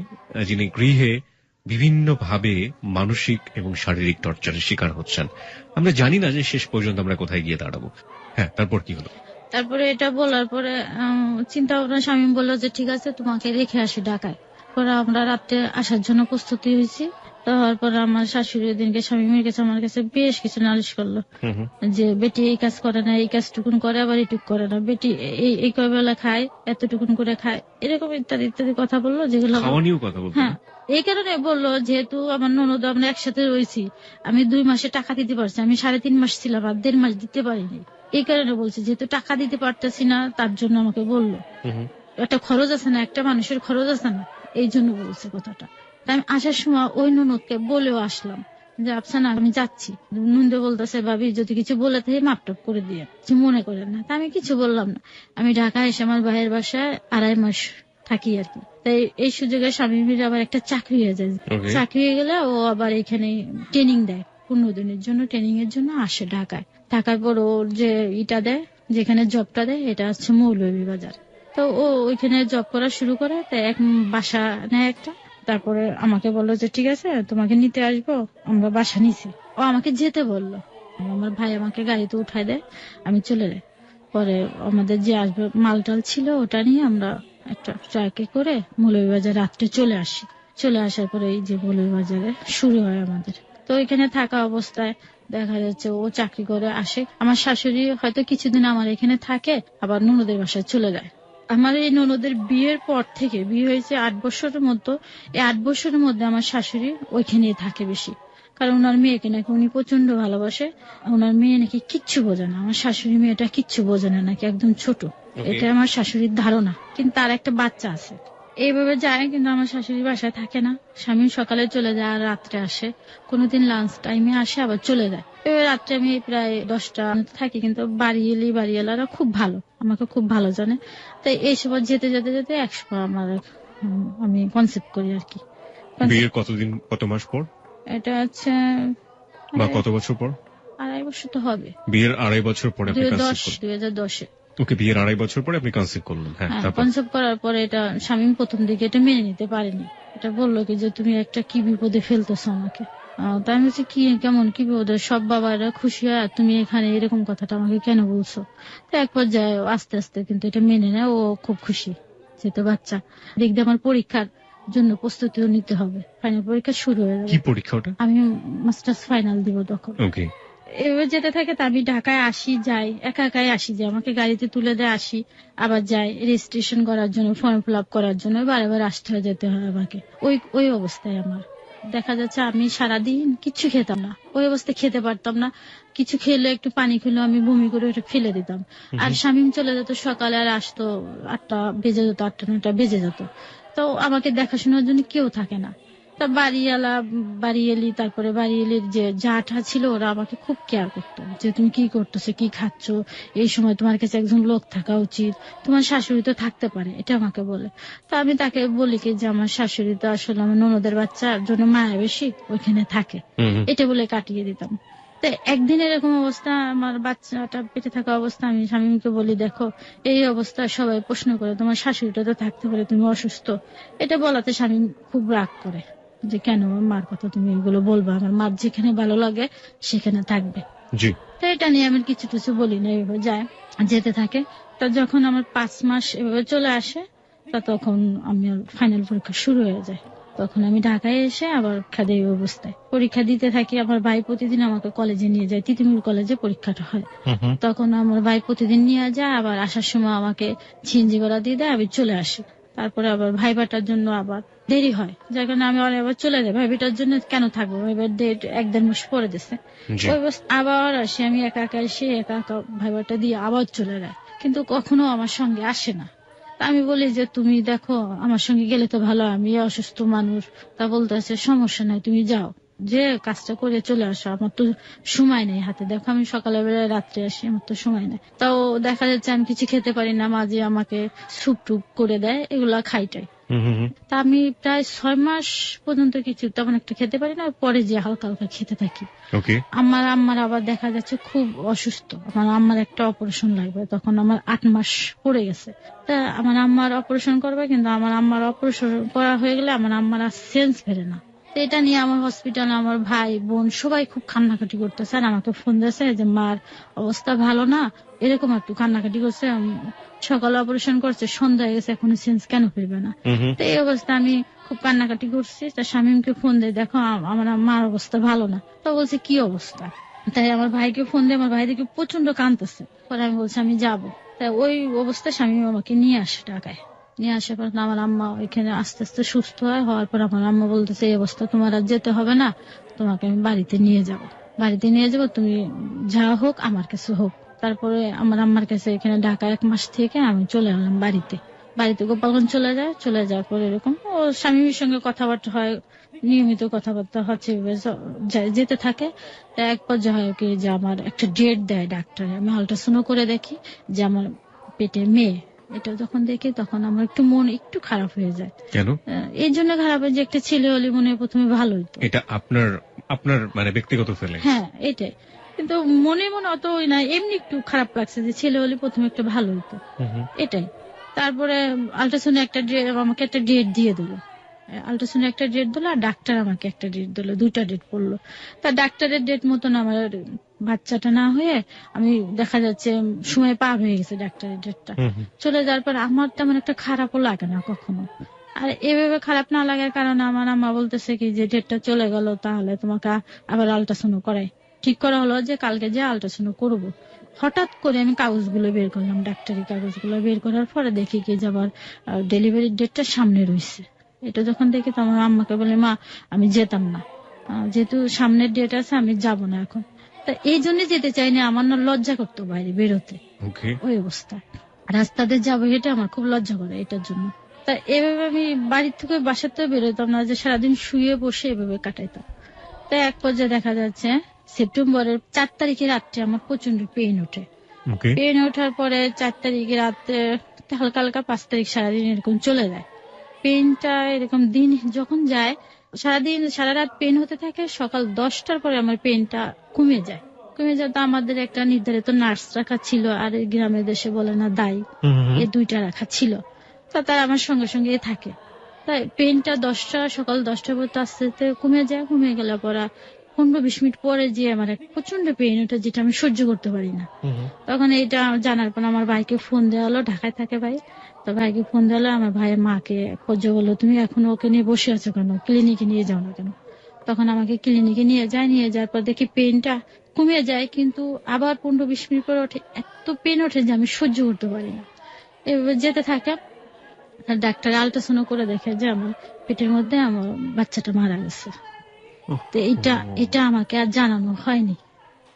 Speaker 2: যিনি গৃহে বিভিন্ন ভাবে মানসিক এবং শারীরিক টর্চারের শিকার হচ্ছেন। আমরা জানি না যে শেষ পর্যন্ত আমরা কোথায় গিয়ে দাঁড়াবো। হ্যাঁ, তারপর কি হলো?
Speaker 1: তারপরে এটা বলার পরে চিন্তা ভাবনা স্বামী বললো যে ঠিক আছে তোমাকে রেখে আসি ঢাকায়। পরে আমরা রাত্রে আসার জন্য প্রস্তুতি হয়েছি। তো হওয়ার পর আমার শাশুড়ি দিনকে স্বামীর কাছে আমার কাছে বেশ কিছু নালিশ করলো যে বেটি এই কাজ করে না, এই কাজটুকুন করে আবার এইটুক করে না, বেটি এই কয় বেলা খায়, এতটুকুন করে খায়, এরকম ইত্যাদি ইত্যাদি কথা বললো, যেগুলো হ্যাঁ এই কারণে বললো যেহেতু আমার ননদ আমরা একসাথে রয়েছি, আমি 2 মাসে টাকা দিতে পারছি, আমি 3.5 মাস ছিলাম আর 1.5 মাস দিতে পারিনি। এই কারণে বলছি যেহেতু টাকা দিতে পারতেছি না, তার জন্য আমাকে বললো একটা খরচ আছে না, একটা মানুষের খরচ আছে না, এই জন্য বলছে কথাটা। তাই আমি আসার সময় ওই ননদকে বলেও আসলাম যে আফসানা আমি যাচ্ছি। নন্দ বলতেছে ভাবি যদি কিছু বলে থাকে মাপটাপ করে দিয়ে, কিছু মনে করেন না। তা আমি কিছু বললাম না। আমি ঢাকায় এসে আমার ভাইয়ের বাসায় 2.5 মাস থাকি আর কি। তাই এই সুযোগে স্বামীর আবার একটা চাকরি হয়ে যায়। চাকরি হয়ে গেলে ও আবার এখানে ট্রেনিং দেয়, 15 দিনের জন্য ট্রেনিং এর জন্য আসে ঢাকায়। থাকার পর ওর যে ইটা দেয়, যেখানে জবটা দেয়, এটা হচ্ছে মৌলভীবাজার। তো ও ওইখানে জব করা শুরু করে, তাই এক বাসা নেয় একটা। তারপরে আমাকে বললো যে ঠিক আছে তোমাকে নিতে আসবো, আমরা বাসা নিছি। ও আমাকে যেতে বললো, আমার ভাই আমাকে গাড়িতে উঠায় দেয়, আমি চলে যাই। পরে আমাদের যে আসবে মালটাল ছিল ওটা নিয়ে আমরা একটা ট্রাকে করে মৌলভীবাজার রাত্রে চলে আসি। চলে আসার পরে এই যে মৌলভীবাজারে শুরু হয় আমাদের। তো এখানে থাকা অবস্থায় দেখা যাচ্ছে ও চাকরি করে আসে, আমার শাশুড়ি হয়তো কিছুদিন আমার এখানে থাকে, আবার ননদের বাসায় চলে যায়। আমার এই ননদের বিয়ের পর থেকে, বিয়ে হয়েছে 8 বছরের মতো, এই 8 বছরের মধ্যে আমার শাশুড়ি ওইখানেই থাকে বেশি। কারণ ওনার মেয়েকে নাকি উনি প্রচন্ড ভালোবাসে। ওনার মেয়ে নাকি কিচ্ছু বোঝে না, আমার শাশুড়ি মেয়েটা কিচ্ছু বোঝে না, নাকি একদম ছোট। এটা আমার শাশুড়ির ধারণা, কিন্তু তার একটা বাচ্চা আছে। এইভাবে যায়, কিন্তু আমার শাশুড়ি বাসায় থাকে না। স্বামী সকালে চলে যায় আর রাত্রে আসে, কোনোদিন লাঞ্চ টাইমে আসে আবার চলে যায়। এবার রাত্রে আমি প্রায় 10টা থাকি, কিন্তু বাড়িওয়ালারা খুব ভালো, আমাকে খুব ভালো জানে। তাই এই সময় যেতে যেতে যেতে একসময় আমার আমি কনসেপ্ট করি আর কি।
Speaker 2: বিয়ের কত মাস পর?
Speaker 1: এটা হচ্ছে
Speaker 2: বা কত বছর পর?
Speaker 1: 2.5 বছর তো হবে।
Speaker 2: বিয়ের 2.5 বছর পরে আপনি কনসেপ্ট করলেন?
Speaker 1: 2010-এ।
Speaker 2: ওকে, বিয়ের 2.5 বছর পরে আপনি কনসেপ্ট করলেন। হ্যাঁ,
Speaker 1: কনসেপ্ট করার পরে এটা স্বামী প্রথম দিকে এটা মেনে নিতে পারেনি। এটা বললো কি যে তুমি একটা কি বিপদে ফেলতেছো আমাকে। তাই আমি বলছি কি কেমন কি বিপদে, সব বাবারা খুশি হয়, তুমি এখানে এরকম কথাটা আমাকে কেন বলছো। তো এক পর্যায়ে আস্তে আস্তে কিন্তু এটা মেনে নেয়, ও খুব খুশি যেহেতু বাচ্চা। দেখতে আমার পরীক্ষার জন্য প্রস্তুতিও নিতে হবে, ফাইনাল পরীক্ষা শুরু হয়ে যাবে।
Speaker 2: কি পরীক্ষা ওটা?
Speaker 1: আমি মাস্টার্স ফাইনাল দিব তখন।
Speaker 2: ওকে।
Speaker 1: এবার যেতে থাকে, তা আমি ঢাকায় আসি যাই, একা একাই আসি, যে আমাকে গাড়িতে তুলে দেয়, আসি আবার যাই রেজিস্ট্রেশন করার জন্য, ফর্ম ফিল আপ করার জন্য বারবার আসতে হয়, যেতে হয় আমাকে। ওই অবস্থায় আমার দেখা যাচ্ছে আমি সারাদিন কিছু খেতাম না, ওই অবস্থায় খেতে পারতাম না। কিছু খেলে একটু পানি খেলে আমি বমি করে ওটা ফেলে দিতাম। আর স্বামী চলে যেত সকালে, আর আসতো 8টা বেজে যেত, 8টা-9টা বেজে যেত। তো আমাকে দেখাশোনার জন্য কেউ থাকে না। তা বাড়িয়ালি, তারপরে বাড়িয়ালির যে জাটা ছিল, ওরা আমাকে খুব কেয়ার করতো, যে তুমি কি করতেছো, কি খাচ্ছ, এই সময় তোমার কাছে একজন লোক থাকা উচিত, তোমার শাশুড়ি তো থাকতে পারে, এটা আমাকে বলে। তা আমি তাকে বলি কি যে আমার শাশুড়ি তো আসলে আমার ননদের বাচ্চার জন্য মায়া বেশি, ওইখানে থাকে, এটা বলে কাটিয়ে দিতাম। তো একদিন এরকম অবস্থা, আমার বাচ্চাটা পেটে থাকা অবস্থা, আমি স্বামীকে বলি দেখো এই অবস্থা সবাই প্রশ্ন করে, তোমার শাশুড়িটা তো থাকতে পারে, তুমি অসুস্থ। এটা বলাতে স্বামী খুব রাগ করে যে কেন আমার মার কথা তুমি এগুলো বলবা, আমার মার যেখানে ভালো লাগে সেখানে থাকবে। তো এটা নিয়ে আমি কিছু বলি না, এভাবে যায় যেতে থাকে। তো যখন আমার 5 মাস এভাবে চলে আসে, তা তখন আমি ফাইনাল পরীক্ষা শুরু হয়ে যায়। তখন আমি ঢাকায় এসে আবার খাদে অবস্থায় পরীক্ষা দিতে থাকি। আমার ভাই প্রতিদিন আমাকে কলেজে নিয়ে যায়, তিতুমির কলেজে পরীক্ষাটা হয়। তখন আমার ভাই প্রতিদিন নিয়ে যায়, আবার আসার সময় আমাকে সিএনজি ভাড়া দিয়ে দেয়, আমি চলে আসি। তারপরে আবার ভাইবাটার জন্য আবার দেরি হয়, যার কারণে আমি আবার চলে যাই। ভাইবাটার জন্য কেন থাকবো, ভাইবার ডেট 1-1.5 মাস পরে দিছে। ওই আবার আসি, আমি একা একা এসে একা একা ভাইবাটা দিয়ে আবার চলে যায়, কিন্তু কখনো আমার সঙ্গে আসে না। আমি বলি যে তুমি দেখো আমার সঙ্গে গেলে তো ভালো, আমি অসুস্থ মানুষ। তা বলতেছে সমস্যা নাই, তুমি যাও, যে কাজটা করে চলে আসো, আমার তো সময় নেই হাতে, দেখো আমি সকালে বেলায় রাত্রে আসি, আমার তো সময় নেই। তাও দেখা যাচ্ছে আমি কিছু খেতে পারি না, মাঝে আমাকে স্যুপ টুপ করে দেয়, এগুলা খাইটাই। তা আমি প্রায় 6 মাস পর্যন্ত কিছু তেমন একটা খেতে পারি না, পরে যে হালকা হালকা খেতে থাকি।
Speaker 2: ওকে।
Speaker 1: আম্মার আবার দেখা যাচ্ছে খুব অসুস্থ, আমার আম্মার একটা অপারেশন লাগবে, তখন আমার 8 মাস পড়ে গেছে। তা আমার আম্মার অপারেশন করবে, কিন্তু আমার আম্মার অপারেশন করা হয়ে গেলে আমার আম্মার আর সেন্স ফেরে না। তো এটা নিয়ে আমার হসপিটালে আমার ভাই বোন সবাই খুব কান্নাকাটি করতেছে, আর আমাকে ফোন দিয়েছে যে মার অবস্থা ভালো না, এরকম একটু কান্নাকাটি করছে। সকালে অপারেশন করছে, সন্ধ্যা হয়ে গেছে, এখনো সেন্স কেন ফিরবে না। তো এই অবস্থা আমি খুব কান্নাকাটি করছি। তার স্বামীকে ফোন দিয়ে, দেখো আমার মার অবস্থা ভালো না। তো বলছে কি অবস্থা, তাই আমার ভাইকে ফোন দিয়ে, আমার ভাই দেখে প্রচন্ড কাঁদতেছে। পরে আমি বলছি আমি যাবো। তাই ওই অবস্থায় স্বামী আমাকে নিয়ে আসে ঢাকায়। নিয়ে আসার পর আমার আম্মা এখানে আস্তে আস্তে সুস্থ হওয়ার পর আমার আম্মা বলতেছে এই অবস্থা তোমার আর যেতে হবে না, তোমাকে আমি বাড়িতে নিয়ে যাব, বাড়িতে নিয়ে যাব, তুমি যা হোক আমার কাছে হোক। তারপরে আমার আম্মার কাছে এখানে ঢাকা 1 মাস থেকে আমি চলে এলাম বাড়িতে। বাড়িতে গোপালগঞ্জ চলে যাওয়ার পর এরকম ও স্বামীর সঙ্গে কথাবার্তা হয়, নিয়মিত কথাবার্তা হচ্ছে, যেতে থাকে। তা এক পর্যায়ে হয় কি যে আমার একটা ডেট দেয় ডাক্তার, আমি আল্ট্রাসাউন্ড করে দেখি যে আমার পেটে মেয়ে। এটা যখন দেখি তখন আমার একটু মন একটু খারাপ হয়ে যায়।
Speaker 2: কেন?
Speaker 1: এই জন্য খারাপ হয় যে একটা ছেলে হলে মনে হয় প্রথমে ভালো হইতো।
Speaker 2: এটা আপনার আপনার মানে ব্যক্তিগত ফিলিংস?
Speaker 1: হ্যাঁ এটাই, কিন্তু মনে মনে অত না, এমনি একটু খারাপ লাগছে যে ছেলে হলে প্রথমে একটু ভালো হইতো, এটাই। তারপরে আল্ট্রাসাউন্ড আমাকে একটা ডেট দিয়ে দিল, আল্ট্রাসাউন্ড একটা ডেট দিল, আর ডাক্তার আমাকে একটা ডেট দিল, 2টা ডেট পড়লো। তা ডাক্তারের ডেট মতন আমার বাচ্চাটা না হয়ে আমি দেখা যাচ্ছে সময় পার হয়ে গেছে, ডাক্তারের ডেটটা চলে যাওয়ার পর আমার তেমন একটা খারাপও লাগে না কখনো। আর এভাবে খারাপ না লাগার কারণে আমার আম্মা বলতেছে কি যে ডেটটা চলে গেল, তাহলে তোমাকে আবার আল্ট্রাসাউন্ড করাই। ঠিক করা হলো যে কালকে যে আল্ট্রাসাউন্ড করবো। হঠাৎ করে আমি কাগজগুলো বের করলাম, ডাক্তারি কাগজগুলো বের করার পরে দেখি কি যে আবার ডেলিভারির ডেটটা সামনে রয়েছে। এটা যখন দেখি তো আমার আম্মাকে বলে মা আমি যেতাম না, যেহেতু সামনের ডেট আছে আমি যাব না এখন। তা এই জন্য যেতে চাইনি, আমার না লজ্জা করতো বাইরে বেরোতে, ওই অবস্থা রাস্তাতে যাবো হেঁটে আমার খুব লজ্জা করে এটার জন্য। তা এভাবে আমি বাড়ির থেকে বাসাতেও বেরোতাম না, যে সারাদিন শুয়ে বসে এভাবে কাটাইতাম। তা এক পর্যায়ে দেখা যাচ্ছে সেপ্টেম্বরের 4 তারিখে রাত্রে আমার প্রচন্ড পেইন ওঠে। পেইন ওঠার পরে 4 তারিখে রাত্রে হালকা হালকা 5 তারিখ সারাদিন এরকম চলে যায়। পেইনটা এরকম দিন যখন যায়, সারাদিন সারা রাত পেইন হতে থাকে, সকাল 10টার পরে আমার পেইনটা কমে যায়। তো আমাদের একটা নির্ধারিত নার্স রাখা ছিল, আর গ্রামের দেশে বলে না দাই, এই 2টা রাখা ছিল। তা তারা আমার সঙ্গে সঙ্গে থাকে। তাই পেইনটা সকাল 10টা পর্যন্ত আস্তে আস্তে কমে যায়। কমে গেলে পরে 15-20 মিনিট পরে যে আমার এক প্রচন্ড পেইন ওঠে, যেটা আমি সহ্য করতে পারি না। তখন এটা জানার পর আমার ভাইকে ফোন দেওয়া হলো, ঢাকায় থাকে ভাই। তো ভাইকে ফোন দেওয়া হলো, আমার ভাইয়ের মাকে পর্যায়ে বললো তুমি এখন ওকে নিয়ে বসে আছো কেন, ক্লিনিকে নিয়ে যাও না কেন। তখন আমাকে ক্লিনিকে নিয়ে যাওয়ার পর দেখি পেইনটা কমে যায়, কিন্তু আবার 15-20 মিনিট পরে ওঠে, এত পেইন ওঠে যে আমি সহ্য করতে পারি না। এভাবে যেতে থাকে। ডাক্তার আল্ট্রাসাউন্ড করে দেখে যে আমার পেটের মধ্যে আমার বাচ্চাটা মারা গেছে। তো এটা আমাকে আর জানানো হয়নি।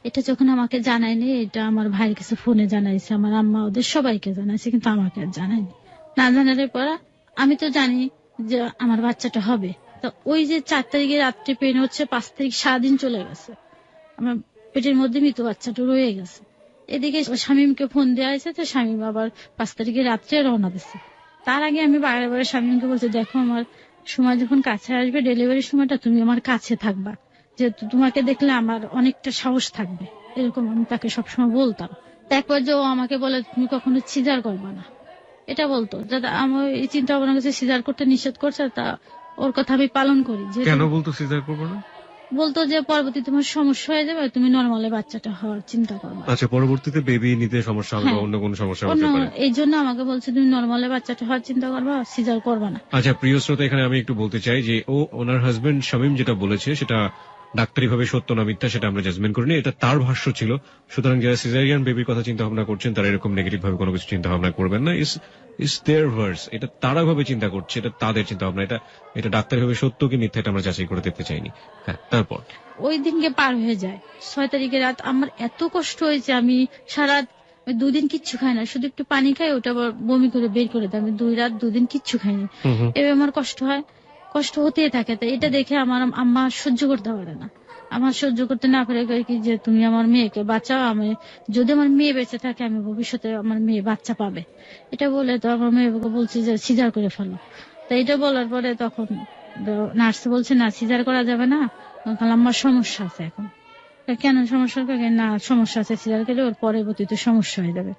Speaker 1: এটা যখন আমাকে জানায়নি, এটা আমার ভাইয়ের কাছে ফোনে জানাইছে, আমার আম্মা ওদের সবাইকে জানাইছে, কিন্তু আমাকে আর জানায়নি। না জানানোর পর আমি তো জানি যে আমার বাচ্চাটা হবে। তো ওই যে 4 তারিখে রাত্রে পেন হচ্ছে, 5 তারিখ সারাদিন চলে গেছে, আমার পেটের মধ্যে মৃত বাচ্চাটা রয়ে গেছে। এদিকে শামীমকে ফোন দেওয়া হয়েছে, তো শামীম আবার 5 তারিখে রাত্রে রওনা দিচ্ছে। তার আগে আমি বারে বারে শামীমকে বলছি দেখো আমার সময় যখন কাছে আসবে, ডেলিভারির সময়টা তুমি আমার কাছে থাকবা, যেহেতু তোমাকে দেখলে আমার অনেকটা সাহস থাকবে, এরকম আমি তাকে সবসময় বলতাম। তারপর যে ও আমাকে বলে তুমি কখনো সিজার করবা না, এটা বলতো। যাতে আমার এই চিন্তা ভাবনা কাছে সিজার করতে নিষেধ করছে, তা ওর কথা আমি পালন করি।
Speaker 2: কেন বলতো সিজার করবো না?
Speaker 1: বলতো যে পরবর্তী তোমার সমস্যা হয়ে যাবে, তুমি নর্মালে বাচ্চাটা হওয়ার চিন্তা করবা।
Speaker 2: আচ্ছা, পরবর্তীতে বেবি নিতে সমস্যা হবে বা অন্য কোনো সমস্যা হতে পারে,
Speaker 1: এই জন্য আমাকে বলছে তুমি নর্মালে বাচ্চাটা হওয়ার চিন্তা করবা, সিজার করবা না।
Speaker 2: আচ্ছা প্রিয় শ্রোতা, এখানে আমি একটু বলতে চাই যে ওনার হাজবেন্ড শামীম যেটা বলেছে সেটা ডাক্তারি ভাবে সত্য না মিথ্যা সেটা আমরা জাজমেন্ট করিনি, এটা তার ভাষ্য ছিল। সুতরাং যারা সিজারিয়ান বেবির কথা চিন্তা ভাবনা করছেন তারা এরকম নেগেটিভ ভাবে কোনো কিছু চিন্তা ভাবনা করবেন না। ইস দেয়ার ভার্স, এটা তারা ভাবে চিন্তা করছে, এটা তাদের চিন্তা ভাবনা, এটা ডাক্তারি ভাবে সত্য কি মিথ্যা এটা আমরা যাচাই করে দেখতে চাইনি। হ্যাঁ, তারপর
Speaker 1: ওই দিনকে পার হয়ে যায় 6 তারিখে রাত। আমার এত কষ্ট হয়েছে, আমি সারা 2 দিন কিচ্ছু খাই না, শুধু একটু পানি খাই, ওটা আবার বমি করে বের করে দেয়। আমি 2 রাত 2 দিন কিচ্ছু খাইনি। এবার আমার কষ্ট হয়, কষ্ট হতেই থাকে। তো এটা দেখে আমার আম্মা সহ্য করতে পারে না। আমার সহ্য করতে না পারে কি যে তুমি আমার মেয়েকে বাঁচাও, আমি যদি আমার মেয়ে বেঁচে থাকে আমি ভবিষ্যতে আমার মেয়ে বাচ্চা পাবে, এটা বলে তো আমার মেয়েকে বলছি যে সিজার করে ফেলো। তো এটা বলার পরে তখন নার্স বলছে না সিজার করা যাবে না। আমার সমস্যা আছে এখন। কেন সমস্যা? না সমস্যা আছে, সিজার করলে ওর পরবর্তীতে সমস্যা হয়ে যাবে,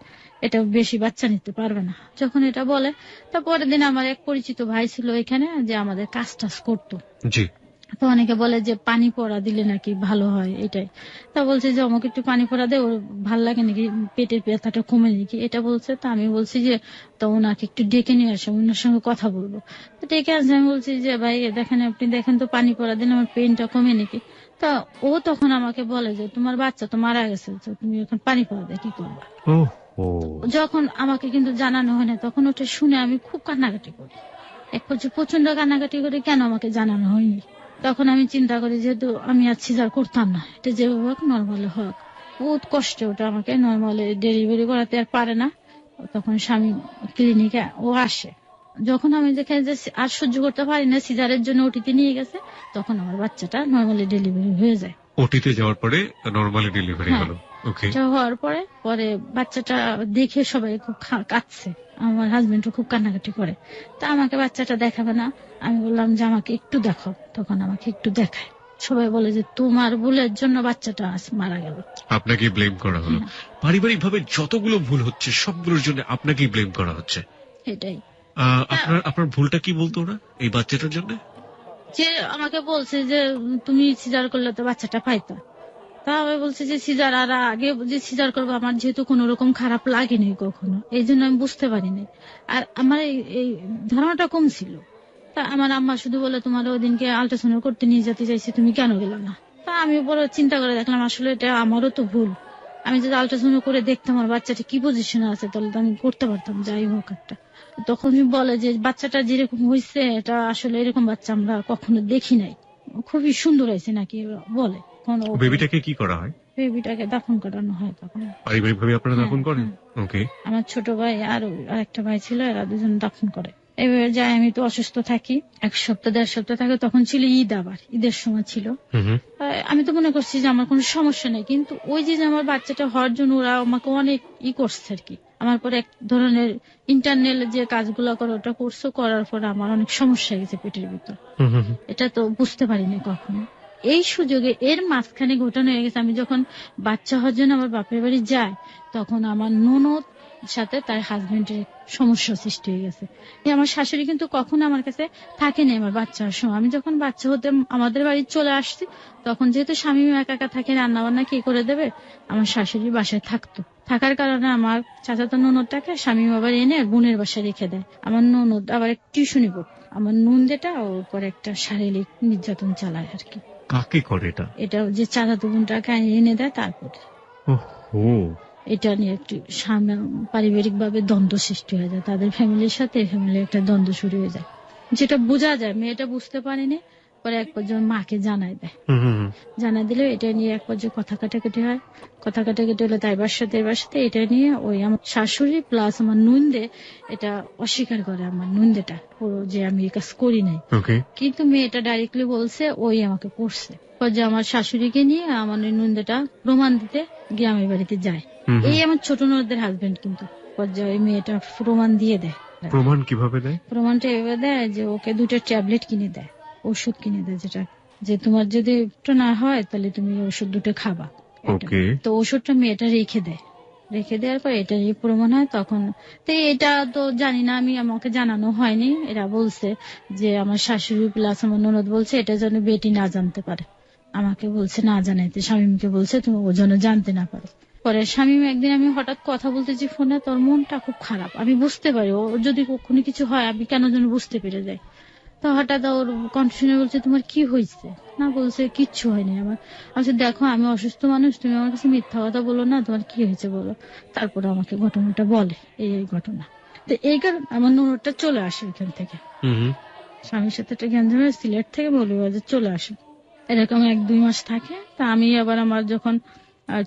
Speaker 1: এটা বেশি বাচ্চা নিতে পারবে না। যখন এটা বলে, তারপরের দিন আমার এক পরিচিত ভাই ছিল এখানে যে আমাদের কাজ টাজ করতো।
Speaker 2: জি।
Speaker 1: তো অনেকে বলে যে পানি পড়া দিলে নাকি ভালো হয়, এটাই। তা বলছে যে আমাকে একটু পানি পড়া দে, ওর ভাল লাগে নাকি, পেটের ব্যথাটা কমে নাকি, এটা বলছে। তা আমি বলছি যে তো ওনাকে একটু ডেকে নিয়ে আসো, ওনার সঙ্গে কথা বলবো। তো ডেকে আসে, আমি বলছি যে ভাই দেখেন, আপনি দেখেন তো পানি পড়া দিলে আমার পেনটা কমে নাকি। তা ও তখন আমাকে বলে যে তোমার বাচ্চা তো মারা গেছে, তো তুমি এখন পানি পড়া দিয়ে কি করবা। যখন আমাকে কিন্তু জানানো হয় না, তখন ওটা শুনে আমি খুব কান্নাকাটি করি, এক পর্যায়ে প্রচন্ড কান্নাকাটি করি, কেন আমাকে জানানো হয়নি। তখন আমি চিন্তা করি যেহেতু আমি আর সিজার করতাম না, এটা যেভাবে হোক নর্মালে হোক। বহুত কষ্ট ওটা, আমাকে নর্মালে ডেলিভারি করাতে আর পারে না। তখন স্বামী ক্লিনিকে ও আসে, যখন আমি দেখে যে আর সহ্য করতে পারি না, সিজারের জন্য ওটিতে নিয়ে গেছে, তখন আমার বাচ্চাটা নর্মালি ডেলিভারি হয়ে যায়।
Speaker 2: ওটিতে যাওয়ার পরে নরমালি ডেলিভারি
Speaker 1: হ্যাঁ,
Speaker 2: হলো। ওকে।
Speaker 1: এটা হওয়ার পরে পরে বাচ্চাটা দেখে সবাই খুব কাঁদছে, আমার হাজবেন্ডও খুব কান্নাকাটি করে। তা আমাকে বাচ্চাটা দেখাবে না, আমি বললাম যে আমাকে একটু দেখাও, তখন আমাকে একটু দেখায়। সবাই বলে যে তোমার ভুলের জন্য বাচ্চাটা আজ মারা গেল।
Speaker 2: আপনাকে ব্লেম করা হলো। পারিবারিক ভাবে যতগুলো ভুল হচ্ছে সবগুলোর জন্য আপনাকেই ব্লেম করা হচ্ছে।
Speaker 1: এটাই
Speaker 2: আপনার ভুলটা কি বলতো ওরা এই বাচ্চাটার জন্য?
Speaker 1: যে আমাকে বলছে যে তুমি সিজার করলে তো বাচ্চাটা পাইতা। তা আমি বলছি যে সিজার আর আগে যে সিজার করবো, আমার যেহেতু কোন রকম খারাপ লাগেনি কখনো, এই জন্য আমি বুঝতে পারিনি। আর আমার এই ধারণাটা কম ছিল। তা আমার আম্মা শুধু বলে তোমার ওই দিনকে আল্ট্রাসাউন্ড করতে নিয়ে যেতে চাইছি, তুমি কেন গেলে না। তা আমি বড় চিন্তা করে দেখলাম আসলে এটা আমারও তো ভুল। আমি যদি আল্ট্রাসাউন্ড করে দেখতাম আমার বাচ্চাটা কি পজিশনে আছে, তাহলে তো আমি করতে পারতাম যাই হোক একটা। তখন বলে যে বাচ্চাটা যেরকম হয়েছে এটা আসলে এরকম বাচ্চা আমরা কখনো দেখি নাই, খুবই সুন্দর হয়েছে নাকি বলে।
Speaker 2: বেবিটাকে কি করা হয়?
Speaker 1: বেবিটাকে দাফন করানো হয় তখন।
Speaker 2: পারিবারিক ভাবে আপনারা দাফন করেন? ওকে।
Speaker 1: আমার ছোট ভাই আর একটা ভাই ছিল, এরা দুজন দাফন করে। এবার যাই, আমি তো অসুস্থ থাকি, 1 সপ্তাহ 1.5 সপ্তাহ থাকে। তখন ছিল ঈদ, আবার ঈদের সময় ছিল। আমি তো মনে করছি যে আমার কোনো সমস্যা নেই, কিন্তু ওই যে আমার বাচ্চাটা হওয়ার জন্য ওরা আমাকে অনেক করছে আর কি। আমার পরে এক ধরনের ইন্টারনাল যে কাজগুলো করে ওটা করছে, করার পর আমার অনেক সমস্যা হয়ে গেছে পেটের ভিতর। এটা তো বুঝতে পারিনি কখনো। এই সুযোগে এর মাঝখানে ঘটনা হয়ে গেছে, আমি যখন বাচ্চা হওয়ার জন্য আমার বাপের বাড়ি যাই, তখন আমার ননদ সাথে তার হাজবেন্ডের সমস্যা সৃষ্টি হয়ে গেছে। আমার শাশুড়ি কিন্তু কখনো আমার কাছে থাকেনি আমার বাচ্চার সময়। আমি যখন বাচ্চা হতে আমাদের বাড়ি চলে আসছি, তখন যেহেতু স্বামী একা একা থাকে, রান্না বান্না কে করে দেবে, আমার শাশুড়ি বাসায় থাকতো। থাকার কারণে আমার চাচাতো ননদটাকে স্বামী আবার এনে বোনের বাসায় রেখে দেয়। আমার ননদ আবার টিউশনি পড়তো। আমার নুন যেটা ওর উপর একটা শারীরিক নির্যাতন চালায় আর কি।
Speaker 2: কাকে করে এটা?
Speaker 1: এটা যে চাচাতো বোনটাকে এনে দেয়, তারপরে এটা নিয়ে একটু পারিবারিক ভাবে দ্বন্দ্ব সৃষ্টি হয়ে যায়, তাদের ফ্যামিলির সাথে ফ্যামিলির একটা দ্বন্দ্ব শুরু হয়ে যায়, যেটা বোঝা যায়। মেয়েটা বুঝতে পারেনি, পরে এক পর্যায়ে মাকে জানাই দেয়। জানাই দিলে এটা নিয়ে এক পর্যায়ে কথা কাটাকাটি হয়। কথা কাটাকাটি হলে তাই বাসাতে এটা নিয়ে ওই আমার শাশুড়ি প্লাস আমার নুনদে এটা অস্বীকার করে, আমার নুনদেটা পুরো যে আমি এই কাজ করি নাই। কিন্তু মেয়েটা ডাইরেক্টলি বলছে ওই আমাকে করছে। পর্যায়ে আমার শাশুড়িকে নিয়ে আমার নুনদেটা প্রমাণ দিতে গ্রামের বাড়িতে যায়। এই আমার ছোট ননদের হাজবেন্ড, কিন্তু পর্যায়ে ওই মেয়েটা প্রমাণ দিয়ে দেয়।
Speaker 2: প্রমাণ কিভাবে দেয়?
Speaker 1: প্রমাণটা এভাবে দেয় যে ওকে 2টা ট্যাবলেট কিনে দেয়, ওষুধ কিনে দেয়, যেটা যে তোমার যদি একটু না হয় তাহলে তুমি ওষুধ 2টা খাবা। তো ওষুধটা মেয়েটা রেখে দেয়। রেখে দেওয়ার পর এটা প্রমাণ হয় তখন। তো এটা তো জানি না আমি, আমাকে জানানো হয়নি। এরা বলছে যে আমার শাশুড়ি প্লাস আমার ননদ বলছে এটা যেন বেটি না জানতে পারে। আমাকে বলছে না জানাইতে, স্বামীকে বলছে তুমি ও যেন জানতে না পারে। পরে স্বামী একদিন আমি হঠাৎ কথা বলতেছি ফোনে, তোর মনটা খুব খারাপ, আমি বুঝতে পারি ও যদি কখনো কিছু হয় আমি কেন যেন বুঝতে পেরে যাই। তো হঠাৎ ওর কনফিউশনে বলছে তোমার কি হয়েছে, না বলছে কিচ্ছু হয়নি আমার। আচ্ছা দেখো আমি অসুস্থ মানুষ, তুমি আমার কাছে মিথ্যা কথা বলো না, তোমার কি হয়েছে বলো। তারপরে আমাকে ঘটনাটা বলে, এই ঘটনা। তো এই কারণে আমার ননদটা চলে আসে এখান থেকে, স্বামীর সাথে একটা গ্যাঞ্জাম হয়ে সিলেট থেকে মৌলভীবাজার চলে আসে। এরকম 1-2 মাস থাকে। তা আমি আবার আমার যখন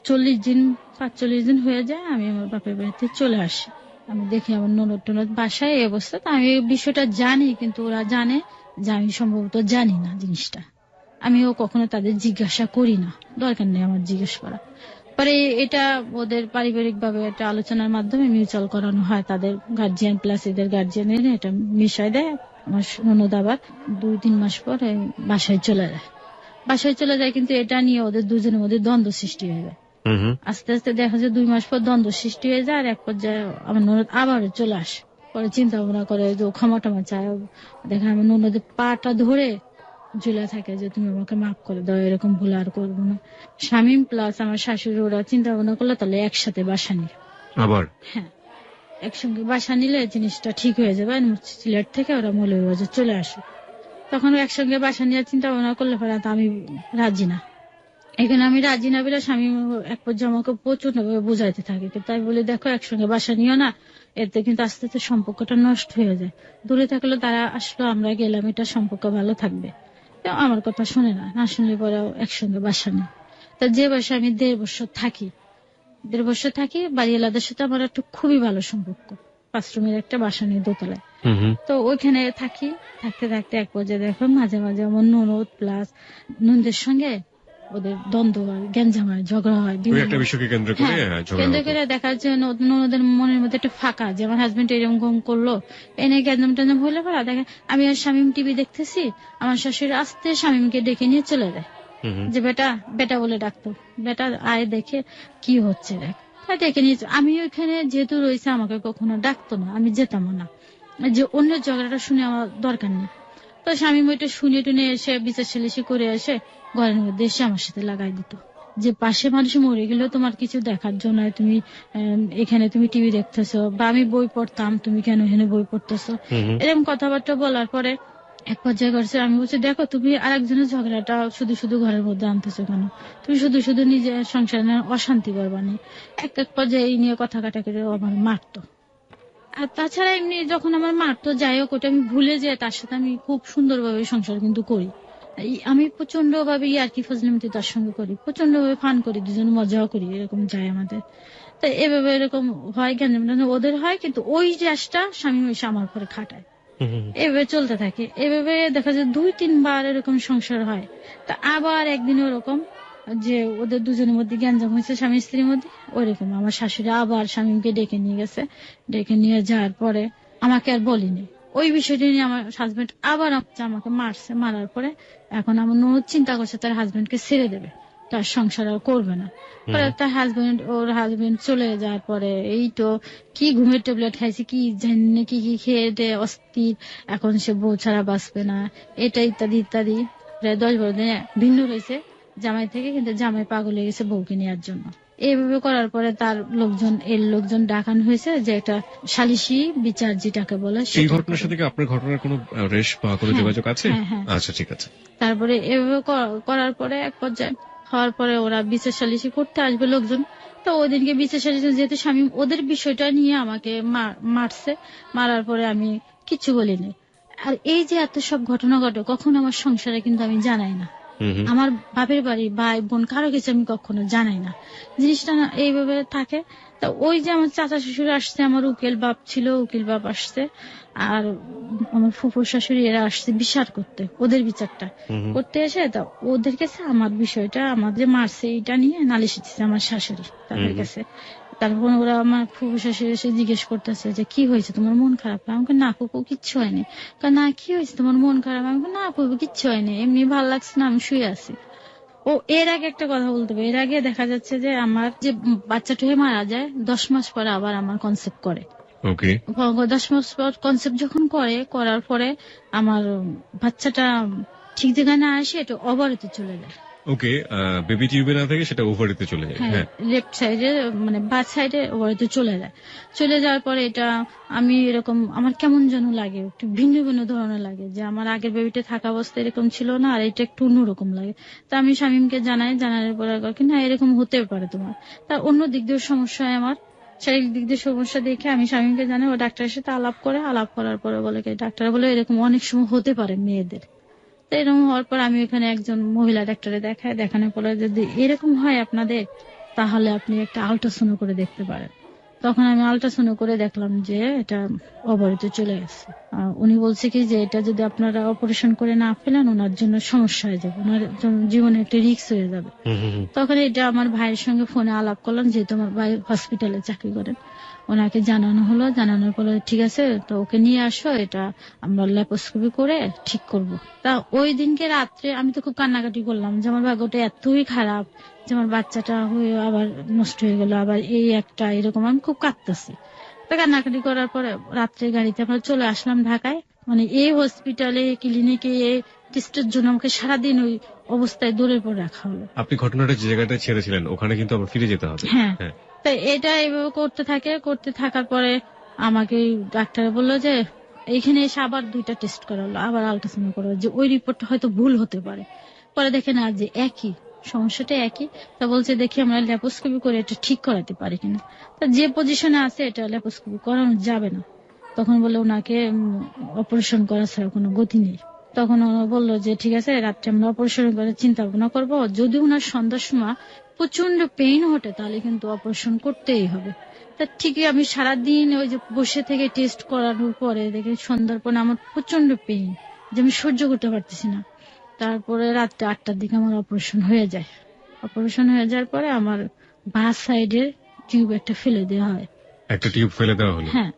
Speaker 1: 40 দিন 45 দিন হয়ে যায়, আমি আমার বাপের বাড়িতে চলে আসি। আমি দেখি আমার ননদ টনদ বাসায় এই অবস্থা। তা আমি এই বিষয়টা জানি, কিন্তু ওরা জানে যে আমি সম্ভবত জানি না জিনিসটা। আমিও কখনো তাদের জিজ্ঞাসা করি না, দরকার নেই আমার জিজ্ঞেস করা। পরে এটা ওদের পারিবারিক ভাবে একটা আলোচনার মাধ্যমে মিউচুয়াল করানো হয়, তাদের গার্জিয়ান প্লাস এদের গার্জিয়ান এটা মিশায় দেয়, আমার ননদ আবার 2-3 মাস পরে বাসায় চলে যায়, কিন্তু এটা নিয়ে ওদের দুজনের মধ্যে দ্বন্দ্ব সৃষ্টি হয়ে যায়। আস্তে আস্তে দেখা যায় 2 মাস পর দ্বন্দ্ব সৃষ্টি হয়ে যায়, আর এক পর্যায়ে আমার ননদ আবারও চলে আসে। পরে চিন্তা ভাবনা করে যে ক্ষমা টমা চায়, দেখে আমার ননদের পাটা ধরে ঝুলে থাকে যে তুমি আমাকে মাফ করে দাও, এরকম ভুল আর করবো না। শামীম প্লাস আমার শাশুড়ি ওরা চিন্তা ভাবনা করলো তাহলে একসাথে বাসা নিয়ে,
Speaker 2: আবার
Speaker 1: হ্যাঁ একসঙ্গে বাসা নিলে জিনিসটা ঠিক হয়ে যাবে। সিলেট থেকে ওরা মৌলভীবাজার চলে আসে, তখন একসঙ্গে বাসা নিয়ে চিন্তা ভাবনা করলে পরে আমি রাজি না। এখানে আমি রাজি না বলে স্বামী এক পর্যায়ে আমাকে প্রচন্ড ভাবে বোঝাইতে থাকে, তাই বলে দেখো একসঙ্গে বাসা নিও না, এতে কিন্তু আস্তে আস্তে সম্পর্কটা নষ্ট হয়ে যায়। দূরে থাকলে তারা আসলো, আমরা গেলাম, এটা সম্পর্ক ভালো থাকবে। আমার কথা শুনে না শুনলে পরে একসঙ্গে বাসা নেই। তা যে বাসায় আমি 1.5 বছর থাকি, বাড়িওয়ালাদের সাথে আমার একটা খুবই ভালো সম্পর্ক, 5 রুমের একটা বাসা নিয়ে দোতলায়। তো ওইখানে থাকতে থাকতে এক পর্যায়ে দেখো মাঝে মাঝে আমার ননদ প্লাস ননদের সঙ্গে ওদের দ্বন্দ্ব হয়, গ্যাঞ্জাম হয়, ঝগড়া হয়।
Speaker 2: একটা বিষয়কে কেন্দ্র করে
Speaker 1: দেখার জন্য ননদের মনের মধ্যে একটা ফাঁকা যে আমার হাজবেন্ড এরকম করলো, এনে গ্যাঞ্জাম ট্যাঞ্জাম হলে পরে দেখে আমি আর শামীম টিভি দেখতেছি, আমার শাশুড়ি আস্তে শামীমকে ডেকে নিয়ে চলে যায়, যে বেটা বলে ডাকতো, বেটা আয় দেখে কি হচ্ছে দেখ। ডেকে নিয়ে আমি ওইখানে যেহেতু রয়েছে আমাকে কখনো ডাকতো না, আমি যেতাম না, যে অন্য ঝগড়াটা শুনে আমার দরকার নেই। তো স্বামী ওইটা শুনে টুনে এসে বিচার সালিশি করে এসে ঘরের মধ্যে এসে আমার সাথে লাগাই দিত, যে পাশে মানুষ মরে গেলেও তোমার কিছু দেখার জন্য তুমি এখানে তুমি টিভি দেখতেছো, বা আমি বই পড়তাম তুমি কেন এখানে বই পড়তেছো, এরকম কথাবার্তা বলার পরে এক পর্যায়ে করছে আমি বলছি দেখো তুমি আরেকজনের ঝগড়াটা শুধু শুধু ঘরের মধ্যে আনতেছো কেন, তুমি শুধু শুধু নিজের সংসারে অশান্তি করবানি। এক পর্যায়ে এই নিয়ে কথা কাটাকাটি আমার মারতো। আর তাছাড়া এমনি যখন আমার মারতো যাই হোক ওটা আমি ভুলে যাই, তার সাথে আমি খুব সুন্দরভাবে সংসার কিন্তু করি। আমি প্রচন্ড ভাবে ইয়ার্কি ফজলিমতি তার সঙ্গে করি, প্রচন্ড ভাবে ফান করি, দুজন মজাও করি, এরকম যায় আমাদের। তো এভাবে এরকম হয় কেন ওদের হয়, কিন্তু ওই জ্যাসটা স্বামী এসে আমার পরে খাটায়, এভাবে চলতে থাকে। এভাবে দেখা যায় 2-3 বার এরকম সংসার হয়। তা আবার একদিন ওরকম যে ওদের দুজনের মধ্যে গ্যাঞ্জাম হয়েছে স্বামী স্ত্রীর মধ্যে, ওইরকম আমার শাশুড়ি আবার স্বামীকে ডেকে নিয়ে গেছে, ডেকে নিয়ে যাওয়ার পরে আমাকে আর বলিনি ওই বিষয়টি নিয়ে। আমার হাজবেন্ড আবার আমাকে মারছে, মারার পরে এখন আমার ননদ চিন্তা করছে তার হাজবেন্ডকে ছেড়ে দেবে, তার সংসার আর করবে না। তার হাজবেন্ড চলে যাওয়ার পরে এই তো কি ঘুমের ট্যাবলেট খাইছে, কি জানি কি কি খেয়ে দিয়ে অস্থির, এখন সে বউ ছাড়া বাঁচবে না, এটা ইত্যাদি ইত্যাদি। প্রায় 10-12 দিনে ভিন্ন রয়েছে জামাই থেকে, কিন্তু জামাই পাগল হয়ে গেছে বউকে নেওয়ার জন্য। এইভাবে করার পরে তার লোকজন ডাকানো হয়েছে, যে একটা সালিশি বিচার যেটাকে বলে।
Speaker 2: এই ঘটনার সাথে কি আপনার ঘটনার কোনো রেশ বা কোনো যোগাযোগ আছে? আচ্ছা ঠিক আছে।
Speaker 1: তারপরে এভাবে করার পরে এক পর্যায়ে হওয়ার পরে ওরা বিচার সালিশি করতে আসবে লোকজন। তো ওই দিনকে বিচার সালিশি যেহেতু স্বামী ওদের বিষয়টা নিয়ে আমাকে মারছে, মারার পরে আমি কিচ্ছু বলিনি। আর এই যে এত সব ঘটনা ঘটে কখনো আমার সংসারে কিন্তু আমি জানাই না, আমার বাপের বাড়ি ভাই বোন কারো কিছু আমি কখনো জানাই না, জিনিসটা এইভাবে থাকে। তা ওই যে আমার চাচা শ্বশুর আসছে, আমার উকিল বাপ ছিল, উকিল বাপ আসছে, আর আমার ফুফুর শাশুড়ি এরা আসছে বিচার করতে, ওদের বিচারটা করতে এসে তা ওদের কাছে আমার বিষয়টা আমার যে মারছে এটা নিয়ে নালিশ দিচ্ছে আমার শাশুড়ি তাদের কাছে। তারপর ওরা আমার ফুফু শাশুড়ি এসে জিজ্ঞেস করতেছে যে কি হয়েছে, তোমার মন খারাপ? আমাকে না ফুফু কিচ্ছু হয়নি। না কি হয়েছে তোমার মন খারাপ? আমাকে না ফুফু কিচ্ছু হয়নি, এমনি ভালো লাগছে না, আমি শুয়ে আছি। ও এর আগে একটা কথা বলতে হবে, এর আগে দেখা যাচ্ছে যে আমার যে বাচ্চাটা হয়ে মারা যায় 10 মাস পরে আবার আমার কনসেপ্ট করে। 10 মাস পর কনসেপ্ট যখন করার পরে আমার বাচ্চাটা ঠিক জায়গায় না আসে এটা ওভারিতে চলে যায়।
Speaker 2: ওকে, বেবি টিউবে না থেকে সেটা ওভারিতে চলে যায়।
Speaker 1: হ্যাঁ, লেফট সাইডে মানে বাঁ সাইডে ওভারিতে চলে যায়। চলে যাওয়ার পরে এটা আমি এরকম আমার কেমন যেন লাগে, একটু ভিন্ন ভিন্ন ধরনের লাগে, যে আমার আগের বেবিটা থাকা অবস্থায় এরকম ছিল না, আর এটা একটু অন্যরকম লাগে। তা আমি শামীমকে জানানোর পরে না এরকম হতে পারে তোমার। তার অন্য দিক দিয়ে সমস্যা হয়, আমার শারীরিক দিক দিয়ে সমস্যা দেখে আমি শামীমকে জানাই, ও ডাক্তারের সাথে আলাপ করার পরে বলে ডাক্তার বলে এরকম অনেক সময় হতে পারে মেয়েদের। এরকম হওয়ার পর আমি এখানে একজন মহিলা ডাক্তারে দেখানোর পরে যদি এরকম হয় আপনাদের, তাহলে আপনি একটা আল্ট্রাসাউন্ড করে দেখতে পারেন। তখন আমি আল্ট্রাসাউন্ড করে দেখলাম যে এটা ওভারিতে চলে গেছে। উনি বলছে কি যে এটা যদি আপনারা অপারেশন করে না ফেলেন ওনার জন্য সমস্যা হয়ে যাবে, ওনার জীবনে একটা রিস্ক হয়ে যাবে। তখন এটা আমার ভাইয়ের সঙ্গে ফোনে আলাপ করলাম, যেহেতু আমার ভাই হসপিটালে চাকরি করেন, ওনাকে জানানো হলো, জানানোর পরে ঠিক আছে তো ওকে নিয়ে আসো, এটা আমরা ল্যাপারোস্কোপি করে ঠিক করব। তা ওই দিনকে রাত্রে আমি তো খুব কান্নাকাটি করলাম যে আমার ভাগ্যটা এতই খারাপ যে আমার বাচ্চাটা হয়ে আবার নষ্ট হয়ে গেল, আবার এই একটা এরকম, আমি খুব কাঁদতেছি। তো কান্নাকাটি করার পরে রাত্রে গাড়িতে আমরা চলে আসলাম ঢাকায়। মানে এই হসপিটালে ক্লিনিকে এই টেস্টের জন্য আমাকে সারাদিন ওই অবস্থায় দৌড়ের পর রাখা হলো।
Speaker 2: আপনি ঘটনাটা যে জায়গাটা ছেড়েছিলেন ওখানে কিন্তু আবার ফিরে যেতে হবে।
Speaker 1: হ্যাঁ,
Speaker 2: হ্যাঁ,
Speaker 1: তাই এটা এইভাবে করতে থাকার পরে আমাকে ডাক্তার বললো যে এখানে এসে আবার 2টা টেস্ট করা হলো, আবার আল্ট্রাসাউন্ড করা হলো, যে ওই রিপোর্টটা হয়তো ভুল হতে পারে। পরে দেখে না যে একই সমস্যাটা একই। তা বলছে দেখি আমরা ল্যাপারোস্কোপি করে এটা ঠিক করাতে পারি কিনা। তা যে পজিশনে আছে এটা ল্যাপারোস্কোপি করানো যাবে না। তখন বলে ওনাকে অপারেশন করা ছাড়া কোনো গতি নেই। তখন ওরা বললো যে ঠিক আছে রাত্রে আমরা অপারেশন করে চিন্তা ভাবনা করবো, যদি ওনার সন্ধ্যার সময় প্রচন্ড পেইন হটে তাহলে কিন্তু অপারেশন করতেই হবে। তা ঠিকই আমি সারাদিন ওই যে বসে থেকে টেস্ট করানোর পরে দেখি সন্ধ্যার পরে আমার প্রচন্ড পেইন, যে আমি সহ্য করতে পারতেছি না। তারপরে রাত্রে 8টার দিকে আমার অপারেশন হয়ে যায়। অপারেশন হয়ে যাওয়ার পরে আমার বাঁ সাইডের টিউব একটা ফেলে দেওয়া হয়।
Speaker 2: একটা টিউব ফেলে দেওয়া হলো।
Speaker 1: হ্যাঁ,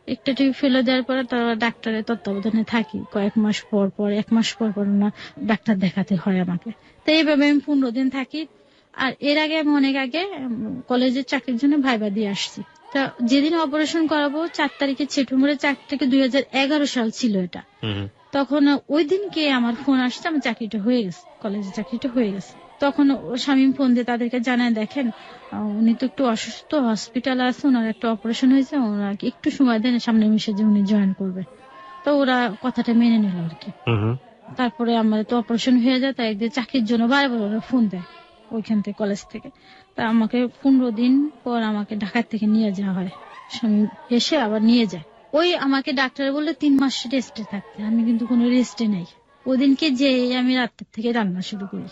Speaker 1: একটা টিউব ফেলে দেওয়ার পরে তারা ডাক্তারের তত্ত্বাবধানে থাকি কয়েক মাস পর পর, 1 মাস পর পর না ডাক্তার দেখাতে হয় আমাকে। তো এইভাবে আমি 15 দিন থাকি। আর এর আগে আমি অনেক আগে কলেজের চাকরির জন্য ভাইবা দিয়ে আসছি। তা যেদিন অপারেশন করাবো 4 তারিখে সেপ্টেম্বরের 4 থেকে 2011 সাল ছিল এটা। তখন ওই দিনকে আমার ফোন আসছে আমার চাকরিটা হয়ে গেছে, কলেজের চাকরিটা হয়ে গেছে। তখন ও স্বামী ফোন দিয়ে তাদেরকে জানায় দেখেন উনি তো একটু অসুস্থ, হসপিটালে আছে, ওনার একটা অপারেশন হয়েছে, ওনাকে একটু সময় দেন, সামনের মাসে যে উনি জয়েন করবে। তো ওরা কথাটা মেনে নিল আর কি। তারপরে আমার তো অপারেশন হয়ে যায়, তাই একদিন চাকরির জন্য বারবার ওরা ফোন দেয় ওইখান থেকে, কলেজ থেকে। তা আমাকে 15 দিন পর আমাকে ঢাকা থেকে নিয়ে যাওয়া হয়, স্বামী এসে আবার নিয়ে যায়। ওই আমাকে ডাক্তার বললে 3 মাস রেস্টে থাকতে, আমি কিন্তু কোনো রেস্টে নাই। ওদিনকে যে আমি রাত্রের থেকে রান্না শুরু করি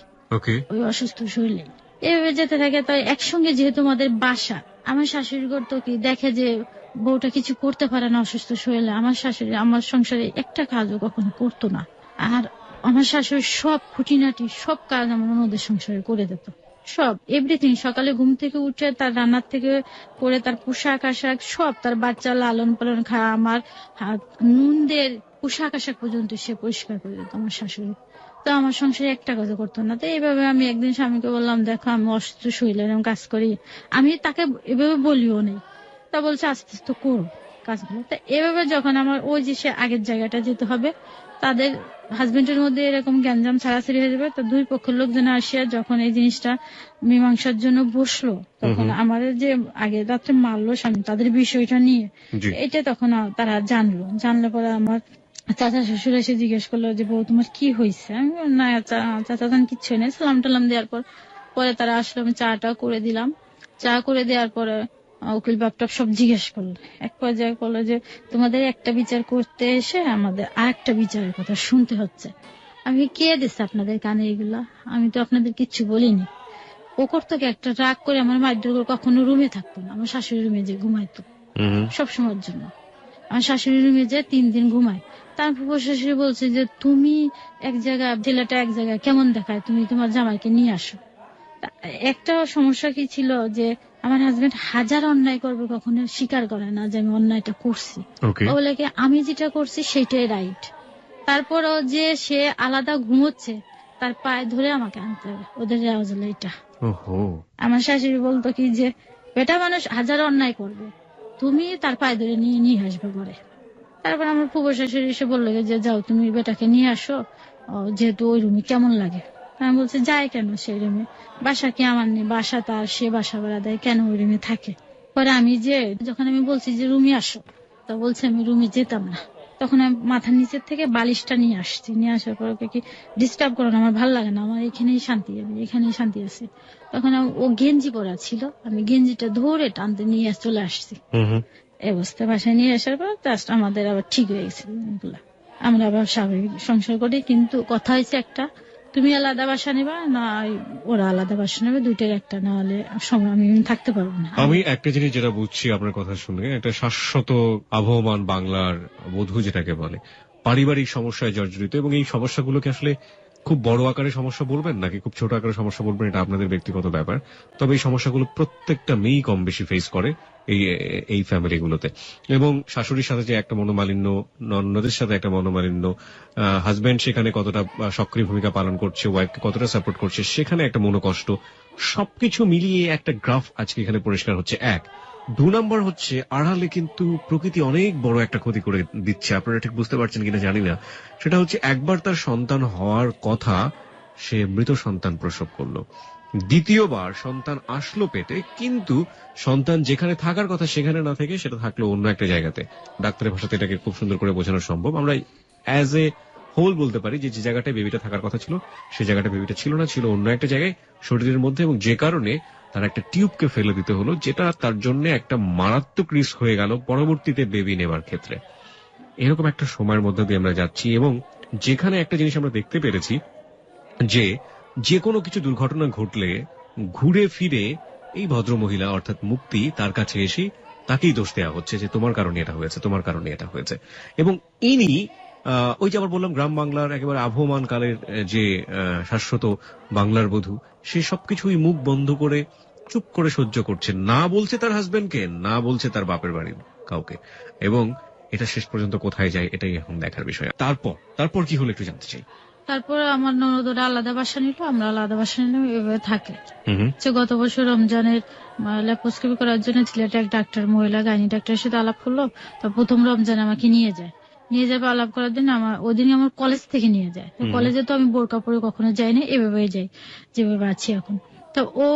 Speaker 1: ওই অসুস্থ শরীরে। এভাবে যেতে থাকে। তাই একসঙ্গে যেহেতু আমাদের বাসা, আমার শাশুড়ি করতো কি দেখে যে বউটা কিছু করতে পারে না অসুস্থ শরীরে, আমার শাশুড়ি আমার সংসারে একটা কাজও কখনো করতো না। আর আমার শাশুড়ি সব খুঁটিনাটি সব কাজ আমার ওদের সংসারে করে দিত, সব এভরিথিং। সকালে ঘুম থেকে উঠে তার রান্নার থেকে করে তার পোশাক আশাক সব, তার বাচ্চা লালন পালন খাওয়া, আমার নুনদের পোশাক আশাক পর্যন্ত সে পরিষ্কার করে দিত আমার শাশুড়ি। তো আমার সংসারে একটা কাজও করতো না। তো এইভাবে আমি একদিন স্বামীকে বললাম দেখো আমি অসুস্থ শরীরে এরকম কাজ করি, আমি তাকে এভাবে বলিও নেই। তা বলছে আস্তে আস্তে করো কাজগুলো। তো এভাবে যখন আমার ওই যে সে আগের জায়গাটা যেতে হবে, তাদের হাজবেন্ডের মধ্যে এরকম গ্যাঞ্জাম ছাড়াছাড়ি হয়ে যাবে। তো 2 পক্ষের লোকজন আসিয়া যখন এই জিনিসটা মীমাংসার জন্য বসলো, তখন আমাদের যে আগে রাত্রে মারলো স্বামী, তাদের বিষয়টা নিয়ে এটা তখন তারা জানলে পরে আমার চাচা শ্বশুর এসে জিজ্ঞেস করলো যে বউ তোমার কি হয়েছে। আমি বললাম, না চাচা যান কিচ্ছু নেই। সালাম টালাম দেওয়ার পর পরে তারা আসলো, আমি চাটা করে দিলাম। চা করে দেওয়ার পরে উকিল বাপটাপ সব জিজ্ঞেস করলো। এক পর্যায়ে করলো যে তোমাদের একটা বিচার করতে এসে আমাদের আরেকটা বিচারের কথা শুনতে হচ্ছে। আমি কে দিচ্ছে আপনাদের কানে এগুলা, আমি তো আপনাদের কিচ্ছু বলিনি। ও করতো কি একটা রাগ করে আমার মায়ের কখনো রুমে থাকতো না, আমার শাশুড়ি রুমে যে ঘুমাইতো সবসময়ের জন্য। আমার শাশুড়ি রুমে যে 3 দিন ঘুমায়। তারপর শাশুড়ি বলছে যে তুমি এক জায়গায় ছেলেটা এক জায়গায় কেমন দেখায়, তুমি তোমার জামাইকে নিয়ে আসো। একটা সমস্যা কি ছিল যে আমার হাজবেন্ড হাজার অন্যায় করবে কখনো স্বীকার করে না যে আমি অন্যায়টা করছি। ও বলে কি আমি যেটা করছি সেটাই রাইট। তারপরও যে সে আলাদা ঘুমোচ্ছে তার পায়ে ধরে আমাকে আনতে হবে, ওদের রেওয়াজ হলো এটা। আমার শাশুড়ি বলতো কি যে বেটা মানুষ হাজার অন্যায় করবে, তুমি তার পায়ে ধরে নিয়ে আসবে ঘরে। তারপর আমার ফুফু শাশুড়ি এসে বললো যে যাও তুমি বেটাকে নিয়ে আসো, যেহেতু ওই রুমে কেমন লাগে। আমি বলছি যায় কেন সেই রুমে, বাসা কি আমার নেই, বাসা তার, সে বাসা ভাড়া দেয়, কেন ওই রুমে থাকে। পরে আমি যখন আমি বলছি যে রুমে আসো, তো বলছে আমি রুমে যেতাম না। তখন আমি মাথার নিচের থেকে বালিশটা নিয়ে আসছি, নিয়ে আসার পর ওকে কি ডিস্টার্ব করো না, আমার ভালো লাগে না, আমার এখানেই শান্তি, আমি এখানেই শান্তি আছে। তখন ও গেঞ্জি পরা ছিল, আমি গেঞ্জিটা ধরে টানতে নিয়ে চলে আসছি। এই অবস্থা বাসায় নিয়ে আসার পর জাস্ট আমাদের আবার ঠিক হয়ে গেছে এগুলা, আমরা আবার স্বাভাবিক সংসার করি। কিন্তু কথা হয়েছে একটা, তুমি আলাদা বাসা নেবা না ওরা আলাদা বাসা নেবে, দুইটার একটা, না হলে সময় আমি থাকতে পারবো না।
Speaker 2: আমি একটা জিনিস যেটা বুঝছি আপনার কথা শুনে, একটা শাশ্বত আবহমান বাংলার বধূ যেটাকে বলে পারিবারিক সমস্যায় জর্জরিত, এবং এই সমস্যাগুলোকে আসলে খুব বড় আকারের সমস্যা বলবেন নাকি খুব ছোট আকারের সমস্যা বলবেন, এটা আপনাদের ব্যক্তিগত ব্যাপার। তবে এই সমস্যাগুলো প্রত্যেকটা মেয়েই কম বেশি ফেস করে এই এই ফ্যামিলিগুলোতে। এবং শাশুড়ির সাথে যে একটা মনোমালিন্য, ননদের সাথে একটা মনোমালিন্য, হাজবেন্ড সেখানে কতটা সক্রিয় ভূমিকা পালন করছে, ওয়াইফকে কতটা সাপোর্ট করছে, সেখানে একটা মনোকষ্ট, সবকিছু মিলিয়ে একটা গ্রাফ আজকে এখানে পরিষ্কার হচ্ছে। 1, 2 নম্বর হচ্ছে আড়ালে কিন্তু প্রকৃতি অনেক বড় একটা ক্ষতি করে দিচ্ছে, আপনারা ঠিক বুঝতে পারছেন কিনা জানি না। সেটা হচ্ছে একবার তার সন্তান হওয়ার কথা, সে মৃত সন্তান প্রসব করলো। দ্বিতীয়বার সন্তান আসলো পেটে, কিন্তু সন্তান যেখানে থাকার কথা সেখানে না থেকে সেটা থাকলো অন্য একটা জায়গাতে। ডাক্তারের ভাষাতে এটাকে খুব সুন্দর করে বোঝানো সম্ভব। আমরা অ্যাজ এ হোল বলতে পারি যে যে জায়গাটায় বেবিটা থাকার কথা ছিল সেই জায়গাটা বেবিটা ছিল না, ছিল অন্য একটা জায়গায় শরীরের মধ্যে, এবং যে কারণে তার একটা টিউবকে ফেলে দিতে হলো, যেটা তার জন্য একটা মারাত্মক রিস্ক হয়ে গেল পরবর্তীতে বেবি নেবার ক্ষেত্রে। এরকম একটা সময়ের মধ্যে দিয়ে আমরা যাচ্ছি, এবং যেখানে একটা জিনিস আমরা দেখতে পেরেছি যে যে কোনো কিছু দুর্ঘটনা ঘটলে ঘুরে ফিরে এই ভদ্রমহিলা অর্থাৎ মুক্তি তার কাছে এসে তাকেই দোষ দেওয়া হচ্ছে যে তোমার কারণে এটা হয়েছে, তোমার কারণে এটা হয়েছে। এবং ইনি ওই যে আবার বললাম গ্রাম বাংলার একেবারে আবহমান কালের যে শাশ্বত বাংলার বধূ, সে সবকিছুই মুখ বন্ধ করে চুপ করে সহ্য করছে, না বলছে তার হাজবেন্ডকে, না বলছে তার বাপের বাড়ির কাউকে। এবং এটা শেষ পর্যন্ত কোথায় যায় এটাই এখন দেখার বিষয়। তারপর কি হলো একটু জানতে চাই।
Speaker 1: তারপরে আমার ননদরা আলাদা বাসা নিল, আমরা আলাদা বাসা নিলাম, এভাবে থাকে। গত বছর রমজানের ল্যাপ্রোস্কোপি করার জন্য সিলেটে এক ডাক্তার, মহিলা গাইনি ডাক্তারের সাথে আলাপ করলো। তো প্রথম রমজান আমাকে নিয়ে যাবে আলাপ করার জন্য। ওদিনই আমার কলেজ থেকে নিয়ে যায়। কলেজে তো আমি বোরকা পরে কখনো যাইনি, এভাবেই যাই যেভাবে আছি এখন। তো ও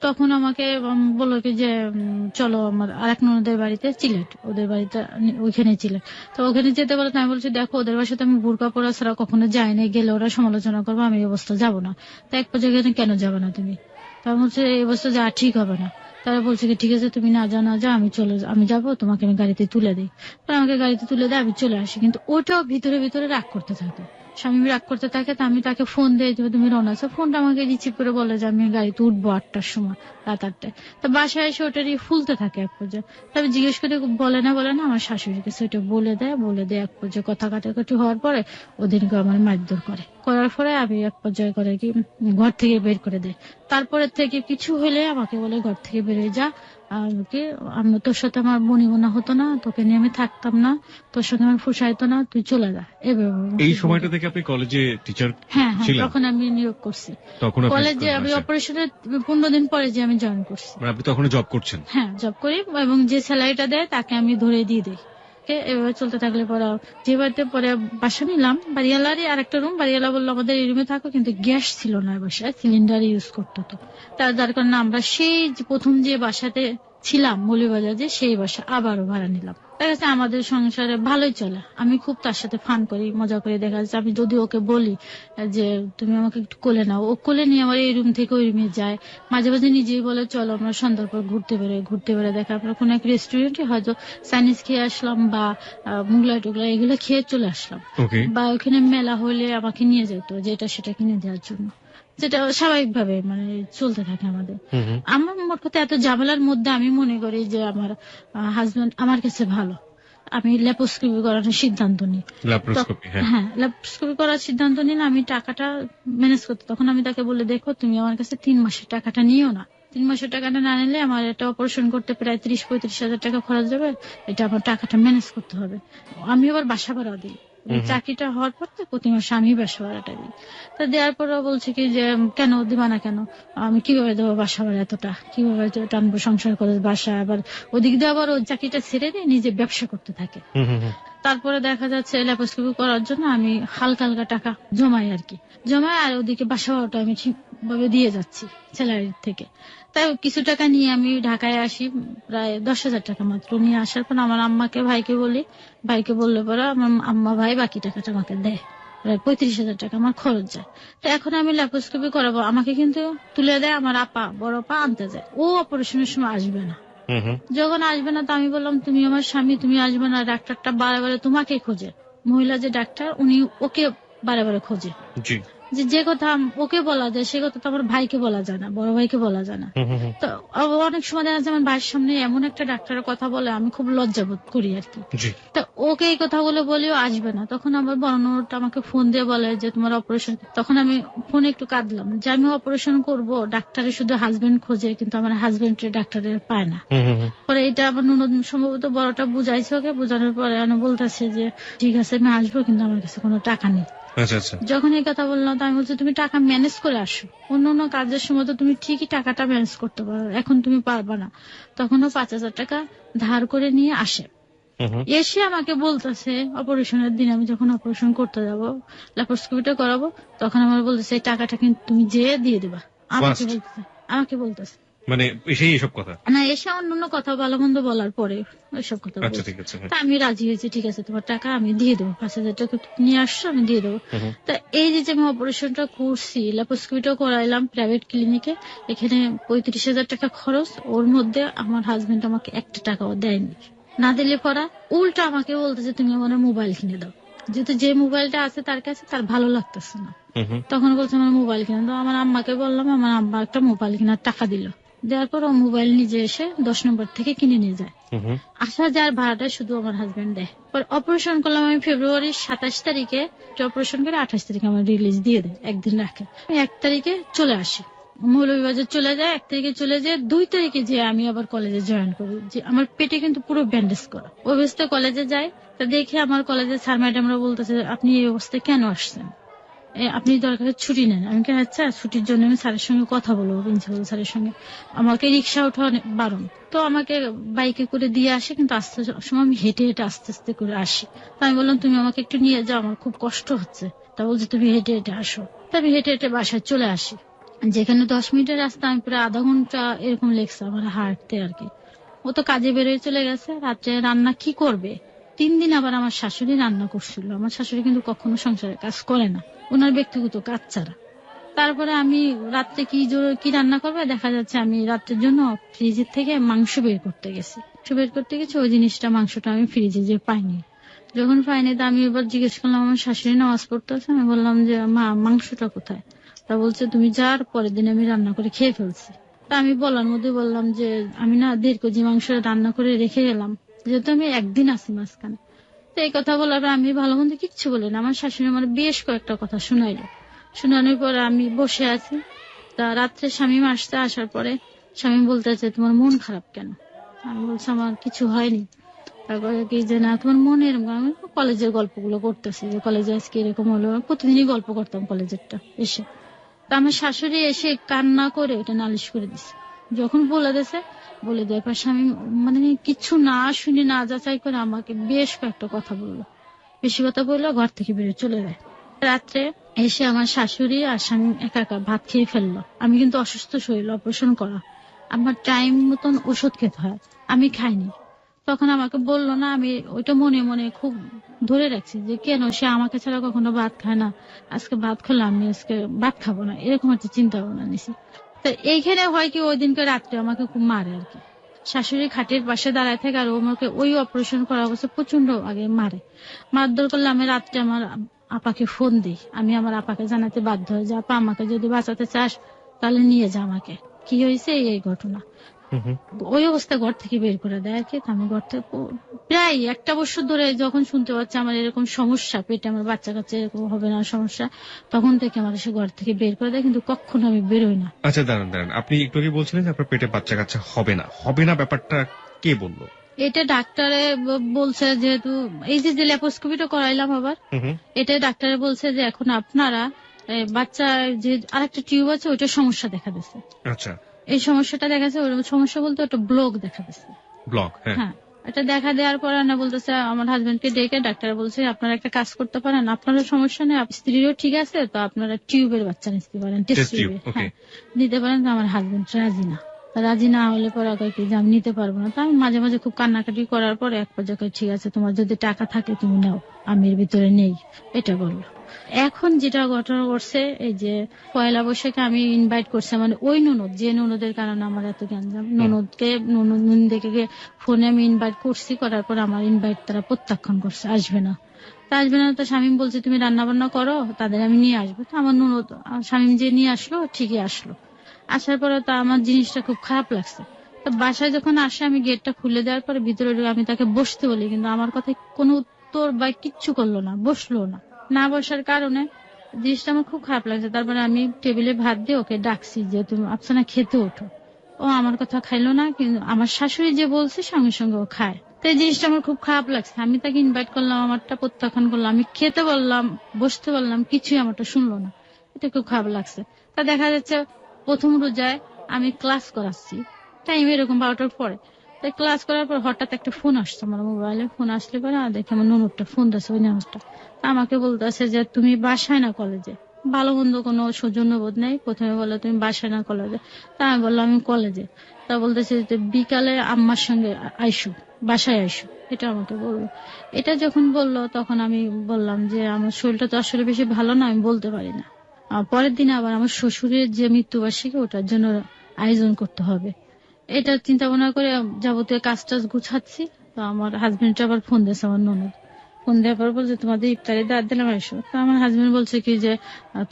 Speaker 1: তখন আমাকে বললো কি যে চলো আমার আরেক ননদের বাড়িতে, সিলেট, ওদের বাড়িতে ওইখানে সিলেট। তো ওখানে যেতে বলে, আমি বলছি দেখো ওদের বাসাতে আমি বোরকা পরা ছাড়া কখনো যাইনি, গেলে ওরা সমালোচনা করবো, আমি এই অবস্থা যাবো না। তো এক পর্যায়ে কেন যাবে না তুমি? তার বলছে এই অবস্থা যা ঠিক হবে না। তারা বলছে কি ঠিক আছে তুমি না যাও, আমি যাবো, তোমাকে আমি গাড়িতে তুলে দিই। আমাকে গাড়িতে তুলে দেয়, আমি চলে আসি। কিন্তু ওটাও ভিতরে ভিতরে রাগ করতে থাকে, স্বামী রাগ করতে থাকে। তো আমি তাকে ফোন দিই, তুমি রওনা আছো, ফোনটা আমাকে রিসিভ করে বলে যে আমি গাড়িতে উঠবো 8টার সময়, রাত 8টায়। তো বাসায় এসে ওটারই ফুলতে থাকে এক পর্যায়ে। তবে জিজ্ঞেস করে বলে না আমার শাশুড়িকে সেটা বলে দেয় এক পর্যায়ে কথা কাটাকাটি হওয়ার পরে ওদিনকে আমার মারধর করার পরে আমি এক পর্যায়ে করে কি ঘর থেকে বের করে দেয়। তারপরে থেকে কিছু হলে আমাকে বলে ঘর থেকে বেরিয়ে যা, আমি তোর সাথে আমার বনিবনা হতো না, তোকে নিয়ে আমি থাকতাম না, তোর সঙ্গে আমার ফুসাইতো না, তুই চলে যা।
Speaker 2: এই সময়টা থেকে আপনি কলেজে টিচার ছিলেন?
Speaker 1: তখন আমি নিয়োগ করছি
Speaker 2: তখন
Speaker 1: কলেজে। আমি অপারেশনের 15 দিন পরে যে আমি জয়েন করছি।
Speaker 2: আপনি তখন জব করছেন?
Speaker 1: হ্যাঁ, জব করি, এবং যে স্যালারিটা দেয় তাকে আমি ধরে দিয়ে দিই। এভাবে চলতে থাকলে পরে যে বাড়িতে পরে বাসা নিলাম, বাড়িওয়ালারই আরেকটা রুম, বাড়িওয়ালা বললো আমাদের এই রুমে থাকো, কিন্তু গ্যাস ছিল না বাসায়, সিলিন্ডার ইউজ করতে হতো। যার কারণে আমরা সেই প্রথম যে বাসাতে ছিলাম মৌলভীবাজারে, সেই বাসা আবারও ভাড়া নিলাম। দেখা যাচ্ছে আমাদের সংসারে ভালোই চলে, আমি খুব তার সাথে ফান করি, মজা করে। দেখা যাচ্ছে আমি যদি ওকে বলি যে তুমি আমাকে একটু কোলে নাও, ও কোলে নিয়ে আমার এই রুম থেকে ওই রুমে যায়। মাঝে মাঝে নিজেই বলে চলো আমরা সন্ধ্যার পর ঘুরতে বেরোয়। দেখা আমরা কোনো এক রেস্টুরেন্টে হয়তো চাইনিজ খেয়ে আসলাম বা মুগলাই টুগলাই এগুলো খেয়ে চলে আসলাম, বা ওখানে মেলা হলে আমাকে নিয়ে যেত যেটা সেটা কিনে দেওয়ার জন্য, যেটা স্বাভাবিকভাবে মানে চলতে থাকে আমাদের। আমার মোট কথা এত ঝামেলার মধ্যে আমি মনে করি যে আমার হাজবেন্ড আমার কাছে ভালো। আমি ল্যাপ্রোস্কোপি করার সিদ্ধান্ত নিই। হ্যাঁ, ল্যাপ্রোস্কোপি করার সিদ্ধান্ত নিলে আমি টাকাটা ম্যানেজ করতে, তখন আমি তাকে বলে দেখো তুমি আমার কাছে 3 মাসের টাকাটা নিও না, 3 মাসের টাকাটা না নিলে আমার একটা অপারেশন করতে প্রায় 30-35 হাজার টাকা খরচ যাবে, এটা আমার টাকাটা ম্যানেজ করতে হবে। আমি আবার বাসা ভাড়া দিই, চাকরিটা হওয়ার পর তো প্রতি মাসে আমি বাসা ভাড়াটা দিই। তা দেওয়ার পর বলছে কি যে কেন দিবা না কেন, আমি কিভাবে দেবো বাসা ভাড়া এতটা, কিভাবে টানবো সংসার করে বাসা। আবার ওদিক দিয়ে আবার ওই চাকরিটা ছেড়ে দিয়ে নিজে ব্যবসা করতে থাকে। তারপরে দেখা যাচ্ছে ল্যাপ্রোস্কোপি করার জন্য আমি হালকা হালকা টাকা জমাই আর ওদিকে বাসা ভাড়াটা আমি ঠিকভাবে দিয়ে যাচ্ছি স্যালারির থেকে। তাই কিছু টাকা নিয়ে আমি ঢাকায় আসি, প্রায় 10,000 টাকা মাত্র। নিয়ে আসার পর আমার আম্মাকে ভাইকে বললে পরে আমার আম্মা ভাই বাকি টাকাটা আমাকে দেয়, প্রায় 35,000 টাকা আমার খরচ যায়। তো এখন আমি ল্যাপ্রোস্কোপি করাবো, আমাকে কিন্তু তুলে দেয় আমার বড় আপা আনতে যায়। ও অপারেশনের সময় আসবে না, যখন আসবে না তো আমি বললাম তুমি আমার স্বামী, তুমি আসবে না, ডাক্তারটা বারে বারে তোমাকে খোঁজে, মহিলা যে ডাক্তার উনি ওকে বারে বারে খোঁজে। যে কথা ওকে বলা যায় সে কথা তো আমার ভাইকে বলা যায় না, বড় ভাইকে বলা যায় না। তো অনেক সময় দেখা যাচ্ছে আমার ভাইয়ের সামনে এমন একটা ডাক্তারের কথা বলে আমি খুব লজ্জাবোধ করি আর কি। তো ওকে এই কথাগুলো বলেও আসবে না, তখন আমার বড় আমাকে ফোন দিয়ে বলে যে তোমার অপারেশন। তখন আমি ফোনে একটু কাঁদলাম যে আমি অপারেশন করব, ডাক্তারে শুধু হাজবেন্ড খোঁজে কিন্তু আমার হাজবেন্ডের ডাক্তারের পায় না। পরে এটা আমার ননদ সম্ভবত বড়টা বুঝাইছে, ওকে বোঝানোর পরে আমি বলতেছে যে ঠিক আছে আমি আসবো কিন্তু আমার কাছে কোনো টাকা নেই। যখন এই কথা বললাম তো আমি বলছি তুমি টাকা ম্যানেজ করে আসো, অন্য কাজের সময় তো তুমি ঠিকই টাকাটা ম্যানেজ করতে পারো, এখন তুমি পারবা না। তখনও 5,000 টাকা ধার করে নিয়ে আসে। এসে আমাকে বলতেছে অপারেশনের দিন আমি যখন অপারেশন করতে যাবো, ল্যাপারোস্কোপিটা করাবো, তখন আমার বলতেছে এই টাকাটা কিন্তু তুমি যেয়ে দিয়ে দিবা। আমাকে বলতেছে
Speaker 2: মানে এসেই এসব কথা
Speaker 1: না, এসে অন্য কথা ভালো মন্দ বলার পরে ওইসব কথা তা আমি রাজি হয়েছি, ঠিক আছে তোমার টাকা আমি দিয়ে দেবো, 5,000 টাকা নিয়ে আসছো আমি দিয়ে দেবো। তা এই যে আমি অপারেশনটা করছি, ল্যাপারোস্কোপিটা করাইলাম প্রাইভেট ক্লিনিকে, এখানে 35,000 টাকা খরচ, ওর মধ্যে আমার হাজবেন্ড আমাকে 1 টাকাও দেয়নি। না দিলে পড়া উল্টা আমাকে বলতেছে তুমি আমার মোবাইল কিনে দাও, যেহেতু যে মোবাইলটা আছে তার কাছে তার ভালো লাগতেছে না। তখন বলছে আমার মোবাইল কিনে দাও। আমার আম্মাকে বললাম, আমার আম্মা একটা মোবাইল কেনার টাকা দিল, দেওয়ার পর ও মোবাইল নিজে এসে 10 নম্বর থেকে কিনে নিয়ে যায়। আসা যাওয়ার ভাড়াটা শুধু আমার হাজবেন্ড দেয়। অপারেশন করলাম আমি ফেব্রুয়ারির 27 তারিখে, অপারেশন করে 28 তারিখে আমার রিলিজ দিয়ে দেয়, একদিন রাখে। আমি 1 তারিখে চলে আসি, মৌলভীবাজার চলে যায়, 1 তারিখে চলে যায়, 2 তারিখে যে আমি আবার কলেজে জয়েন করি। যে আমার পেটে কিন্তু পুরো ব্যান্ডেজ করা, ওই অবস্থায় কলেজে যাই। তা দেখে আমার কলেজের স্যার ম্যাডামরা বলতেছে আপনি এই অবস্থায় কেন আসছেন, আপনি দরকার ছুটি নেন। আমি কেন আচ্ছা ছুটির জন্য আমি স্যারের সঙ্গে কথা বলবো, প্রিন্সিপাল স্যারের সঙ্গে। আমাকে রিক্সা ওঠা বারণ, তো আমাকে বাইকে করে দিয়ে আসে, কিন্তু আস্তে সময় আমি হেঁটে হেঁটে আস্তে আস্তে করে আসি। তো আমি বললাম তুমি আমাকে একটু নিয়ে যাও, আমার খুব কষ্ট হচ্ছে। তা বলছে তুমি হেঁটে হেঁটে আসো। তা আমি হেঁটে হেঁটে বাসায় চলে আসি, যেখানে 10 মিনিটের রাস্তা আমি প্রায় আধা ঘন্টা এরকম লেগছে আমার হাঁটতে আর কি। ও তো কাজে বেরোয় চলে গেছে, রাত্রে রান্না কি করবে। 3 দিন আবার আমার শাশুড়ি রান্না করছিল। আমার শাশুড়ি কিন্তু কখনো সংসারের কাজ করে না, ওনার ব্যক্তিগত কাজ ছাড়া। তারপরে আমি রাত্রে কি রান্না করবে, দেখা যাচ্ছে আমি রাত্রের জন্য ফ্রিজের থেকে মাংস বের করতে গেছি। ওই জিনিসটা মাংসটা আমি ফ্রিজে যে পাইনি। যখন পাইনি তা আমি এবার জিজ্ঞেস করলাম, আমার শাশুড়ি নামাজ পড়তেছে, আমি বললাম যে মা মাংসটা কোথায়। তা বলছে তুমি যার পরের দিন আমি রান্না করে খেয়ে ফেলছি। তা আমি বলার মধ্যে বললাম যে আমি না 1.5 কেজি মাংস রান্না করে রেখে গেলাম, যেহেতু আমি একদিন আসি মাঝখানে। তো এই কথা বলার পর আমি ভালো মন্দ কিচ্ছু বলি না, আমার শাশুড়ি আমার বেশ কয়েকটা কথা শুনাইলো। শোনানোর পরে আমি বসে আছি। তা রাত্রে শামীম আসার পরে শামীম বলতেছে তোমার মন খারাপ কেন। আমি বলছি আমার কিছু হয়নি। তারপরে কি যে না তোমার মন এরকম, আমি কলেজের গল্পগুলো করতেছি যে কলেজে আজকে এরকম হলো, প্রতিদিনই গল্প করতাম কলেজেরটা এসে। তা আমার শাশুড়ি এসে কান্না করে এটা নালিশ করে দিছে। যখন বলে দেওয়ার পর স্বামী মানে কিছু না শুনে না যাচাই করে আমাকে বেশ কয়েকটা কথা বললো, বেশি কথা বললো, ঘর থেকে বেরিয়ে চলে যায়। রাত্রে এসে আমার শাশুড়ি আর স্বামী একা একা ভাত খেয়ে ফেললো। আমি কিন্তু অসুস্থ শরীর, অপারেশন করা, আমার টাইম মতন ওষুধ খেতে হয়, আমি খাইনি। তখন আমাকে বললো না, আমি ওইটা মনে মনে খুব ধরে রাখছি যে কেন সে আমাকে ছাড়া কখনো ভাত খায় না, আজকে ভাত খেলাম, আমি আজকে ভাত খাবো না, এরকম একটা চিন্তা ভাবনা নিছি। তো এইখানে হয় কি ওই দিনকে রাত্রে আমাকে খুব মারে আর কি। শাশুড়ি খাটের পাশে দাঁড়ায় থাকে আর আমাকে ওই অপারেশন করা অবস্থা প্রচন্ড আগে মারে। মারধর করলে আমি রাত্রে আমার আপাকে ফোন দিই, আমি আমার আপাকে জানাতে বাধ্য হই যে আপা আমাকে যদি বাঁচাতে চাস তাহলে নিয়ে যা আমাকে, কি হয়েছে এই ঘটনা। ওই অবস্থা ঘর থেকে বের করে দেয় আর কি। আমি ঘর থেকে প্রায় 1 বছর ধরে যখন শুনতে পাচ্ছি আমার এরকম সমস্যা, পেটে আমার বাচ্চা কাচ্চা এরকম হবে না সমস্যা, তখন থেকে আমার সে ঘর থেকে বের করে দেয়, কিন্তু কখনো আমি বেরোই না।
Speaker 2: আচ্ছা দাঁড়ান, আপনি একটু আগে বলছিলেন যে আপনার পেটে বাচ্চা কাচ্চা হবে না, ব্যাপারটা কে বললো?
Speaker 1: এটা ডাক্তারে বলছে, যেহেতু এই যে ল্যাপারোস্কোপিটা করাইলাম আবার, এটা ডাক্তারে বলছে যে এখন আপনারা বাচ্চা যে আরেকটা টিউব আছে ওইটা সমস্যা দেখা দিচ্ছে।
Speaker 2: আচ্ছা,
Speaker 1: এই সমস্যাটা দেখাচ্ছে, ওই সমস্যা বলতে ওটা ব্লক দেখা দিচ্ছে। হ্যাঁ, এটা দেখা দেওয়ার পর না বলতেছে আমার হাজবেন্ডকে ডেকে ডাক্তার বলছে আপনারা একটা কাজ করতে পারেন, আপনারও সমস্যা নেই, স্ত্রীরও ঠিক আছে, তো আপনারা টিউবের বাচ্চা নিতে পারেন, টেস্ট টিউবে নিতে পারেন। তো আমার হাজবেন্ড রাজি না হলে পরে কি যে আমি নিতে পারবো না। তো আমি মাঝে মাঝে খুব কান্নাকাটি করার পরে এক পর্যায়ে ঠিক আছে তোমার যদি টাকা থাকে তুমি নাও, আমি এর ভিতরে নেই, এটা বললো। এখন যেটা ঘটনা করছে, এই যে পয়লা বৈশাখে আমি ইনভাইট করছি মানে ওই ননদ, যে ননদের কারণে আমার এত গ্যাঞ্জাম, ননদকে ফোনে আমি ইনভাইট করছি, করার পর আমার ইনভাইট তারা প্রত্যাখ্যান করছে, আসবে না। তা আসবে না তো শামীম বলছে তুমি রান্না বান্না করো, তাদের আমি নিয়ে আসবো। তো আমার ননদ শামীম যে নিয়ে আসলো, ঠিকই আসলো। আসার পরে তো আমার জিনিসটা খুব খারাপ লাগছে। তো বাসায় যখন আসে আমি গেটটা খুলে দেওয়ার পরে ভিতরে ঢুকে আমি তাকে বসতে বলি, কিন্তু আমার কথায় কোনো উত্তর বা কিচ্ছু করলো না, বসলো না। না বসার কারণে জিনিসটা আমার খুব খারাপ লাগছে। তারপরে আমি টেবিলে ভাত দিয়ে ওকে ডাকছি যে তুমি আফসানা খেতে ওঠো। ও আমার কথা খাইলো না, কিন্তু আমার শাশুড়ি যে বলছে সঙ্গে সঙ্গে ও খায়। তো এই জিনিসটা আমার খুব খারাপ লাগছে। আমি তাকে ইনভাইট করলাম, আমারটা প্রত্যাখ্যান করলাম, আমি খেতে বললাম, বসতে বললাম, কিছুই আমারটা শুনলো না। এটা খুব খারাপ লাগছে। তা দেখা যাচ্ছে প্রথম রোজায় আমি ক্লাস করাচ্ছি, টাইম এরকম 12টার পরে। তাই ক্লাস করার পর হঠাৎ একটা ফোন আসছে আমার মোবাইলে। ফোন আসলে পরে দেখে আমার ননদটা ফোন দিচ্ছে, ওই নামটা আমাকে বলতেছে যে তুমি বাসায় না কলেজে। ভালো মন্দ কোনো সৌজন্য বোধ নেই, প্রথমে বললো তুমি বাসায় না কলেজে। তা আমি বললাম আমি কলেজে। তা বলতেছে যে বিকালে আম্মার সঙ্গে আইসো, বাসায় আইসো, এটা আমাকে বললো। এটা যখন বললো তখন আমি বললাম যে আমার শরীরটা তো আসলে বেশি ভালো না, আমি বলতে পারি না। পরের দিন আবার আমার শ্বশুরের যে মৃত্যুবার্ষিকী, ওটার জন্য আয়োজন করতে হবে। এটা চিন্তা ভাবনা করে যাবতীয় কাজ টাজ গুছাচ্ছি। তো আমার হাজবেন্ড আবার ফোন দিয়েছে, আমার ননদ ফোন দেওয়ার পর বলছে তোমাদের ইফতারে দাঁত দিলাম এসো। তো আমার হাজবেন্ড বলছে কি যে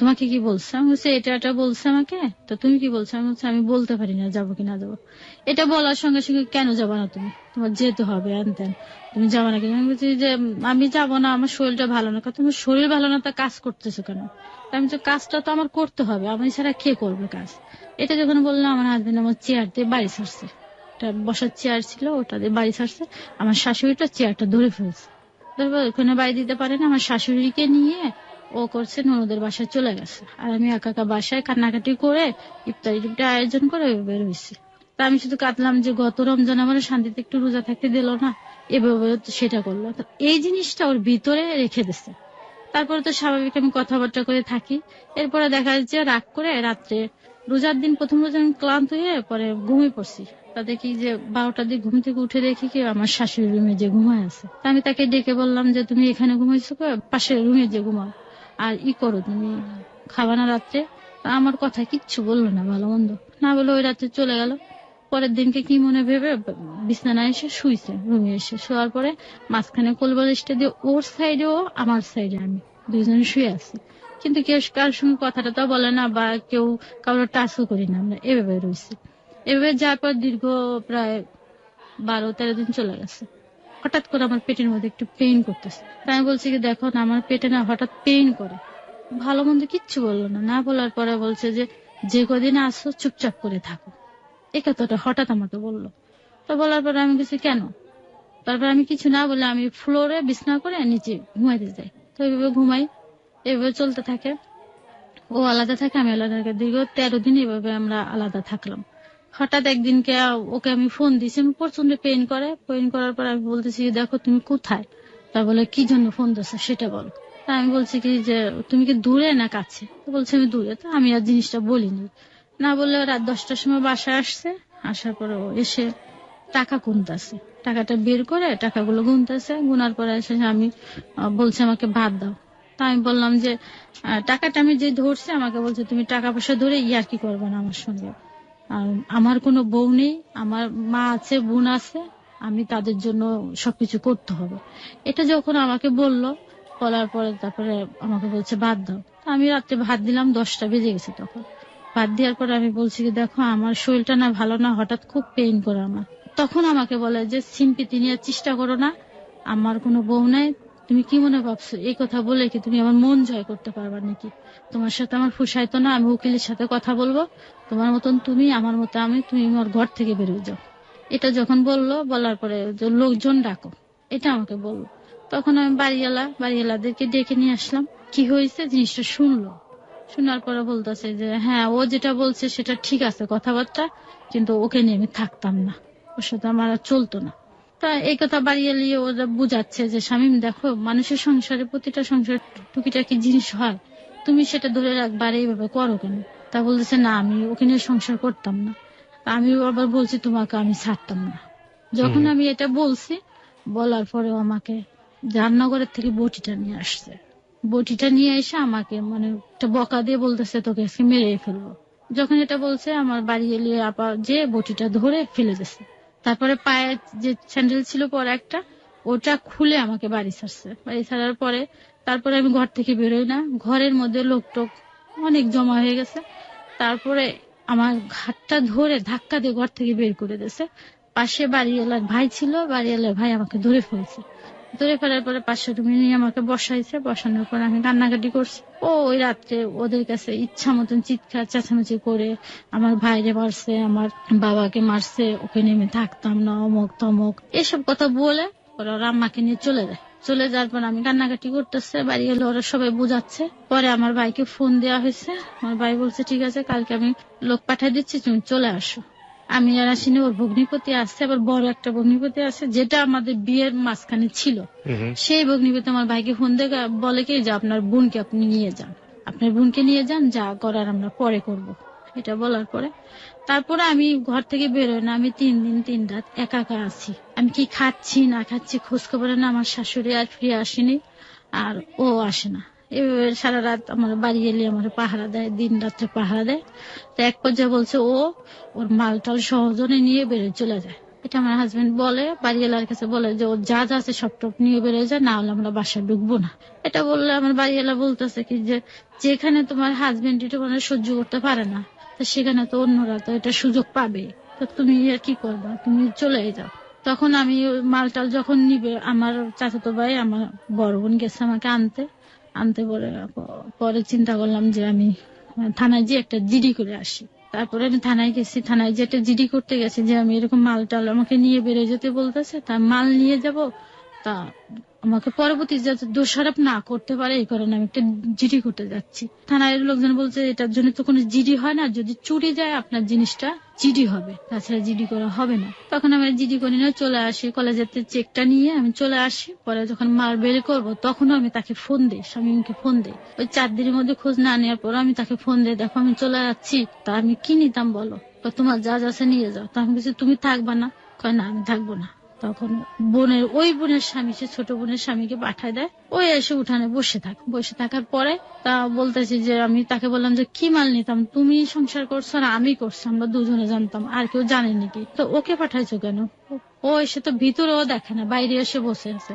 Speaker 1: তোমাকে কি বলছে? আমি বলছি এটা এটা বলছে আমাকে। তো তুমি কি বলছো? আমি বলছি আমি বলতে পারি না যাবো কি না যাবো। এটা বলার সঙ্গে সঙ্গে কেন যাবো না তুমি, তোমার যেতে হবে আনতেন, তুমি যাবো না কেন? আমি বলছি যে আমি যাবো না, আমার শরীরটা ভালো না। তোমার শরীর ভালো না, তা কাজ করতেছো কেন? তা আমি তো কাজটা তো আমার করতে হবে, আমি ছাড়া কে করবে কাজ? এটা যখন বললাম আমার হাজবেন্ড আমার চেয়ার দিয়ে বাড়ি ছাড়ছে। একটা বসার চেয়ার ছিল, ওটা দিয়ে বাড়ি ছাড়ছে। আমার শাশুড়িটা চেয়ারটা ধরে ফেলছে। তারপর ওখানে বাড়ি দিতে পারে না, আমার শাশুড়িকে নিয়ে ও করছে ননদের বাসায় চলে গেছে। আর আমি একা একা বাসায় কান্নাকাটি করে ইফতারি টিফতারি আয়োজন করে বের হয়েছি। তা আমি শুধু কাঁদলাম যে গত রমজান আমার শান্তিতে একটু রোজা থাকতে দিল না, এভাবে তো সেটা করলো। তো এই জিনিসটা ওর ভিতরে রেখে দিচ্ছে। তারপরে তো স্বাভাবিক আমি কথাবার্তা করে থাকি। এরপরে দেখা যাচ্ছে রাগ করে রাত্রে, রোজার দিন প্রথম রোজা আমি ক্লান্ত হয়ে পরে ঘুমিয়ে পড়ছি। তা দেখি যে 12টার দিকে ঘুম থেকে উঠে দেখি কি আমার শাশুড়ি রুমে যে ঘুমায় আছে। তা আমি তাকে ডেকে বললাম যে তুমি এখানে ঘুমাইছো, পাশের রুমে যে ঘুমাও, আর করো তুমি খাবা না রাত্রে? তা আমার কথা কিচ্ছু বললো না, ভালো মন্দ না বলে ওই রাত্রে চলে গেল। পরের দিনকে কি মনে ভেবে বিছানায় এসে শুইছে, রুমে এসে শোয়ার পরে মাঝখানে কোলবালিশটা দিয়ে ওর সাইডে ও, আমার সাইডে আমি, দুইজনে শুয়ে আছি। কিন্তু কেউ কার সঙ্গে কথাটা তো বলে না, বা কেউ কারোর টাচও করি না, আমরা এভাবে রয়েছি। এভাবে যাওয়ার পর দীর্ঘ প্রায় 12-13 দিন চলে গেছে। হঠাৎ করে আমার পেটের মধ্যে একটু পেইন করতেছে। তাই আমি বলছি কি দেখো না, আমার পেটে না হঠাৎ পেইন করে। ভালো মন্দ কিচ্ছু বললো না, না বলার পরে বলছে যে যে কদিন আসো চুপচাপ করে থাকো। এই কথাটা হঠাৎ আমাকে বললো। তো বলার পরে আমি কিছু কেন, তারপর আমি কিছু না বলে আমি ফ্লোরে বিছনা করে নিচে ঘুমাইতে যাই। তো এইভাবে ঘুমাই, এভাবে চলতে থাকে। ও আলাদা থাকে, আমি আলাদা থাকি। দীর্ঘ 13 দিন এভাবে আমরা আলাদা থাকলাম। হঠাৎ একদিনকে ওকে আমি ফোন দিয়েছি, আমি প্রচন্ড পেইন করে। পেইন করার পর আমি বলতেছি দেখো তুমি কোথায়? তা বলে কি জন্য ফোন দিচ্ছ সেটা বলো। তা আমি বলছি কি যে তুমি কি দূরে না কাছে? তো বলছে আমি দূরে। তো আমি আর জিনিসটা বলিনি। না বললে রাত 10টার সময় বাসায় আসছে। আসার পরে ও এসে টাকা গুনতেছে, টাকাটা বের করে টাকাগুলো গুনতেছে। গুনার পরে এসে আমি বলছে আমাকে ভাত দাও। তা আমি বললাম যে টাকাটা আমি যে ধরছি, আমাকে বলছে তুমি টাকা পয়সা ধরে ইয়ার্কি করবে না আমার সঙ্গে। আর আমার কোনো বউ নেই, আমার মা আছে, বোন আছে, আমি তাদের জন্য সবকিছু করতে হবে। এটা যখন আমাকে বললো, বলার পরে তারপরে আমাকে বলছে ভাত দাও। তা আমি রাত্রে ভাত দিলাম, 10টা বেজে গেছে তখন। ভাত দেওয়ার পরে আমি বলছি কি দেখো আমার শরীরটা না ভালো না, হঠাৎ খুব পেইন করে আমার। তখন আমাকে বলে যে সিম্পিতি নেওয়ার চেষ্টা করো না, আমার কোনো বউ নাই, তুমি কি মনে ভাবছো? এই কথা বলে কি তুমি আমার মন জয় করতে পারবা নাকি? তোমার সাথে আমার ফুসাইতো না, আমি উকিলের সাথে কথা বলবো, তোমার মতন তুমি, আমার মতো আমি, তুমি আমার ঘর থেকে বেরোয় যাও। এটা যখন বললো, বলার পরে যে লোকজন ডাকো, এটা আমাকে বললো। তখন আমি বাড়িওয়ালাদেরকে ডেকে নিয়ে আসলাম। কি হয়েছে জিনিসটা শুনলো। শোনার পরে বলতেছে যে হ্যাঁ ও যেটা বলছে সেটা ঠিক আছে কথাবার্তা, কিন্তু ওকে নিয়ে আমি থাকতাম না, ওর সাথে আমার আর চলতো না। তা এই কথা বাড়িয়ে নিয়ে ওরা বুঝাচ্ছে যে শামীম দেখো মানুষের সংসারে প্রতিটা সংসার টুকিটাকি জিনিস হয়, তুমি সেটা ধরে রাখবা আর এইভাবে করো কেন? তা বলতেছে না আমি ওকে নিয়ে সংসার করতাম না। তা আমি আবার বলছি তোমাকে আমি ছাড়তাম না। যখন আমি এটা বলছি, বলার পরেও আমাকে রান্নাঘরের থেকে বটিটা নিয়ে আসছে। বটিটা নিয়ে এসে আমাকে মানে একটা বকা দিয়ে বলতেছে তোকে আজকে মেরে ফেলবো। যখন এটা বলছে আমার বাড়ি এলিয়ে আপা যে বটিটা ধরে ফেলে দিচ্ছে। তারপরে পায়ে যে স্যান্ডেল ছিল পরে একটা, ওটা খুলে আমাকে বাড়ি ছাড়ছে। বাড়ি ছাড়ার পরে তারপরে আমি ঘর থেকে বেরোই না, ঘরের মধ্যে লোক টোক অনেক জমা হয়ে গেছে। তারপরে আমার ঘাটটা ধরে ধাক্কা দিয়ে ঘর থেকে বের করে দিয়েছে। পাশে বাড়িওয়ালার ভাই ছিল, বাড়িওয়ালার ভাই আমাকে ধরে ফেলছে। ধরে ফেলার পরে 500 টাকা নিয়ে আমাকে বসাইছে, বসানোর পর আমি কান্নাকাটি করছি। ওই রাত্রে ওদের কাছে ইচ্ছা মতন চিৎকার চেঁচামেচি করে আমার ভাইরে মারছে, আমার বাবাকে মারছে, ওকে নেমে থাকতাম না, অমক তমক এসব কথা বলে ওরা আম্মাকে নিয়ে চলে যায়। চলে যাওয়ার পর আমি কান্নাকাটি করতেছে, বাড়ি এলে ওরা সবাই বুঝাচ্ছে। পরে আমার ভাইকে ফোন দেওয়া হয়েছে, আমার ভাই বলছে ঠিক আছে কালকে আমি লোক পাঠিয়ে দিচ্ছি, তুমি চলে আসো। আমি আর আসিনি, ওর ভগ্নিপতি আসছে, আবার বড় একটা ভগ্নিপতি আছে যেটা আমাদের বিয়ের মাঝখানে ছিল। সেই ভগ্নিপতি আমার ভাইকে ফোন দিয়ে বলে কি যে আপনার বোনকে আপনি নিয়ে যান, আপনার বোনকে নিয়ে যান, যা করার আমরা পরে করব। এটা বলার পরে তারপরে আমি ঘর থেকে বেরোই না। আমি 3 দিন 3 রাত একা একা আছি। আমি কি খাচ্ছি না খাচ্ছি খোঁজ খবর না। আমার শাশুড়ি আর ফিরে আসেনি, আর ও আসে না। এভাবে সারা রাত আমার বাড়ি এলে আমার পাহারা দেয়, দিন রাত্রে পাহারা দেয়। তো এক পর্যায়ে বলছে ওর মালটাল সহজনে নিয়ে বেরোয় চলে যায়। এটা আমার হাজবেন্ড বলে, বাড়িওয়ালার কাছে বলে যে ওর যা যা আছে সব টপ নিয়ে বেরোয় যায়, না হলে আমরা বাসায় ঢুকবো না। এটা বললে আমার বাড়িওয়ালা বলতেছে কি যে যেখানে তোমার হাজবেন্ড এটা মানে সহ্য করতে পারে না, তো সেখানে তো অন্যরা তো এটা সুযোগ পাবে, তো তুমি আর কি করবা, তুমি চলে যাও। তখন আমি মালটাল যখন নিবে, আমার চাচাতো ভাই আমার বড় বোন গেছে আমাকে আনতে। আনতে পরে চিন্তা করলাম যে আমি থানায় যে একটা জিডি করে আসি। তারপরে আমি থানায় গেছি, থানায় যে একটা জিডি করতে গেছি যে আমি এরকম মালটাল আমাকে নিয়ে বেড়ে যেতে বলতেছে, তার মাল নিয়ে যাব, তা আমাকে পরবর্তী যাতে দোষারোপ না করতে পারে এই কারণে আমি একটা জিডি করতে যাচ্ছি। থানায় লোকজন বলছে এটার জন্য তো কোনো জিডি হয় না, যদি চুরি যায় আপনার জিনিসটা জিডি হবে, তাছাড়া জিডি করা হবে না। তখন আমি জিডি করি না, চলে আসি কলেজের চেকটা নিয়ে আমি চলে আসি। পরে যখন মাল বের করবো তখনও আমি তাকে ফোন দিই, স্বামীকে ফোন দিই। ওই 4 দিনের মধ্যে খোঁজ না নেওয়ার পর আমি তাকে ফোন দিই, দেখো আমি চলে যাচ্ছি, তা আমি কি নিতাম বলো, তোমার যা যাচ্ছে নিয়ে যাও। তা আমি বলছি তুমি থাকবা না, কয় না আমি থাকবো না। তখন ওই বোনের স্বামী, সে ছোট বোনের স্বামীকে পাঠায় দেয়, ওই এসে উঠানে বসে থাকার পরে তা বলতেছি যে আমি তাকে বললাম যে কি মাল নিতাম, তুমি সংসার করছো না আমি করছি, আমরা দুজনে জানতাম, আর কেউ জানে নাকি, তো ওকে পাঠাইছো কেন? ও এসে তো ভিতরেও দেখে না, বাইরে এসে বসে আছে।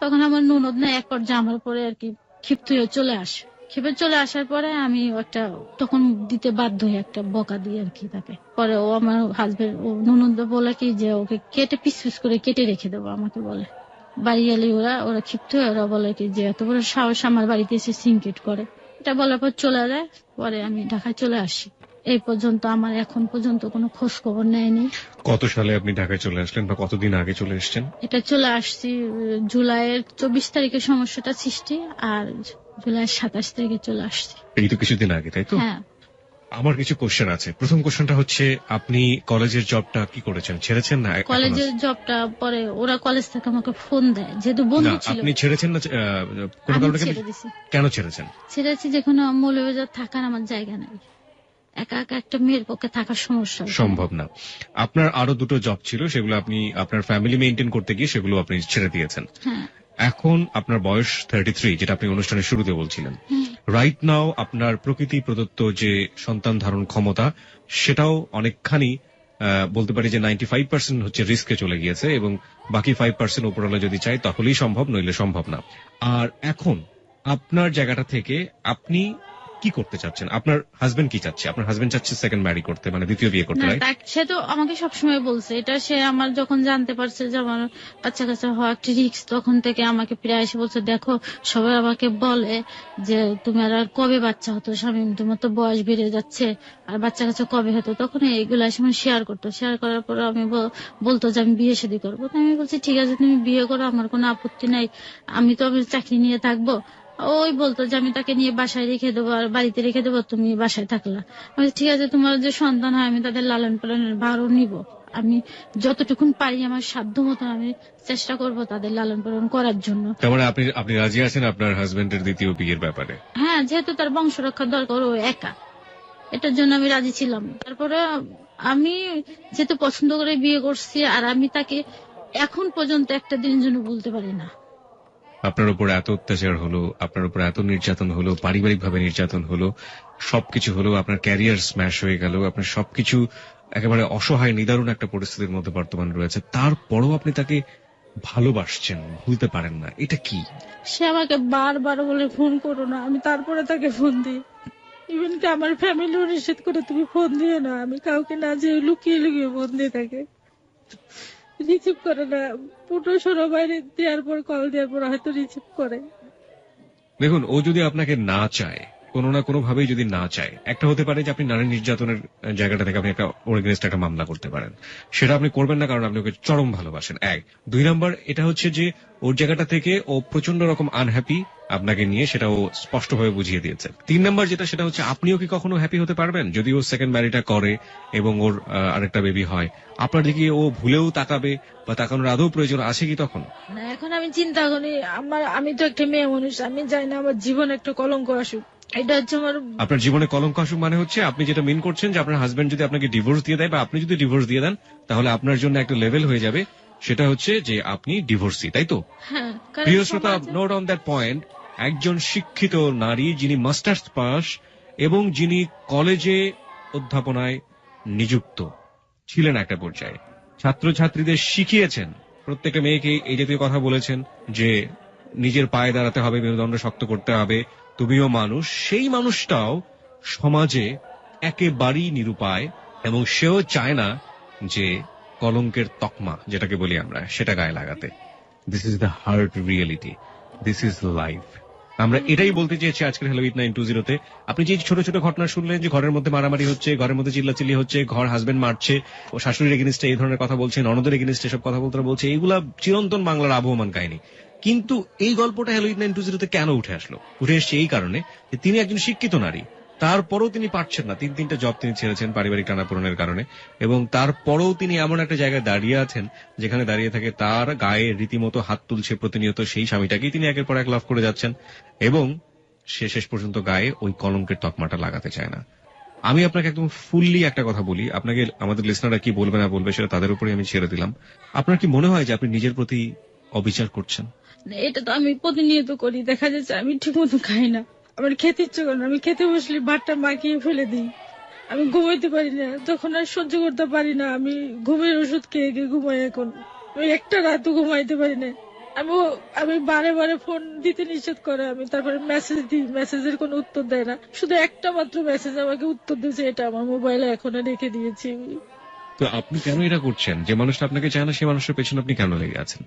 Speaker 1: তখন আমার ননদ না এক পর্যায়ে আমার পরে আর কি ক্ষিপ্ত হয়ে চলে আসে। ক্ষেপে চলে আসার পরে আমি একটা তখন দিতে বাধ্য হয়ে একটা বকা দিই আর কি তাকে। পরে ও আমার হাজবেন্ড ও ননদ বলে কি যে ওকে কেটে পিস পিস করে কেটে রেখে দেবো আমাকে বলে। বাড়ি এলে ওরা ক্ষিপ্ত হয়ে ওরা বলে কি যে এত বড় সাহস আমার বাড়িতে এসে সিনকেট করে। এটা বলার পর চলে যায়। পরে আমি ঢাকায় চলে আসি। এই পর্যন্ত আমার এখন পর্যন্ত কোনো খোঁজ খবর নেয়নি।
Speaker 2: কত সালে আপনি ঢাকায় চলে আসলেন বা কতদিন আগে চলে এসেছেন?
Speaker 1: এটা চলে আসছি জুলাইয়ের 24 তারিখে সমস্যাটা সৃষ্টি, আর জুলাইয়ের 27 তারিখে চলে আসছি।
Speaker 2: এই তো কিছুদিন আগে, তাই তো?
Speaker 1: হ্যাঁ।
Speaker 2: আমার কিছু কোশ্চেন আছে। প্রথম কোশ্চেনটা হচ্ছে আপনি কলেজের জবটা কি করেছেন, ছেড়েছেন না?
Speaker 1: কলেজের জবটা পরে ওরা কলেজ থেকে আমাকে ফোন দেয়, যেহেতু বন্ধু ছিল।
Speaker 2: আপনি ছেড়েছেন না কোনো কারণে? কেন ছেড়েছেন?
Speaker 1: ছেড়েছি যখন মৌলভীবাজার থাকার আমার জায়গা নাই, একা একা একটা মেয়ের পক্ষে থাকার সমস্যা
Speaker 2: সম্ভব না। আপনার আরো দুটো জব ছিল, সেগুলো আপনি আপনার ফ্যামিলি মেইনটেইন করতে গিয়ে সেগুলো আপনি ছেড়ে দিয়েছেন।
Speaker 1: হ্যাঁ।
Speaker 2: এখন আপনার বয়স 33, যেটা আপনি অনুষ্ঠানের শুরুতে বলছিলেন। রাইট নাও আপনার প্রকৃতি প্রদত্ত যে সন্তান ধারণ ক্ষমতা, সেটাও অনেকখানি বলতে পারি যে 95% হচ্ছে রিস্কে চলে গিয়েছে, এবং বাকি 5% উপরওয়ালা যদি চাই তাহলেই সম্ভব, নইলে সম্ভব না। আর এখন আপনার জায়গাটা থেকে আপনি কি করতে চাচ্ছেন? আপনার হাজবেন্ড কি চাচ্ছে? আপনার হাজবেন্ড চাচ্ছে সেকেন্ড ম্যারি করতে, মানে দ্বিতীয় বিয়ে করতে।
Speaker 1: সে তো আমাকে সবসময় বলছে এটা। সে আমার যখন জানতে পারছে যে আমার বাচ্চা কাচ্চা হওয়া একটা রিস্ক, তখন থেকে আমাকে প্রায় এসে বলছে দেখো সবাই আমাকে বলে যে তুমি আর কবে বাচ্চা হতো স্বামী, তোমার তো বয়স বেড়ে যাচ্ছে, আর বাচ্চা কাচ্চা কবে হতো। তখন এইগুলা সময় শেয়ার করতো। শেয়ার করার পর আমি বলতো যে আমি বিয়ে শাদী করবো। আমি বলছি ঠিক আছে তুমি বিয়ে করো, আমার কোনো আপত্তি নাই, আমি তো আমি চাকরি নিয়ে থাকবো। ওই বলতো যে আমি তাকে নিয়ে বাসায় রেখে দেবো আর বাড়িতে রেখে দেবো, তুমি বাসায় থাকলা। আমি ঠিক আছে তোমার যে সন্তান হয় আমি তাদের লালন পালনের ভারও নিব, আমি যতটুকুন পারি আমার সাধ্য মতো আমি চেষ্টা করব তাদের লালন পালন করার জন্য।
Speaker 2: তার মানে আপনি রাজি আছেন আপনার হাজবেন্ডের দ্বিতীয় বিয়ের ব্যাপারে?
Speaker 1: হ্যাঁ, যেহেতু তার বংশ রক্ষার দরকার, ও একা, এটার জন্য আমি রাজি ছিলাম। তারপরে আমি যেহেতু পছন্দ করে বিয়ে করছি, আর আমি তাকে এখন পর্যন্ত একটা দিনের জন্য বলতে পারি না।
Speaker 2: আপনার উপর এত অত্যাচার হলো, আপনার উপর এত নির্যাতন হলো, পারিবারিক ভাবে নির্যাতন হলো, সবকিছু হলো, আপনার ক্যারিয়ার স্ম্যাশ হয়ে গেল, আপনার সবকিছু একেবারে অসহায় নিদারুণ একটা পরিস্থিতির মধ্যে বর্তমান রয়েছে, তারপরও আপনি তাকে ভালোবাসছেন, ভুলতে পারেন না, এটা কি?
Speaker 1: সে আমাকে বারবার বলে ফোন করো না, আমি তারপরে তাকে ফোন দিই। ইভেন কি আমার ফ্যামিলিও নিষেধ করে তুমি ফোন দিও না, আমি কাউকে না যে লুকিয়ে লুকিয়ে ফোন দিয়ে থাকে, রিসিভ করে না। পুরো সরো বাইরে দেওয়ার পর, কল দেওয়ার পর হয়তো রিসিভ করে।
Speaker 2: দেখুন, ও যদি আপনাকে না চায়, কোনো না কোনো ভাবেই যদি না চায়, একটা হতে পারে যে আপনি নারী নির্যাতনের জায়গাটা থেকে আপনি ওর এগেনস্ট একটা মামলা করতে পারেন। সেটা আপনি করবেন না, কারণ আপনি ওকে চরম ভালোবাসেন, এক। 2 নাম্বার, এটা হচ্ছে যে ওর জায়গাটা থেকে ও প্রচন্ড রকম আনহ্যাপি আপনাকে নিয়ে, সেটা ও স্পষ্টভাবে বুঝিয়ে দিয়েছে। 3 নাম্বার যেটা, সেটা হচ্ছে আপনিও কি কখনো হ্যাপি হতে পারবেন যদি ও সেকেন্ড ম্যারিটা করে এবং ওর আরেকটা বেবি হয়? আপনার দিকে ও ভুলেও তাকাবে বা তাকানোর আদৌ প্রয়োজন আছে কি তখন?
Speaker 1: না, এখন আমি চিন্তা করি, আমি তো একটা মেয়ে মানুষ, আমি চাই না আমার জীবন একটা কলঙ্ক আসুক। এটা হচ্ছে আমার।
Speaker 2: আপনার জীবনে কলঙ্ক আসুক মানে হচ্ছে আপনি যেটা মিন করছেন যে আপনার হাজবেন্ড যদি আপনাকে ডিভোর্স দিয়ে দেয় বা আপনি যদি ডিভোর্স দিয়ে দেন, তাহলে আপনার জন্য একটা লেভেল হয়ে যাবে, সেটা হচ্ছে যে আপনি ডিভোর্সি, তাই তো?
Speaker 1: হ্যাঁ, কারণ
Speaker 2: প্রিয় শ্রোতা,
Speaker 1: সমাজে-
Speaker 2: নোট অন দ্যাট পয়েন্ট, একজন শিক্ষিত নারী যিনি মাস্টার্স পাস এবং যিনি কলেজে অধ্যাপনায় নিযুক্ত ছিলেন একটা পর্যায়ে, ছাত্রছাত্রীদের শিখিয়েছেন, প্রত্যেকটা মেয়েকে এই জাতীয় কথা বলেছেন যে নিজের পায়ে দাঁড়াতে হবে, মেরুদণ্ড শক্ত করতে হবে, তুমিও মানুষ। সেই মানুষটাও সমাজে একেবারেই নিরুপায়, এবং সেও চায় না যে কলঙ্কের তকমা যেটাকে বলি আমরা, সেটা গায়ে লাগাতে। This is the hard reality, this is life. আমরা এটাই বলতে চেয়েছি আজকের হ্যালো 8920-তে। আপনি যে ছোট ছোট ঘটনা শুনলেন, যে ঘরের মধ্যে মারামারি হচ্ছে, ঘরের মধ্যে চিল্লাচিল্লি হচ্ছে, ঘর হাজবেন্ড মারছে, ও শাশুড়ির এগেনিস্টে এই ধরনের কথা বলছে, ননদের এগেনিস্টে সব কথা বলছে, এইগুলা চিরন্তন বাংলার আবহমান কাহিনী। কিন্তু এই গল্পটা হ্যালো 8920-তে কেন উঠে আসলো? উঠে এসছে এই কারণে যে তিনি একজন শিক্ষিত নারী, তারপরও তিনি পারছেন না, 3টা জব তিনি ছেড়েছেন পারিবারিক টানাপোড়েনের কারণে, এবং তারপরেও তিনি এমন একটা জায়গায় দাঁড়িয়ে আছেন যেখানে দাঁড়িয়ে থাকে তার গায়ে রীতিমতো হাত তুলছে প্রতিনিয়ত সেই স্বামীটাকেই তিনি একের পর এক লাভ করে যাচ্ছেন, এবং সে শেষ পর্যন্ত গায়ে ওই কলঙ্কের তকমাটা লাগাতে চায় না। আমি আপনাকে একদম ফুললি একটা কথা বলি, আপনাকে আমাদের লিসনাররা কি বলবে না বলবে সেটা তাদের উপরে আমি ছেড়ে দিলাম। আপনার কি মনে হয় যে আপনি নিজের প্রতি অবিচার করছেন?
Speaker 1: এটা তো আমি প্রতিনিয়ত করি। দেখা যাচ্ছে আমি ঠিক মতো খাই না, আমার খেতে ইচ্ছে করে না, আমি খেতে বসলে ভাতটা মাখিয়ে ফেলে দিই। আমি ঘুমাইতে পারি না, তখন আর সহ্য করতে পারি না, আমি ঘুমের ওষুধ খেয়ে খেয়ে ঘুমাই। এখন ওই একটা রাতও ঘুমাইতে পারি না। আমি বারে বারে ফোন দিতে নিষেধ করে, আমি তারপরে মেসেজ দিই, মেসেজের কোনো উত্তর দেয় না। শুধু একটা মাত্র মেসেজ আমাকে উত্তর দিয়েছে, এটা আমার মোবাইলে এখনো রেখে দিয়েছি আমি।
Speaker 2: তো আপনি কেন এটা করছেন? যে মানুষটা আপনাকে চায় না সেই মানুষের পেছনে আপনি কেন লেগে আছেন?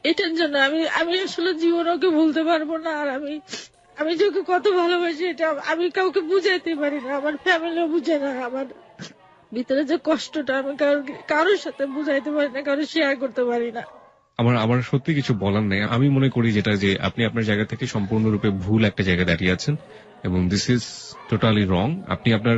Speaker 1: এটার জন্য আমি আসলে জীবন ওকে ভুলতে পারবো না। আর আমি যে ওকে কত ভালোবাসি এটা আমি কাউকে বুঝাইতে পারি না, আমার ফ্যামিলিও বুঝে না। আমার ভিতরে যে কষ্টটা আমি কারোর সাথে বুঝাইতে পারি না, কারো শেয়ার করতে পারি না।
Speaker 2: আমার সত্যি কিছু বলার নেই। আমি মনে করি যেটা, যে আপনি আপনার জায়গা থেকে সম্পূর্ণরূপে ভুল একটা জায়গায় দাঁড়িয়ে আছেন, এবং দিস ইজ টোটালি রং। আপনি আপনার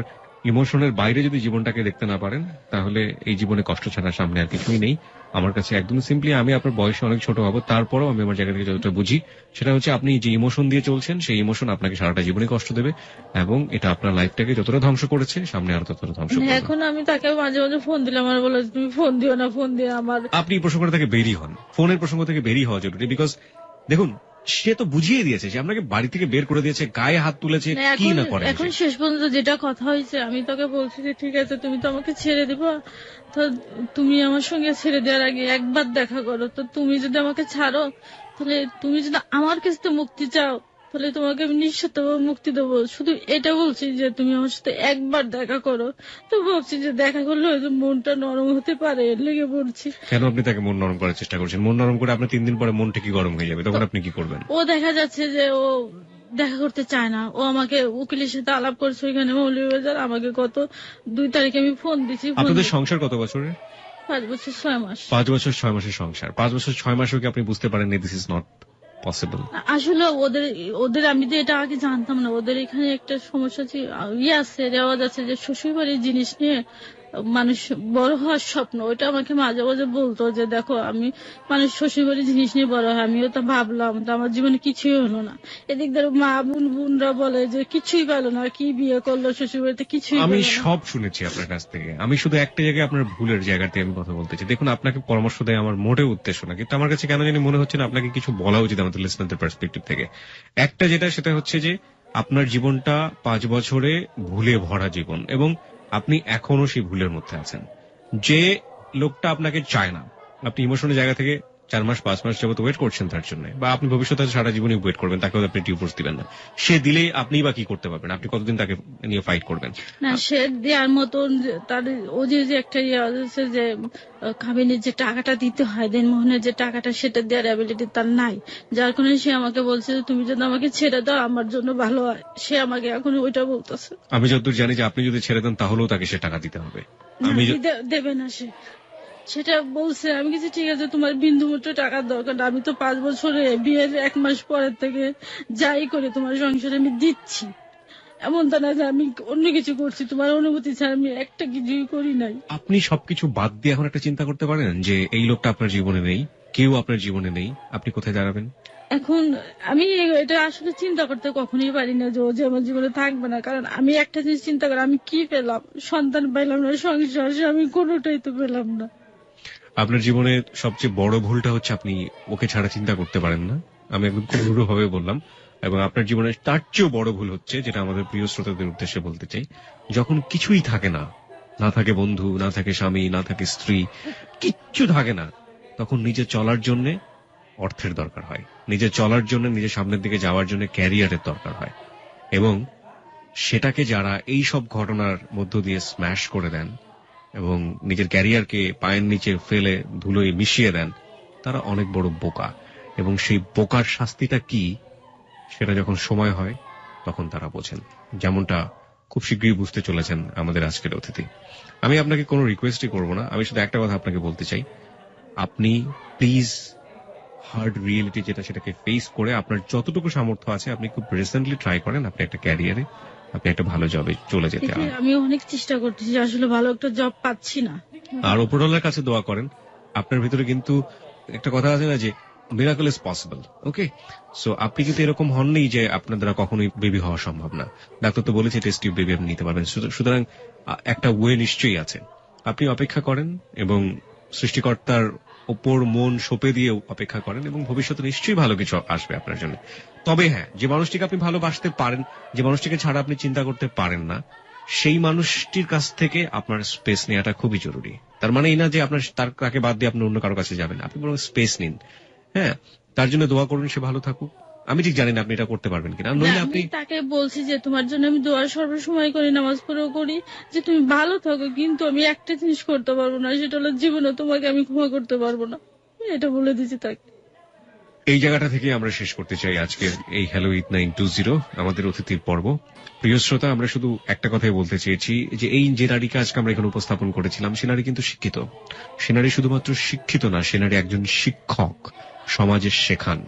Speaker 2: ইমোশনের বাইরে যদি জীবনটাকে দেখতে না পারেন, তাহলে এই জীবনে কষ্ট ছাড়া সামনে আর কিছুই নেই। আমার কাছে একদম সিম্পলি, আমি আপনার বয়সে অনেক ছোট হব, তারপরও আমি আমার জায়গা থেকে যতটা বুঝি, সেটা হচ্ছে আপনি যে ইমোশন দিয়ে চলছেন, সেই ইমোশন আপনাকে সারাটা জীবনে কষ্ট দেবে, এবং এটা আপনার লাইফটাকে যতটা ধ্বংস করেছে সামনে আরো ততটা ধ্বংস করবে।
Speaker 1: এখন আমি তাকে মাঝে মাঝে ফোন দিলে আমার বলে তুমি ফোন দিও না, ফোন দিয়ে আমার।
Speaker 2: আপনি এই প্রসঙ্গ থেকে বেরিয়ে হন, ফোনের প্রসঙ্গ থেকে বেরিয়ে হওয়া জরুরি। বিকজ দেখুন, সে তো বুঝিয়ে দিয়েছে যে আপনাকে বাড়ি থেকে বের করে দিয়েছে, গায়ে হাত তুলেছে,
Speaker 1: না,
Speaker 2: কি
Speaker 1: এখন
Speaker 2: না করে।
Speaker 1: এখন শেষ পর্যন্ত যেটা কথা হয়েছে, আমি তোকে বলছি যে ঠিক আছে তুমি তো আমাকে ছেড়ে দিবা, তো তুমি আমার সঙ্গে ছেড়ে দেওয়ার আগে একবার দেখা করো। তো তুমি যদি আমাকে ছাড়ো, তাহলে তুমি যদি আমার কাছে তো মুক্তি চাও, তাহলে তোমাকে আমি নিঃশর্তভাবে মুক্তি দেবো। শুধু এটা বলছি যে তুমি আমার সাথে একবার দেখা করো। তো ভাবছি যে দেখা করলে হয়তো মনটা নরম হতে পারে, এর লেগে বলছি।
Speaker 2: কেন আপনি তাকে মন নরম করার চেষ্টা করছেন? মন নরম করে আপনার 3 দিন পরে মন ঠিকই গরম হয়ে যাবে, তখন আপনি কি করবেন?
Speaker 1: ও দেখা যাচ্ছে যে ও দেখা করতে চায় না, ও আমাকে উকিলের সাথে আলাপ করছে ওইখানে মৌলভীবাজার। আমাকে গত 2 তারিখে আমি ফোন দিছি।
Speaker 2: আপনাদের সংসার কত বছরের?
Speaker 1: 5 বছর 6 মাস।
Speaker 2: 5 বছর 6 মাসের সংসার। 5 বছর 6 মাসেও কি আপনি বুঝতে পারেননি দিস ইজ নট পসিবল?
Speaker 1: আসলে ওদের আমি তো এটা আগে জানতাম না। ওদের এখানে একটা সমস্যা আছে, রেওয়াজ আছে যে শ্বশুর বাড়ির জিনিস নিয়ে মানুষ বড় হওয়ার স্বপ্ন। ওইটা আমাকে মাঝে মাঝে বলতো যে দেখো আমি মানুষ শ্বশুর বাড়ির জিনিস নিয়ে বড় হয়, আমিও তো ভাবলাম, তো আমার জীবনে কিছুই হলো না। এদিক ধরে মা বোনরা বলে যে কিছুই পেলো না, কি বিয়ে করলো শ্বশুর বাড়িতে, কিছুই
Speaker 2: আমি
Speaker 1: পেলো না।
Speaker 2: সব শুনেছি আপনার কাছ থেকে। আমি শুধু একটা জায়গায় আপনার ভুলের জায়গাতে আমি কথা বলতে চাই। দেখুন, আপনাকে পরামর্শ দেয় আমার মোটেও উদ্দেশ্য না, কিন্তু আমার কাছে কেন জানি মনে হচ্ছে না আপনাকে কিছু বলা উচিত আমাদের লিসনারদের পার্সপেক্টিভ থেকে। একটা যেটা, সেটা হচ্ছে যে আপনার জীবনটা 5 বছরে ভুলে ভরা জীবন, এবং আপনি এখনো সেই ভুলের মধ্যে আছেন। যে লোকটা আপনাকে চায় না, আপনি ইমোশনের জায়গা থেকে 4 মাস 5 মাস যাবত ওয়েট করছেন তার জন্য, বা আপনি ভবিষ্যতে সারা জীবনই ওয়েট করবেন, তাকেও আপনি ডিভোর্স দিবেন না, সে দিলেই আপনি বা কি করতে পারবেন? আপনি কতদিন তাকে নিয়ে ফাইট করবেন?
Speaker 1: না, সে দেওয়ার মতন তার ও যে একটা ইয়ে আছে যে কাবিনের যে টাকাটা দিতে হয় দেনমোহনের যে টাকাটা, সেটা দেওয়ার অ্যাবিলিটি তার নাই। যার কারণে সে আমাকে বলছে যে তুমি যদি আমাকে ছেড়ে দাও আমার জন্য ভালো হয়। সে আমাকে এখন ওইটা বলতেছে।
Speaker 2: আমি যতদূর জানি যে আপনি যদি ছেড়ে দেন তাহলেও তাকে সে টাকা দিতে হবে।
Speaker 1: না,
Speaker 2: আমি
Speaker 1: দেবে না সে, সেটা বলছে। আমি কিছু ঠিক আছে, তোমার বিন্দু মাত্র টাকার দরকার না, আমি তো 5 বছরে বিয়ের 1 মাস পরের থেকে যাই করে তোমার সংসারে আমি দিচ্ছি। এমন তা না যে আমি অন্য কিছু করছি, তোমার অনুমতি ছাড়া আমি একটা কিছুই করি নাই।
Speaker 2: আপনি সবকিছু বাদ দিয়ে এখন একটা চিন্তা করতে পারেন যে এই লোকটা আপনার জীবনে নেই, কেউ আপনার জীবনে নেই, আপনি কোথায় দাঁড়াবেন?
Speaker 1: এখন আমি এটা আসলে চিন্তা করতে কখনোই পারি না যে ও যে আমার জীবনে থাকবে না। কারণ আমি একটা জিনিস চিন্তা করি, আমি কি পেলাম? সন্তান পাইলাম না, সংসার আমি কোনোটাই তো পেলাম না।
Speaker 2: আপনার জীবনে সবচেয়ে বড় ভুলটা হচ্ছে আপনি ওকে ছাড়া চিন্তা করতে পারেন না। আমি একদম খুব রূঢ়ভাবে বললাম। এবং আপনার জীবনে তার চেয়েও বড় ভুল হচ্ছে, যেটা আমাদের প্রিয় শ্রোতাদের উদ্দেশ্যে বলতে চাই, যখন কিছুই থাকে না, না থাকে বন্ধু, না থাকে স্বামী, না থাকে স্ত্রী, কিচ্ছু থাকে না, তখন নিজে চলার জন্য অর্থের দরকার হয়, নিজে চলার জন্য, নিজের সামনের দিকে যাওয়ার জন্য ক্যারিয়ারের দরকার হয়। এবং সেটাকে যারা এই সব ঘটনার মধ্য দিয়ে স্ম্যাশ করে দেন এবং নিজের ক্যারিয়ারকে পায়ের নিচে ফেলে ধুলোয় মিশিয়ে দেন, তারা অনেক বড় বোকা। এবং সেই বোকার শাস্তিটা কি, সেটা যখন সময় হয় তখন তারা বোঝেন, যেমনটা খুব শীঘ্রই বুঝতে চলেছেন আমাদের আজকের অতিথি। আমি আপনাকে কোনো রিকোয়েস্টই করব না, আমি শুধু একটা কথা আপনাকে বলতে চাই, আপনি প্লিজ হার্ড রিয়েলিটি যেটা, সেটাকে ফেস করে আপনার যতটুকু সামর্থ্য আছে আপনি খুব রিসেন্টলি ট্রাই করেন আপনি একটা ক্যারিয়ারে, আপনি একটা ভালো জবে চলে যেতে।
Speaker 1: আমি অনেক চেষ্টা করতেছি, আসলে ভালো একটা জব পাচ্ছি না।
Speaker 2: আর উপরওয়ালার কাছে দোয়া করেন। আপনার ভিতরে কিন্তু একটা কথা আছে না যে miracle is possible, okay? So আপনি কিন্তু এরকম হননি যে আপনার দ্বারা কখনোই বেবি হওয়া সম্ভব না। ডাক্তার তো বলেছে টেস্ট টিউব বেবি আপনি নিতে পারবেন। সুতরাং একটা ওয়ে নিশ্চয়ই আছে। আপনি অপেক্ষা করেন এবং সৃষ্টিকর্তার ওপর মন সঁপে দিয়ে অপেক্ষা করেন, এবং ভবিষ্যতে নিশ্চয়ই ভালো কিছু আসবে আপনার জন্য। তবে হ্যাঁ, যে মানুষটিকে আপনি ভালোবাসতে পারেন, যে মানুষটিকে ছাড়া আপনি চিন্তা করতে পারেন না, সেই মানুষটির কাছ থেকে আপনার স্পেস নেওয়াটা খুবই জরুরি। তার মানে এই না যে আপনার তাকে বাদ দিয়ে আপনি অন্য কারো কাছে যাবেন, আপনি বরং স্পেস নিন। হ্যাঁ, তার জন্য দোয়া করুন সে ভালো থাকুক। আমি ঠিক জানি না আপনি এটা করতে পারবেন কিনা, নইলে আপনি।
Speaker 1: আমি তাকে বলছি যে তোমার জন্য আমি দোয়া সর্বসময় করি, নামাজ পড়েও করি, যে তুমি ভালো থাকো, কিন্তু আমি একটা জিনিস করতে পারবো না, সেটা হলো জীবনে তোমাকে আমি ক্ষমা করতে পারবো না। এটা বলে দিচ্ছি তাকে।
Speaker 2: এই জায়গাটা থেকে আমরা শেষ করতে চাই আজকের এই হ্যালো ইট 920 আমাদের অতিথির পর্ব। প্রিয় শ্রোতা, আমরা শুধু একটা কথাই বলতে চেয়েছি যে এই যে নারীকে আজকে আমরা এখানে উপস্থাপন করেছিলাম, সে নারী কিন্তু শিক্ষিত। সে নারী শুধুমাত্র শিক্ষিত না, সে নারী একজন শিক্ষক, সমাজে শেখান।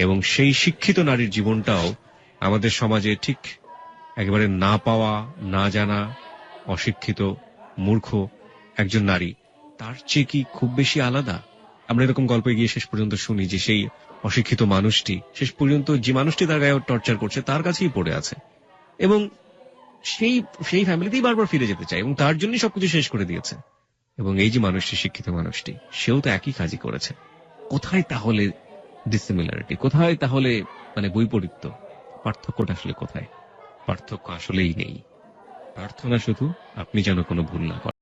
Speaker 2: এবং সেই শিক্ষিত নারীর জীবনটাও আমাদের সমাজে ঠিক একেবারে না পাওয়া, না জানা, অশিক্ষিত, মূর্খ একজন নারী, তার চেয়ে কি খুব বেশি আলাদা? আমরা এরকম গল্পে গিয়ে শেষ পর্যন্ত শুনি যে সেই অশিক্ষিত মানুষটি শেষ পর্যন্ত যে মানুষটি তার গায়ে টর্চার করছে তার কাছেই পড়ে আছে, এবং সেই সেই ফ্যামিলিতেই বারবার ফিরে যেতে চায়, এবং তার জন্যই সবকিছু শেষ করে দিয়েছে। এবং এই যে মানুষটি, শিক্ষিত মানুষটি, সেও তো একই কাজই করেছে। কোথায় তাহলে ডিসিমিলারিটি, কোথায় তাহলে মানে বৈপরীত্য? পার্থক্যটা আসলে কোথায়? পার্থক্য আসলেই নেই। প্রার্থনা শুধু আপনি যেন কোনো ভুল না করেন।